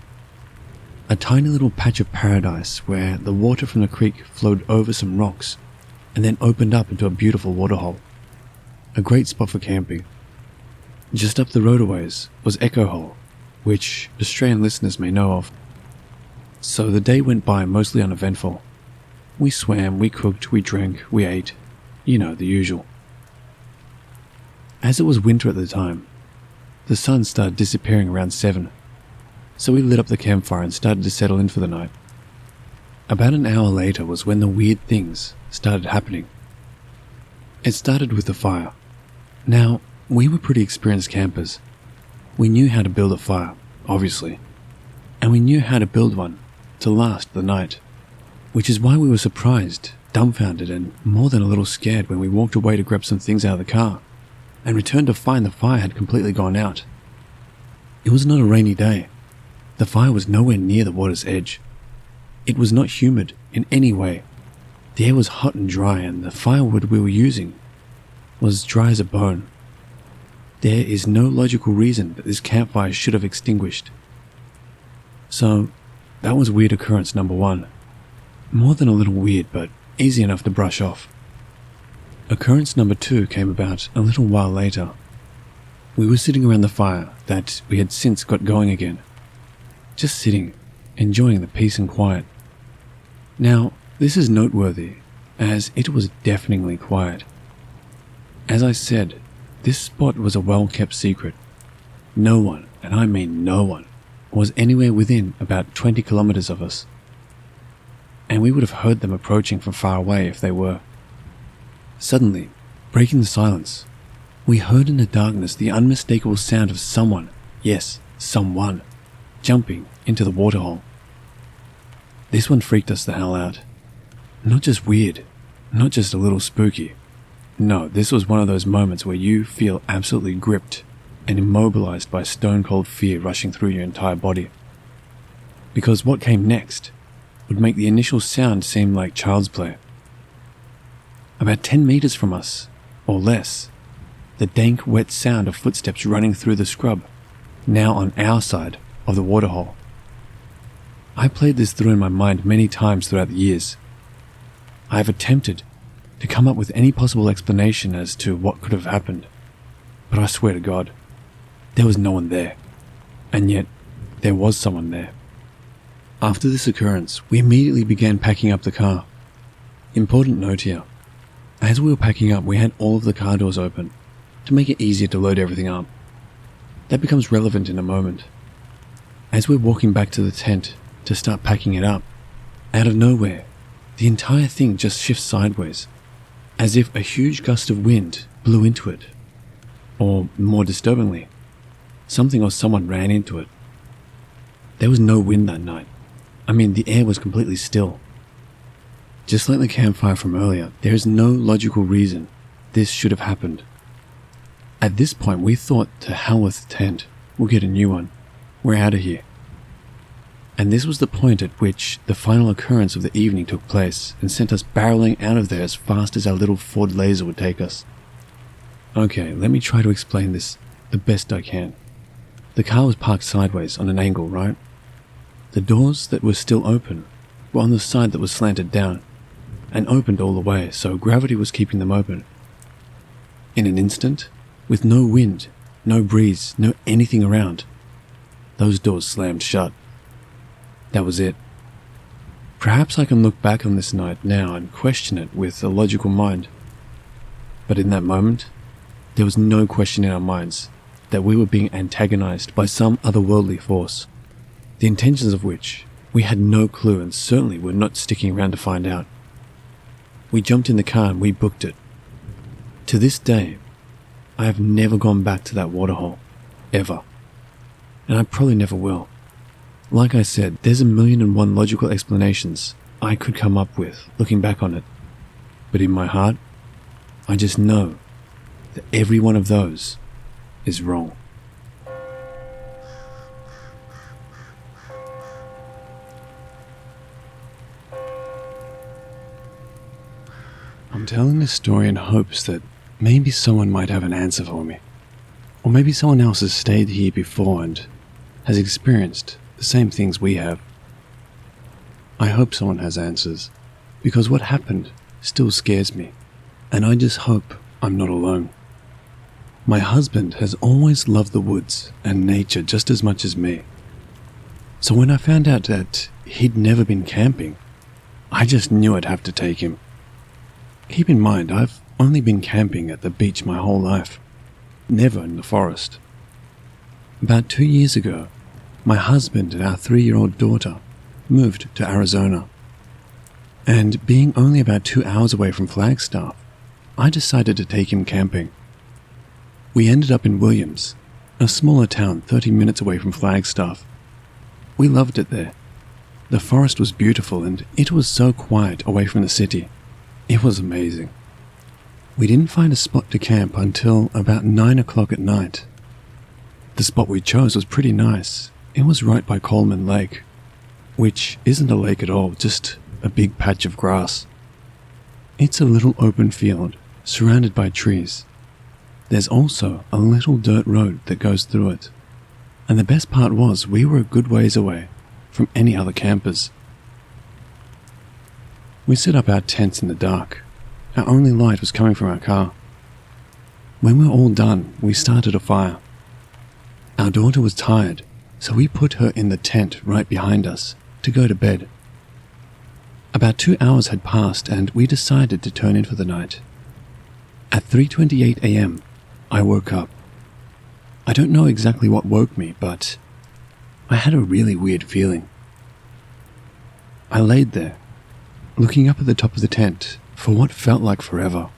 A tiny little patch of paradise where the water from the creek flowed over some rocks and then opened up into a beautiful waterhole. A great spot for camping. Just up the road a ways was Echo Hole, which Australian listeners may know of. So the day went by mostly uneventful. We swam, we cooked, we drank, we ate. You know, the usual. As it was winter at the time, the sun started disappearing around 7, so we lit up the campfire and started to settle in for the night. About an hour later was when the weird things started happening. It started with the fire. Now, we were pretty experienced campers. We knew how to build a fire, obviously, and we knew how to build one to last the night, which is why we were surprised, dumbfounded, and more than a little scared when we walked away to grab some things out of the car and returned to find the fire had completely gone out. It was not a rainy day. The fire was nowhere near the water's edge. It was not humid in any way. The air was hot and dry, and the firewood we were using was dry as a bone. There is no logical reason that this campfire should have extinguished. So, that was weird occurrence number 1. More than a little weird, but easy enough to brush off. Occurrence number 2 came about a little while later. We were sitting around the fire that we had since got going again. Just sitting, enjoying the peace and quiet. Now, this is noteworthy, as it was deafeningly quiet. As I said, this spot was a well-kept secret. No one, and I mean no one, was anywhere within about 20 kilometers of us. And we would have heard them approaching from far away if they were. Suddenly, breaking the silence, we heard in the darkness the unmistakable sound of someone, yes, someone, jumping into the waterhole. This one freaked us the hell out. Not just weird, not just a little spooky. No, this was one of those moments where you feel absolutely gripped and immobilized by stone-cold fear rushing through your entire body. Because what came next would make the initial sound seem like child's play. About 10 meters from us, or less, the dank, wet sound of footsteps running through the scrub, now on our side of the waterhole. I played this through in my mind many times throughout the years. I have attempted to come up with any possible explanation as to what could have happened, but I swear to God, there was no one there, and yet there was someone there. After this occurrence, we immediately began packing up the car. Important note here. As we were packing up, we had all of the car doors open to make it easier to load everything up. That becomes relevant in a moment. As we're walking back to the tent to start packing it up, out of nowhere, the entire thing just shifts sideways, as if a huge gust of wind blew into it. Or, more disturbingly, something or someone ran into it. There was no wind that night. I mean, the air was completely still. Just like the campfire from earlier, there is no logical reason this should have happened. At this point, we thought, to hell with the tent, we'll get a new one. We're out of here. And this was the point at which the final occurrence of the evening took place and sent us barreling out of there as fast as our little Ford Laser would take us. Okay, let me try to explain this the best I can. The car was parked sideways on an angle, right? The doors that were still open were on the side that was slanted down and opened all the way, so gravity was keeping them open. In an instant, with no wind, no breeze, no anything around, those doors slammed shut. That was it. Perhaps I can look back on this night now and question it with a logical mind. But in that moment, there was no question in our minds that we were being antagonized by some otherworldly force, the intentions of which we had no clue and certainly were not sticking around to find out. We jumped in the car and we booked it. To this day, I have never gone back to that waterhole, ever. And I probably never will. Like I said, there's 1,000,001 logical explanations I could come up with looking back on it. But in my heart, I just know that every one of those is wrong. I'm telling this story in hopes that maybe someone might have an answer for me. Or maybe someone else has stayed here before and has experienced the same things we have. I hope someone has answers, because what happened still scares me, and I just hope I'm not alone. My husband has always loved the woods and nature just as much as me. So when I found out that he'd never been camping, I just knew I'd have to take him. Keep in mind, I've only been camping at the beach my whole life, never in the forest. About 2 years ago, my husband and our 3-year-old daughter moved to Arizona. And being only about 2 hours away from Flagstaff, I decided to take him camping. We ended up in Williams, a smaller town 30 minutes away from Flagstaff. We loved it there. The forest was beautiful and it was so quiet away from the city. It was amazing. We didn't find a spot to camp until about 9 o'clock at night. The spot we chose was pretty nice. It was right by Coleman Lake, which isn't a lake at all, just a big patch of grass. It's a little open field, surrounded by trees. There's also a little dirt road that goes through it. And the best part was we were a good ways away from any other campers. We set up our tents in the dark. Our only light was coming from our car. When we were all done, we started a fire. Our daughter was tired, so we put her in the tent right behind us to go to bed. About 2 hours had passed and we decided to turn in for the night. At 3:28 a.m., I woke up. I don't know exactly what woke me, but I had a really weird feeling. I laid there, looking up at the top of the tent for what felt like forever.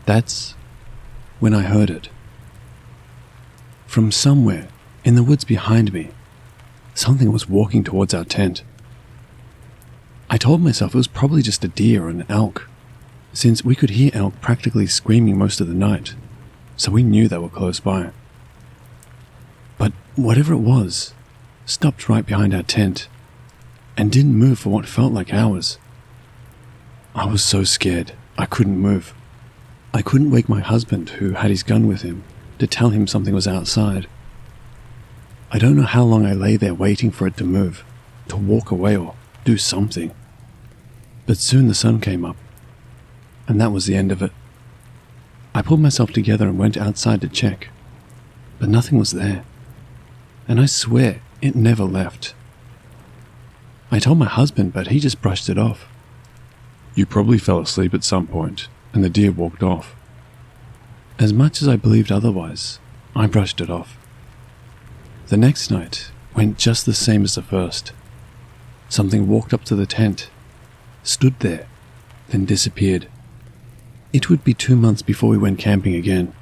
That's when I heard it. From somewhere in the woods behind me, something was walking towards our tent. I told myself it was probably just a deer or an elk, since we could hear elk practically screaming most of the night, so we knew they were close by. But whatever it was, stopped right behind our tent, and didn't move for what felt like hours. I was so scared, I couldn't move. I couldn't wake my husband, who had his gun with him, to tell him something was outside. I don't know how long I lay there waiting for it to move, to walk away or do something. But soon the sun came up, and that was the end of it. I pulled myself together and went outside to check, but nothing was there. And I swear it never left. I told my husband, but he just brushed it off. You probably fell asleep at some point, and the deer walked off. As much as I believed otherwise, I brushed it off. The next night went just the same as the first. Something walked up to the tent, stood there, then disappeared. It would be 2 months before we went camping again.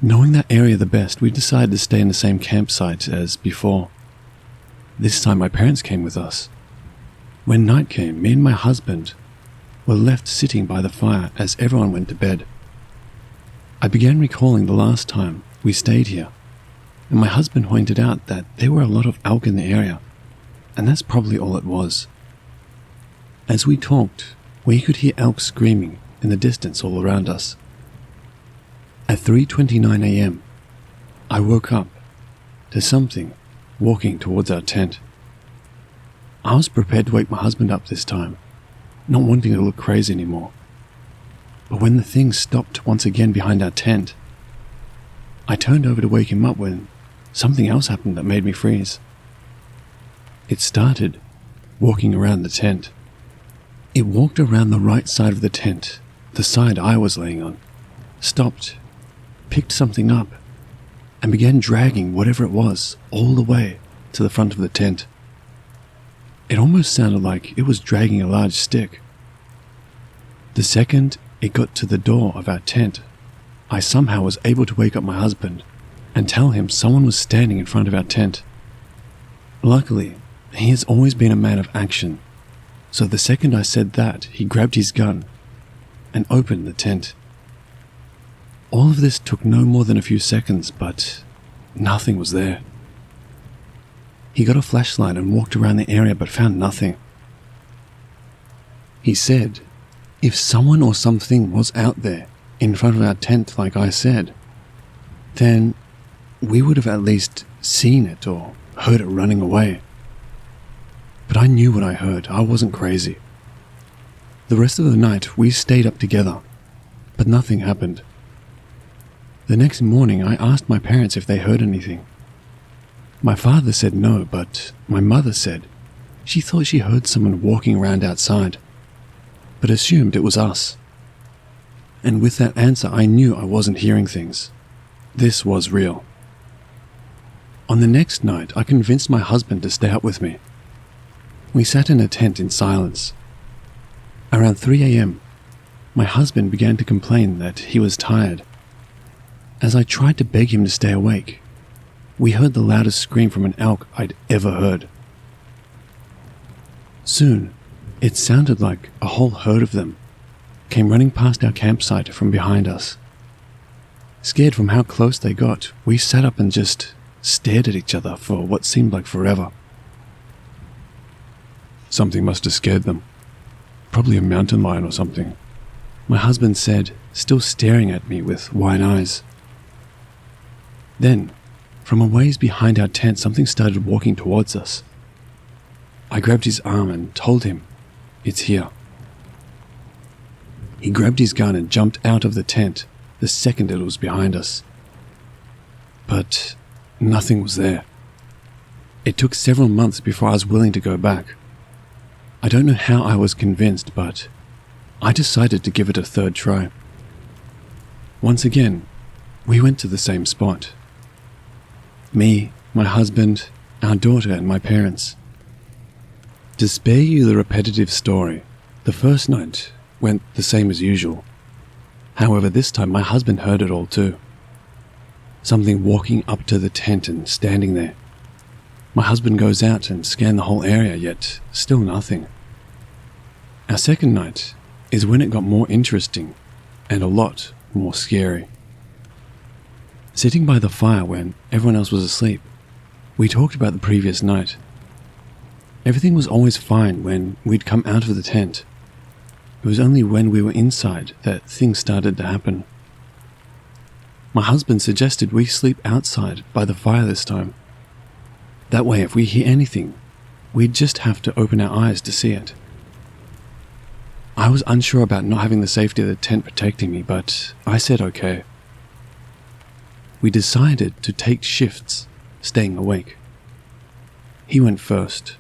Knowing that area the best, we decided to stay in the same campsite as before. This time my parents came with us. When night came, me and my husband were left sitting by the fire as everyone went to bed. I began recalling the last time we stayed here, and my husband pointed out that there were a lot of elk in the area, and that's probably all it was. As we talked, we could hear elk screaming in the distance all around us. At 3:29 a.m., I woke up to something walking towards our tent. I was prepared to wake my husband up this time, not wanting to look crazy anymore. But when the thing stopped once again behind our tent, I turned over to wake him up when something else happened that made me freeze. It started walking around the tent. It walked around the right side of the tent, the side I was laying on, stopped, picked something up, and began dragging whatever it was all the way to the front of the tent. It almost sounded like it was dragging a large stick. The second it got to the door of our tent, I somehow was able to wake up my husband and tell him someone was standing in front of our tent. Luckily, he has always been a man of action, so the second I said that, he grabbed his gun and opened the tent All of this took no more than a few seconds, but nothing was there. He got a flashlight and walked around the area but found nothing. He said, if someone or something was out there in front of our tent like I said, then we would have at least seen it or heard it running away. But I knew what I heard. I wasn't crazy. The rest of the night we stayed up together, but nothing happened. The next morning I asked my parents if they heard anything. My father said no, but my mother said she thought she heard someone walking around outside, but assumed it was us. And with that answer I knew I wasn't hearing things. This was real. On the next night I convinced my husband to stay up with me. We sat in a tent in silence. Around 3 a.m, my husband began to complain that he was tired. As I tried to beg him to stay awake, we heard the loudest scream from an elk I'd ever heard. Soon, it sounded like a whole herd of them came running past our campsite from behind us. Scared from how close they got, we sat up and just stared at each other for what seemed like forever. Something must have scared them. Probably a mountain lion or something. My husband said, still staring at me with wide eyes. Then, from a ways behind our tent, something started walking towards us. I grabbed his arm and told him, it's here. He grabbed his gun and jumped out of the tent the second it was behind us. But nothing was there. It took several months before I was willing to go back. I don't know how I was convinced, but I decided to give it a third try. Once again, we went to the same spot. Me, my husband, our daughter, and my parents. To spare you the repetitive story, the first night went the same as usual. However, this time my husband heard it all too. Something walking up to the tent and standing there. My husband goes out and scans the whole area, yet still nothing. Our second night is when it got more interesting and a lot more scary. Sitting by the fire when everyone else was asleep, we talked about the previous night. Everything was always fine when we'd come out of the tent. It was only when we were inside that things started to happen. My husband suggested we sleep outside by the fire this time. That way, if we hear anything, we'd just have to open our eyes to see it. I was unsure about not having the safety of the tent protecting me, but I said okay. We decided to take shifts, staying awake. He went first,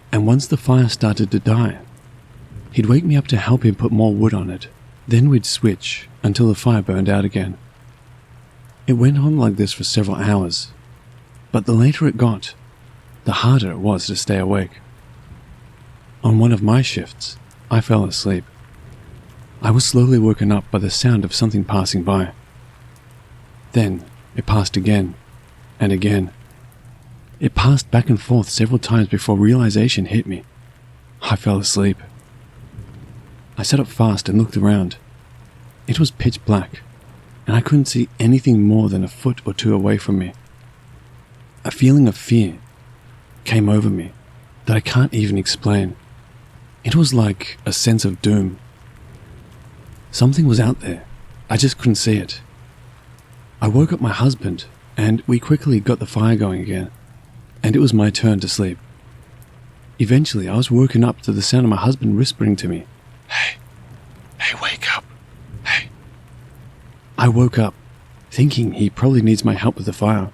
and once the fire started to die, he'd wake me up to help him put more wood on it. Then we'd switch until the fire burned out again. It went on like this for several hours, but the later it got, the harder it was to stay awake. On one of my shifts, I fell asleep. I was slowly woken up by the sound of something passing by. Then it passed again and again. It passed back and forth several times before realization hit me. I fell asleep. I sat up fast and looked around. It was pitch black, and I couldn't see anything more than a foot or two away from me. A feeling of fear came over me that I can't even explain. It was like a sense of doom. Something was out there. I just couldn't see it. I woke up my husband, and we quickly got the fire going again, and it was my turn to sleep. Eventually, I was woken up to the sound of my husband whispering to me, Hey, wake up, hey. I woke up, thinking he probably needs my help with the fire.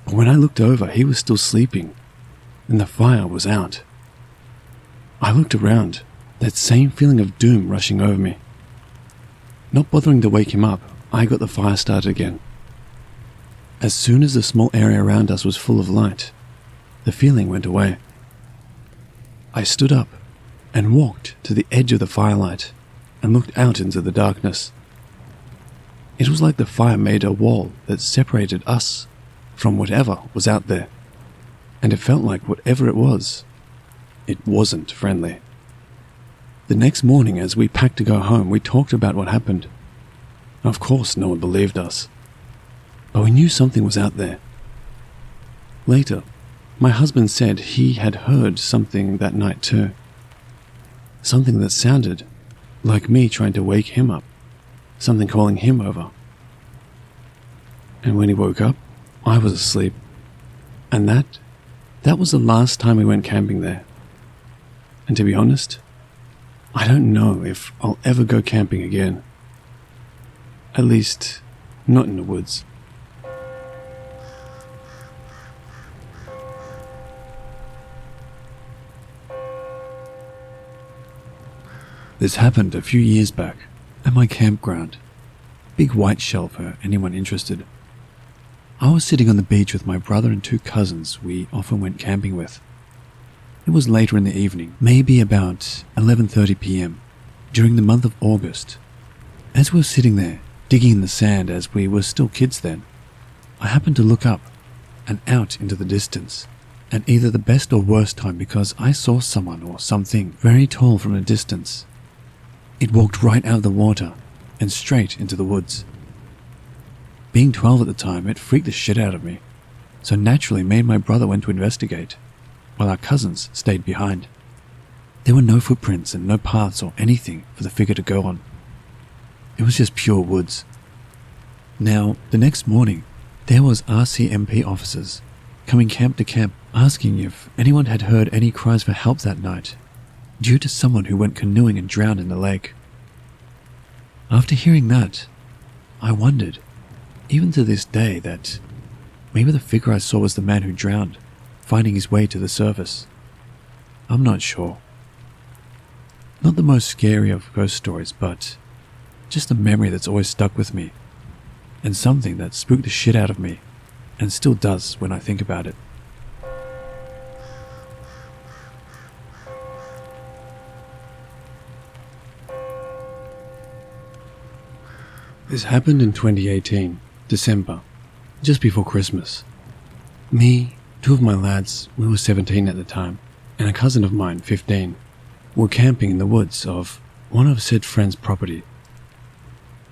But when I looked over, he was still sleeping, and the fire was out. I looked around, that same feeling of doom rushing over me. Not bothering to wake him up, I got the fire started again. As soon as the small area around us was full of light, the feeling went away. I stood up and walked to the edge of the firelight and looked out into the darkness. It was like the fire made a wall that separated us from whatever was out there, and it felt like whatever it was, it wasn't friendly. The next morning, as we packed to go home, we talked about what happened. Of course, no one believed us. But we knew something was out there. Later, my husband said he had heard something that night too. Something that sounded like me trying to wake him up. Something calling him over. And when he woke up, I was asleep. And that was the last time we went camping there. And to be honest, I don't know if I'll ever go camping again. At least, not in the woods. This happened a few years back at my campground. Big white shell for anyone interested. I was sitting on the beach with my brother and 2 cousins we often went camping with. It was later in the evening, maybe about 11:30 p.m, during the month of August. As we were sitting there, digging in the sand as we were still kids then, I happened to look up and out into the distance at either the best or worst time because I saw someone or something very tall from a distance. It walked right out of the water and straight into the woods. Being 12 at the time, it freaked the shit out of me, so naturally me and my brother went to investigate, while our cousins stayed behind. There were no footprints and no paths or anything for the figure to go on. It was just pure woods. Now, the next morning, there was RCMP officers coming camp to camp asking if anyone had heard any cries for help that night, due to someone who went canoeing and drowned in the lake. After hearing that, I wondered, even to this day, that maybe the figure I saw was the man who drowned, finding his way to the surface. I'm not sure. Not the most scary of ghost stories, but just a memory that's always stuck with me, and something that spooked the shit out of me, and still does when I think about it. This happened in 2018, December, just before Christmas. Me, 2 of my lads, we were 17 at the time, and a cousin of mine, 15, were camping in the woods of one of said friend's property.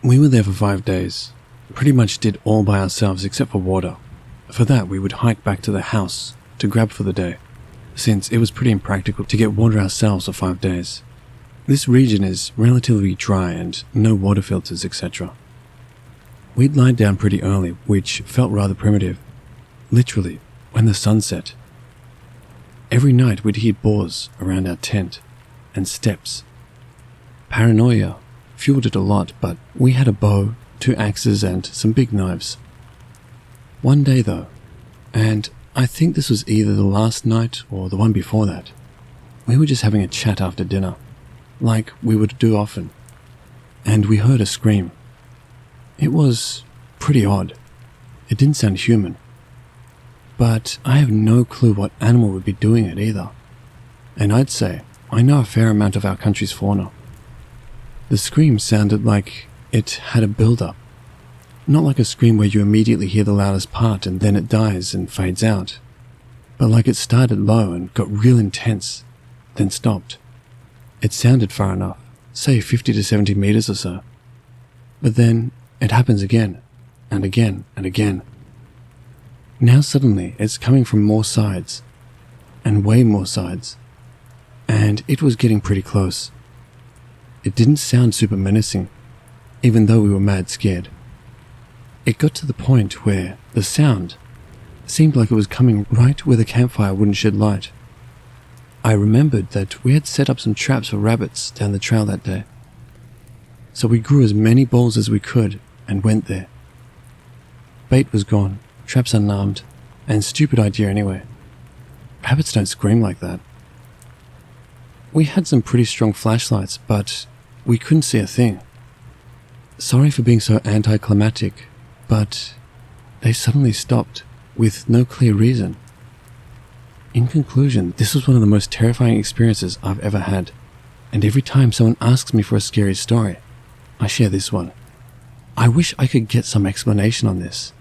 We were there for 5 days, pretty much did all by ourselves except for water. For that, we would hike back to the house to grab for the day, since it was pretty impractical to get water ourselves for 5 days. This region is relatively dry and no water filters, etc. We'd lie down pretty early, which felt rather primitive. Literally, when the sun set. Every night we'd hear boars around our tent, and steps. Paranoia fueled it a lot, but we had a bow, 2 axes, and some big knives. One day though, and I think this was either the last night or the one before that, we were just having a chat after dinner, like we would do often, and we heard a scream. It was pretty odd. It didn't sound human. But I have no clue what animal would be doing it either. And I'd say I know a fair amount of our country's fauna. The scream sounded like it had a build-up. Not like a scream where you immediately hear the loudest part and then it dies and fades out. But like it started low and got real intense, then stopped. It sounded far enough, say 50 to 70 meters or so. But then it happens again, and again, and again. Now suddenly it's coming from more sides, and way more sides, and it was getting pretty close. It didn't sound super menacing, even though we were mad scared. It got to the point where the sound seemed like it was coming right where the campfire wouldn't shed light. I remembered that we had set up some traps for rabbits down the trail that day. So we grew as many balls as we could and went there. Bait was gone, traps unarmed, and stupid idea anyway. Rabbits don't scream like that. We had some pretty strong flashlights, but we couldn't see a thing. Sorry for being so anticlimactic, but they suddenly stopped with no clear reason. In conclusion, this was one of the most terrifying experiences I've ever had, and every time someone asks me for a scary story, I share this one. I wish I could get some explanation on this.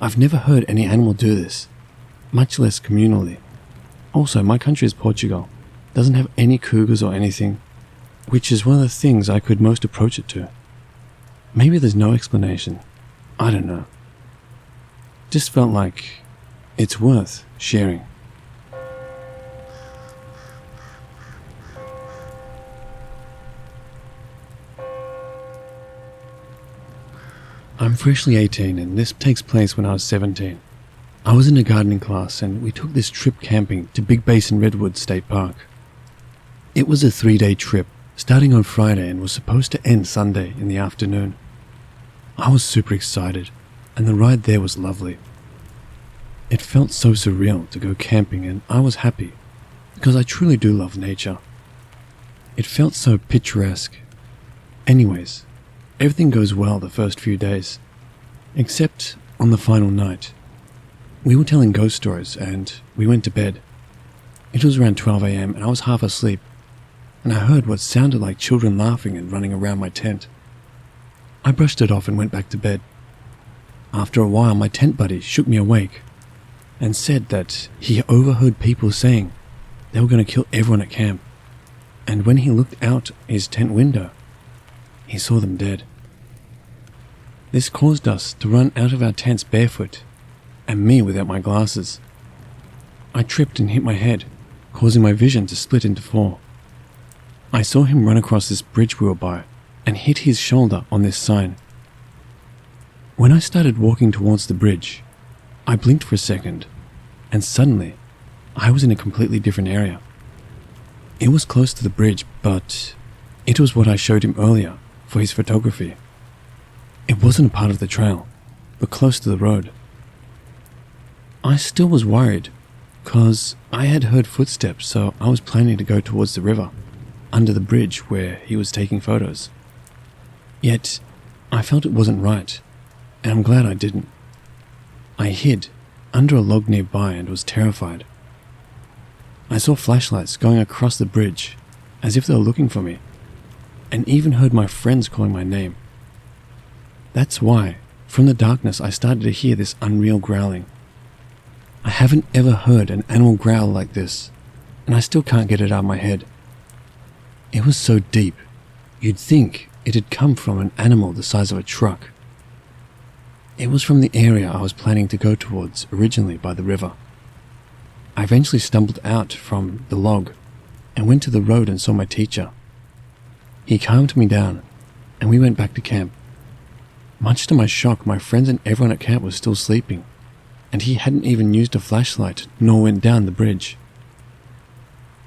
I've never heard any animal do this, much less communally. Also, my country is Portugal. Doesn't have any cougars or anything, which is one of the things I could most approach it to. Maybe there's no explanation. I don't know. Just felt like it's worth sharing. I'm freshly 18 and this takes place when I was 17. I was in a gardening class and we took this trip camping to Big Basin Redwood State Park. It was a 3-day trip starting on Friday and was supposed to end Sunday in the afternoon. I was super excited and the ride there was lovely. It felt so surreal to go camping and I was happy because I truly do love nature. It felt so picturesque. Anyways, everything goes well the first few days, except on the final night. We were telling ghost stories and we went to bed. It was around 12 a.m. and I was half asleep, and I heard what sounded like children laughing and running around my tent. I brushed it off and went back to bed. After a while, my tent buddy shook me awake and said that he overheard people saying they were going to kill everyone at camp, and when he looked out his tent window, he saw them dead. This caused us to run out of our tents barefoot, and me without my glasses. I tripped and hit my head, causing my vision to split into 4. I saw him run across this bridge we were by and hit his shoulder on this sign. When I started walking towards the bridge, I blinked for a second, and suddenly, I was in a completely different area. It was close to the bridge, but it was what I showed him earlier for his photography. It wasn't a part of the trail, but close to the road. I still was worried, cause I had heard footsteps, so I was planning to go towards the river, under the bridge where he was taking photos. Yet, I felt it wasn't right, and I'm glad I didn't. I hid under a log nearby and was terrified. I saw flashlights going across the bridge, as if they were looking for me, and even heard my friends calling my name. That's why, from the darkness, I started to hear this unreal growling. I haven't ever heard an animal growl like this, and I still can't get it out of my head. It was so deep, you'd think it had come from an animal the size of a truck. It was from the area I was planning to go towards originally by the river. I eventually stumbled out from the log and went to the road and saw my teacher. He calmed me down, and we went back to camp. Much to my shock, my friends and everyone at camp was still sleeping, and he hadn't even used a flashlight nor went down the bridge.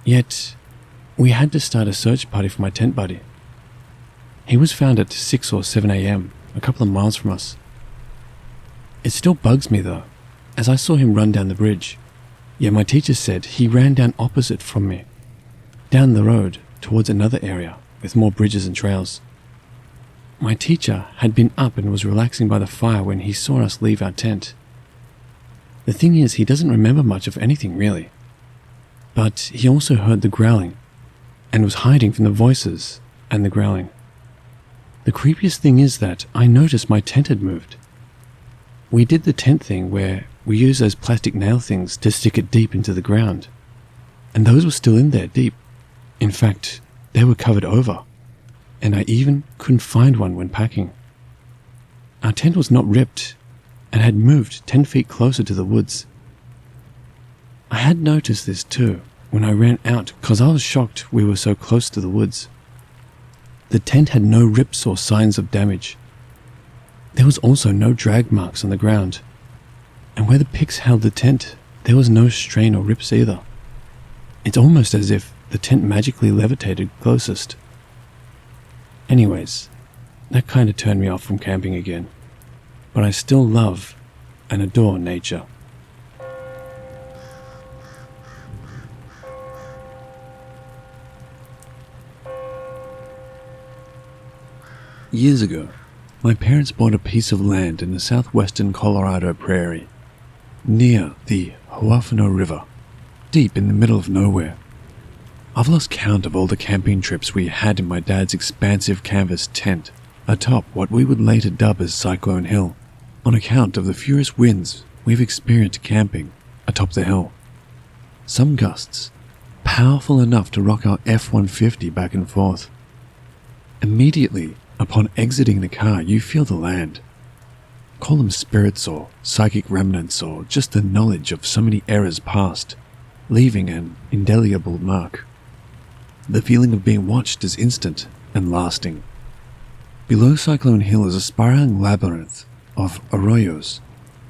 Yet, we had to start a search party for my tent buddy. He was found at 6 or 7 a.m., a couple of miles from us. It still bugs me though, as I saw him run down the bridge, yet my teacher said he ran down opposite from me, down the road towards another area with more bridges and trails. My teacher had been up and was relaxing by the fire when he saw us leave our tent. The thing is, he doesn't remember much of anything really, but he also heard the growling and was hiding from the voices and the growling. The creepiest thing is that I noticed my tent had moved. We did the tent thing where we use those plastic nail things to stick it deep into the ground, and those were still in there deep. In fact, they were covered over, and I even couldn't find one when packing. Our tent was not ripped and had moved 10 feet closer to the woods. I had noticed this too when I ran out because I was shocked we were so close to the woods. The tent had no rips or signs of damage. There was also no drag marks on the ground, and where the picks held the tent, there was no strain or rips either. It's almost as if the tent magically levitated closest. Anyways, that kind of turned me off from camping again, but I still love and adore nature. Years ago, my parents bought a piece of land in the southwestern Colorado prairie, near the Huafano River, deep in the middle of nowhere. I've lost count of all the camping trips we had in my dad's expansive canvas tent atop what we would later dub as Cyclone Hill, on account of the furious winds we've experienced camping atop the hill. Some gusts, powerful enough to rock our F-150 back and forth. Immediately, Upon exiting the car, you feel the land. Call them spirits or psychic remnants or just the knowledge of so many eras past, leaving an indelible mark. The feeling of being watched is instant and lasting. Below Cyclone Hill is a spiraling labyrinth of arroyos,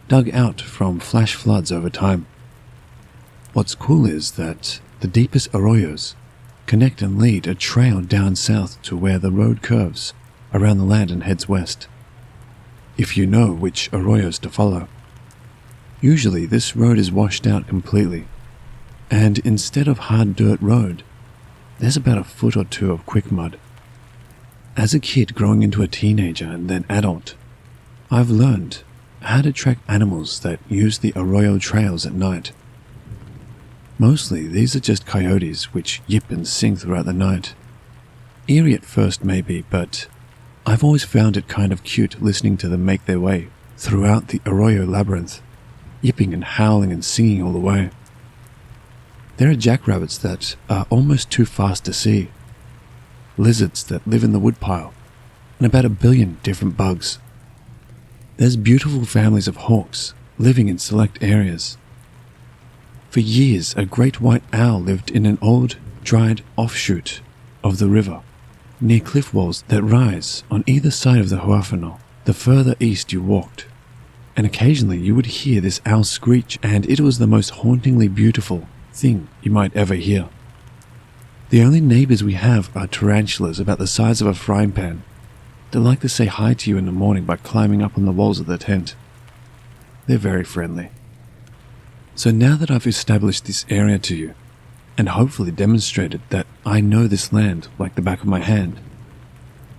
dug out from flash floods over time. What's cool is that the deepest arroyos connect and lead a trail down south to where the road curves around the land and heads west, if you know which arroyos to follow. Usually this road is washed out completely, and instead of hard dirt road, there's about a foot or two of quick mud. As a kid growing into a teenager and then adult, I've learned how to track animals that use the arroyo trails at night. Mostly these are just coyotes which yip and sing throughout the night. Eerie at first maybe, but I've always found it kind of cute listening to them make their way throughout the arroyo labyrinth, yipping and howling and singing all the way. There are jackrabbits that are almost too fast to see, lizards that live in the woodpile, and about 1 billion different bugs. There's beautiful families of hawks living in select areas. For years, a great white owl lived in an old, dried offshoot of the river, near cliff walls that rise on either side of the Huafano, the further east you walked. And occasionally you would hear this owl screech, and it was the most hauntingly beautiful thing you might ever hear. The only neighbors we have are tarantulas about the size of a frying pan that like to say hi to you in the morning by climbing up on the walls of the tent. They're very friendly. So now that I've established this area to you, and hopefully demonstrated that I know this land like the back of my hand,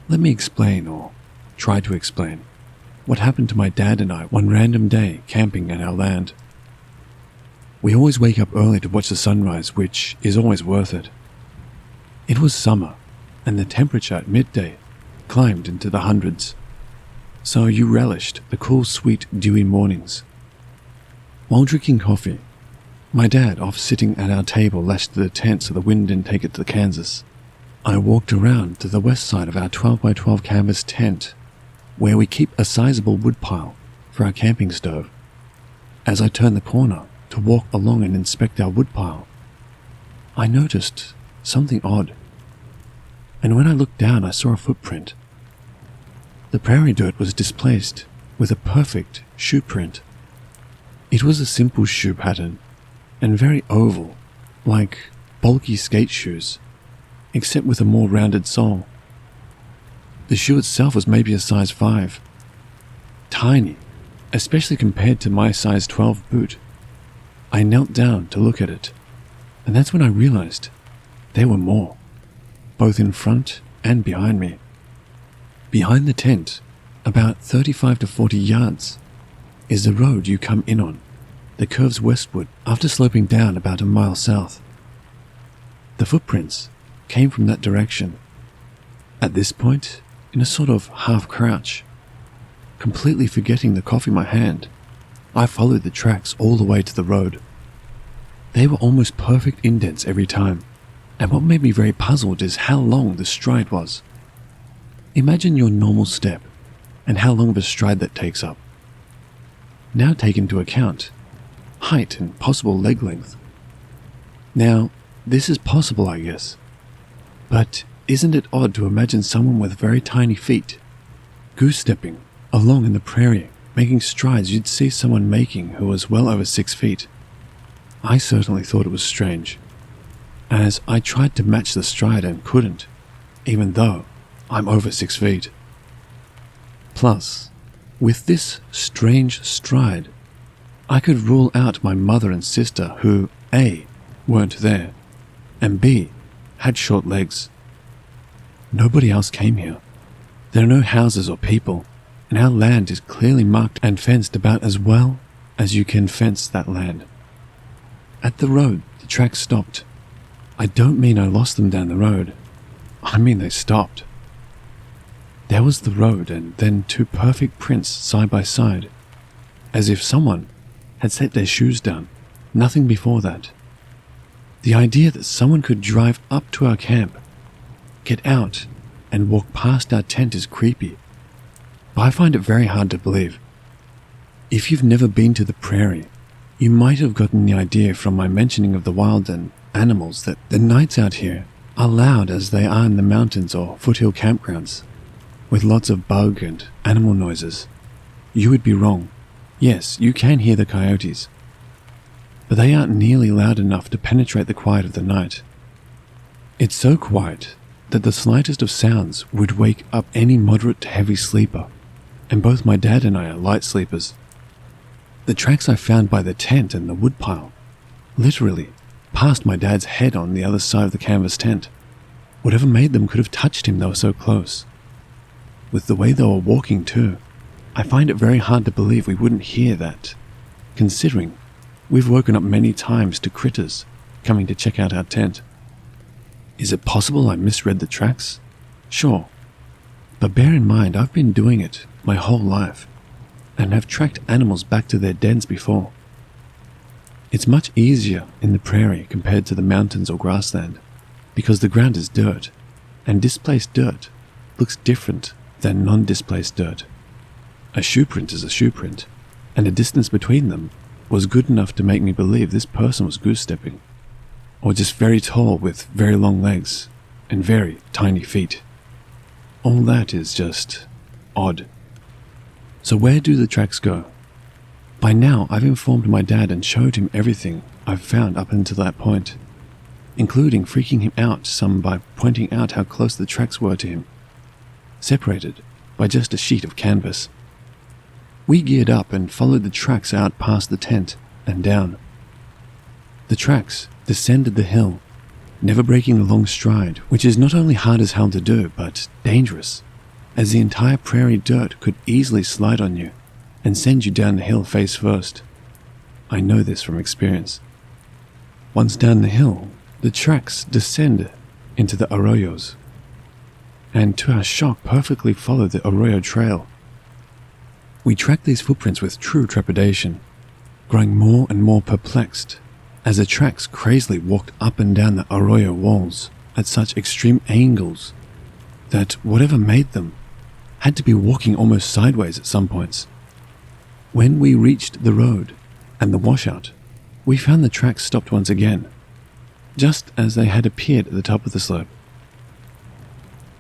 let me explain, or try to explain, what happened to my dad and I one random day camping at our land. We always wake up early to watch the sunrise, which is always worth it. It was summer, and the temperature at midday climbed into the hundreds, so you relished the cool, sweet, dewy mornings. While drinking coffee, my dad off sitting at our table lashed the tent so the wind didn't take it to Kansas, I walked around to the west side of our 12x12 canvas tent, where we keep a sizable woodpile for our camping stove. As I turned the corner to walk along and inspect our woodpile, I noticed something odd. And when I looked down, I saw a footprint. The prairie dirt was displaced with a perfect shoe print. It was a simple shoe pattern, and very oval, like bulky skate shoes, except with a more rounded sole. The shoe itself was maybe a size 5. Tiny, especially compared to my size 12 boot. I knelt down to look at it, and that's when I realized there were more, both in front and behind me. Behind the tent, about 35 to 40 yards, is the road you come in on, that curves westward after sloping down about a mile south. The footprints came from that direction. At this point, in a sort of half-crouch, completely forgetting the coffee in my hand, I followed the tracks all the way to the road. They were almost perfect indents every time, and what made me very puzzled is how long the stride was. Imagine your normal step, and how long of a stride that takes up. Now take into account height and possible leg length. Now, this is possible, I guess, but isn't it odd to imagine someone with very tiny feet, goose-stepping along in the prairie, making strides you'd see someone making who was well over 6 feet? I certainly thought it was strange, as I tried to match the stride and couldn't, even though I'm over 6 feet. Plus, with this strange stride, I could rule out my mother and sister who, A, weren't there, and B, had short legs. Nobody else came here. There are no houses or people, and our land is clearly marked and fenced about as well as you can fence that land. At the road, the tracks stopped. I don't mean I lost them down the road. I mean they stopped. There was the road and then 2 perfect prints side by side, as if someone had set their shoes down, nothing before that. The idea that someone could drive up to our camp, get out, and walk past our tent is creepy, but I find it very hard to believe. If you've never been to the prairie, you might have gotten the idea from my mentioning of the wild and animals that the nights out here are loud as they are in the mountains or foothill campgrounds, with lots of bug and animal noises. You would be wrong. Yes, you can hear the coyotes, but they aren't nearly loud enough to penetrate the quiet of the night. It's so quiet that the slightest of sounds would wake up any moderate to heavy sleeper, and both my dad and I are light sleepers. The tracks I found by the tent and the woodpile literally passed my dad's head on the other side of the canvas tent. Whatever made them could have touched him, they were so close. With the way they were walking too, I find it very hard to believe we wouldn't hear that, considering we've woken up many times to critters coming to check out our tent. Is it possible I misread the tracks? Sure, but bear in mind I've been doing it my whole life and have tracked animals back to their dens before. It's much easier in the prairie compared to the mountains or grassland because the ground is dirt, and displaced dirt looks different than non-displaced dirt. A shoe print is a shoe print, and the distance between them was good enough to make me believe this person was goose-stepping, or just very tall with very long legs and very tiny feet. All that is just odd. So where do the tracks go? By now I've informed my dad and showed him everything I've found up until that point, including freaking him out some by pointing out how close the tracks were to him, separated by just a sheet of canvas. We geared up and followed the tracks out past the tent and down. The tracks descended the hill, never breaking the long stride, which is not only hard as hell to do, but dangerous, as the entire prairie dirt could easily slide on you and send you down the hill face first. I know this from experience. Once down the hill, the tracks descend into the arroyos, and to our shock perfectly follow the arroyo trail. We tracked these footprints with true trepidation, growing more and more perplexed as the tracks crazily walked up and down the arroyo walls at such extreme angles that whatever made them had to be walking almost sideways at some points. When we reached the road and the washout, we found the tracks stopped once again, just as they had appeared at the top of the slope.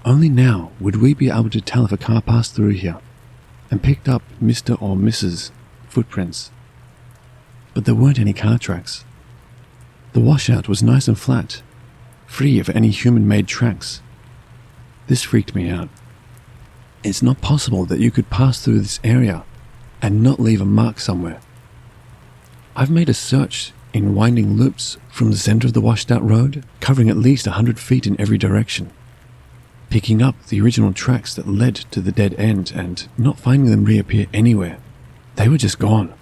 Only now would we be able to tell if a car passed through here and picked up Mr. or Mrs. footprints. But there weren't any car tracks. The washout was nice and flat, free of any human-made tracks. This freaked me out. It's not possible that you could pass through this area and not leave a mark somewhere. I've made a search in winding loops from the center of the washed-out road, covering at least 100 feet in every direction, picking up the original tracks that led to the dead end and not finding them reappear anywhere. They were just gone.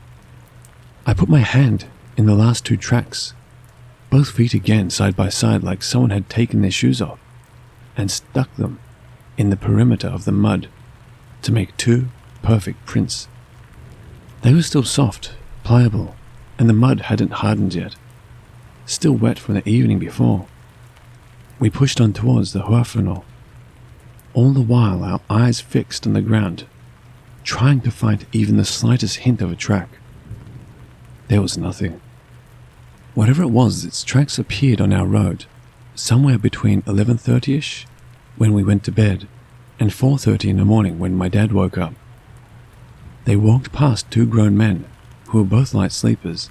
I put my hand in the last two tracks, both feet again side by side like someone had taken their shoes off, and stuck them in the perimeter of the mud to make two perfect prints. They were still soft, pliable, and the mud hadn't hardened yet, still wet from the evening before. We pushed on towards the huafanol, all the while our eyes fixed on the ground, trying to find even the slightest hint of a track. There was nothing. Whatever it was, its tracks appeared on our road, somewhere between 11:30ish, when we went to bed, and 4:30 in the morning when my dad woke up. They walked past two grown men who were both light sleepers,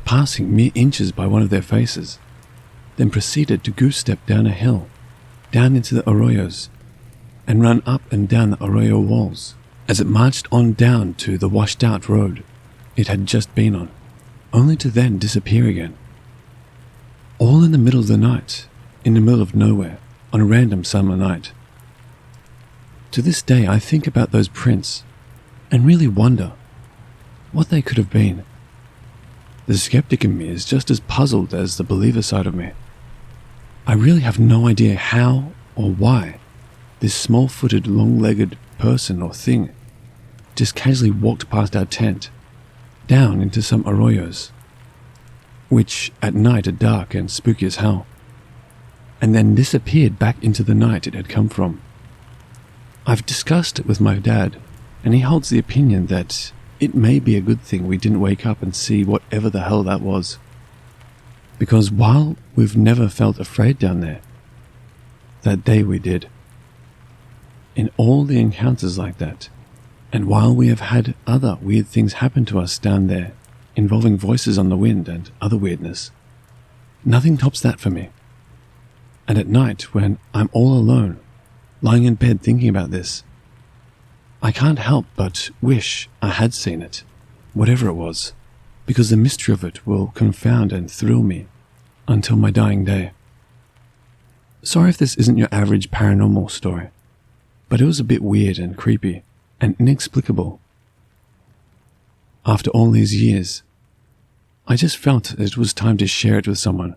passing mere inches by one of their faces, then proceeded to goose-step down a hill, down into the arroyos, and run up and down the arroyo walls as it marched on down to the washed-out road it had just been on, only to then disappear again. All in the middle of the night, in the middle of nowhere, on a random summer night. To this day I think about those prints and really wonder what they could have been. The skeptic in me is just as puzzled as the believer side of me. I really have no idea how or why this small-footed, long-legged person or thing just casually walked past our tent, down into some arroyos, which at night are dark and spooky as hell. and then disappeared back into the night it had come from. I've discussed it with my dad, and he holds the opinion that it may be a good thing we didn't wake up and see whatever the hell that was. Because while we've never felt afraid down there, that day we did. In all the encounters like that, and while we have had other weird things happen to us down there, involving voices on the wind and other weirdness, nothing tops that for me. And at night, when I'm all alone, lying in bed thinking about this, I can't help but wish I had seen it, whatever it was, because the mystery of it will confound and thrill me until my dying day. Sorry if this isn't your average paranormal story, but it was a bit weird and creepy and inexplicable. After all these years, I just felt it was time to share it with someone,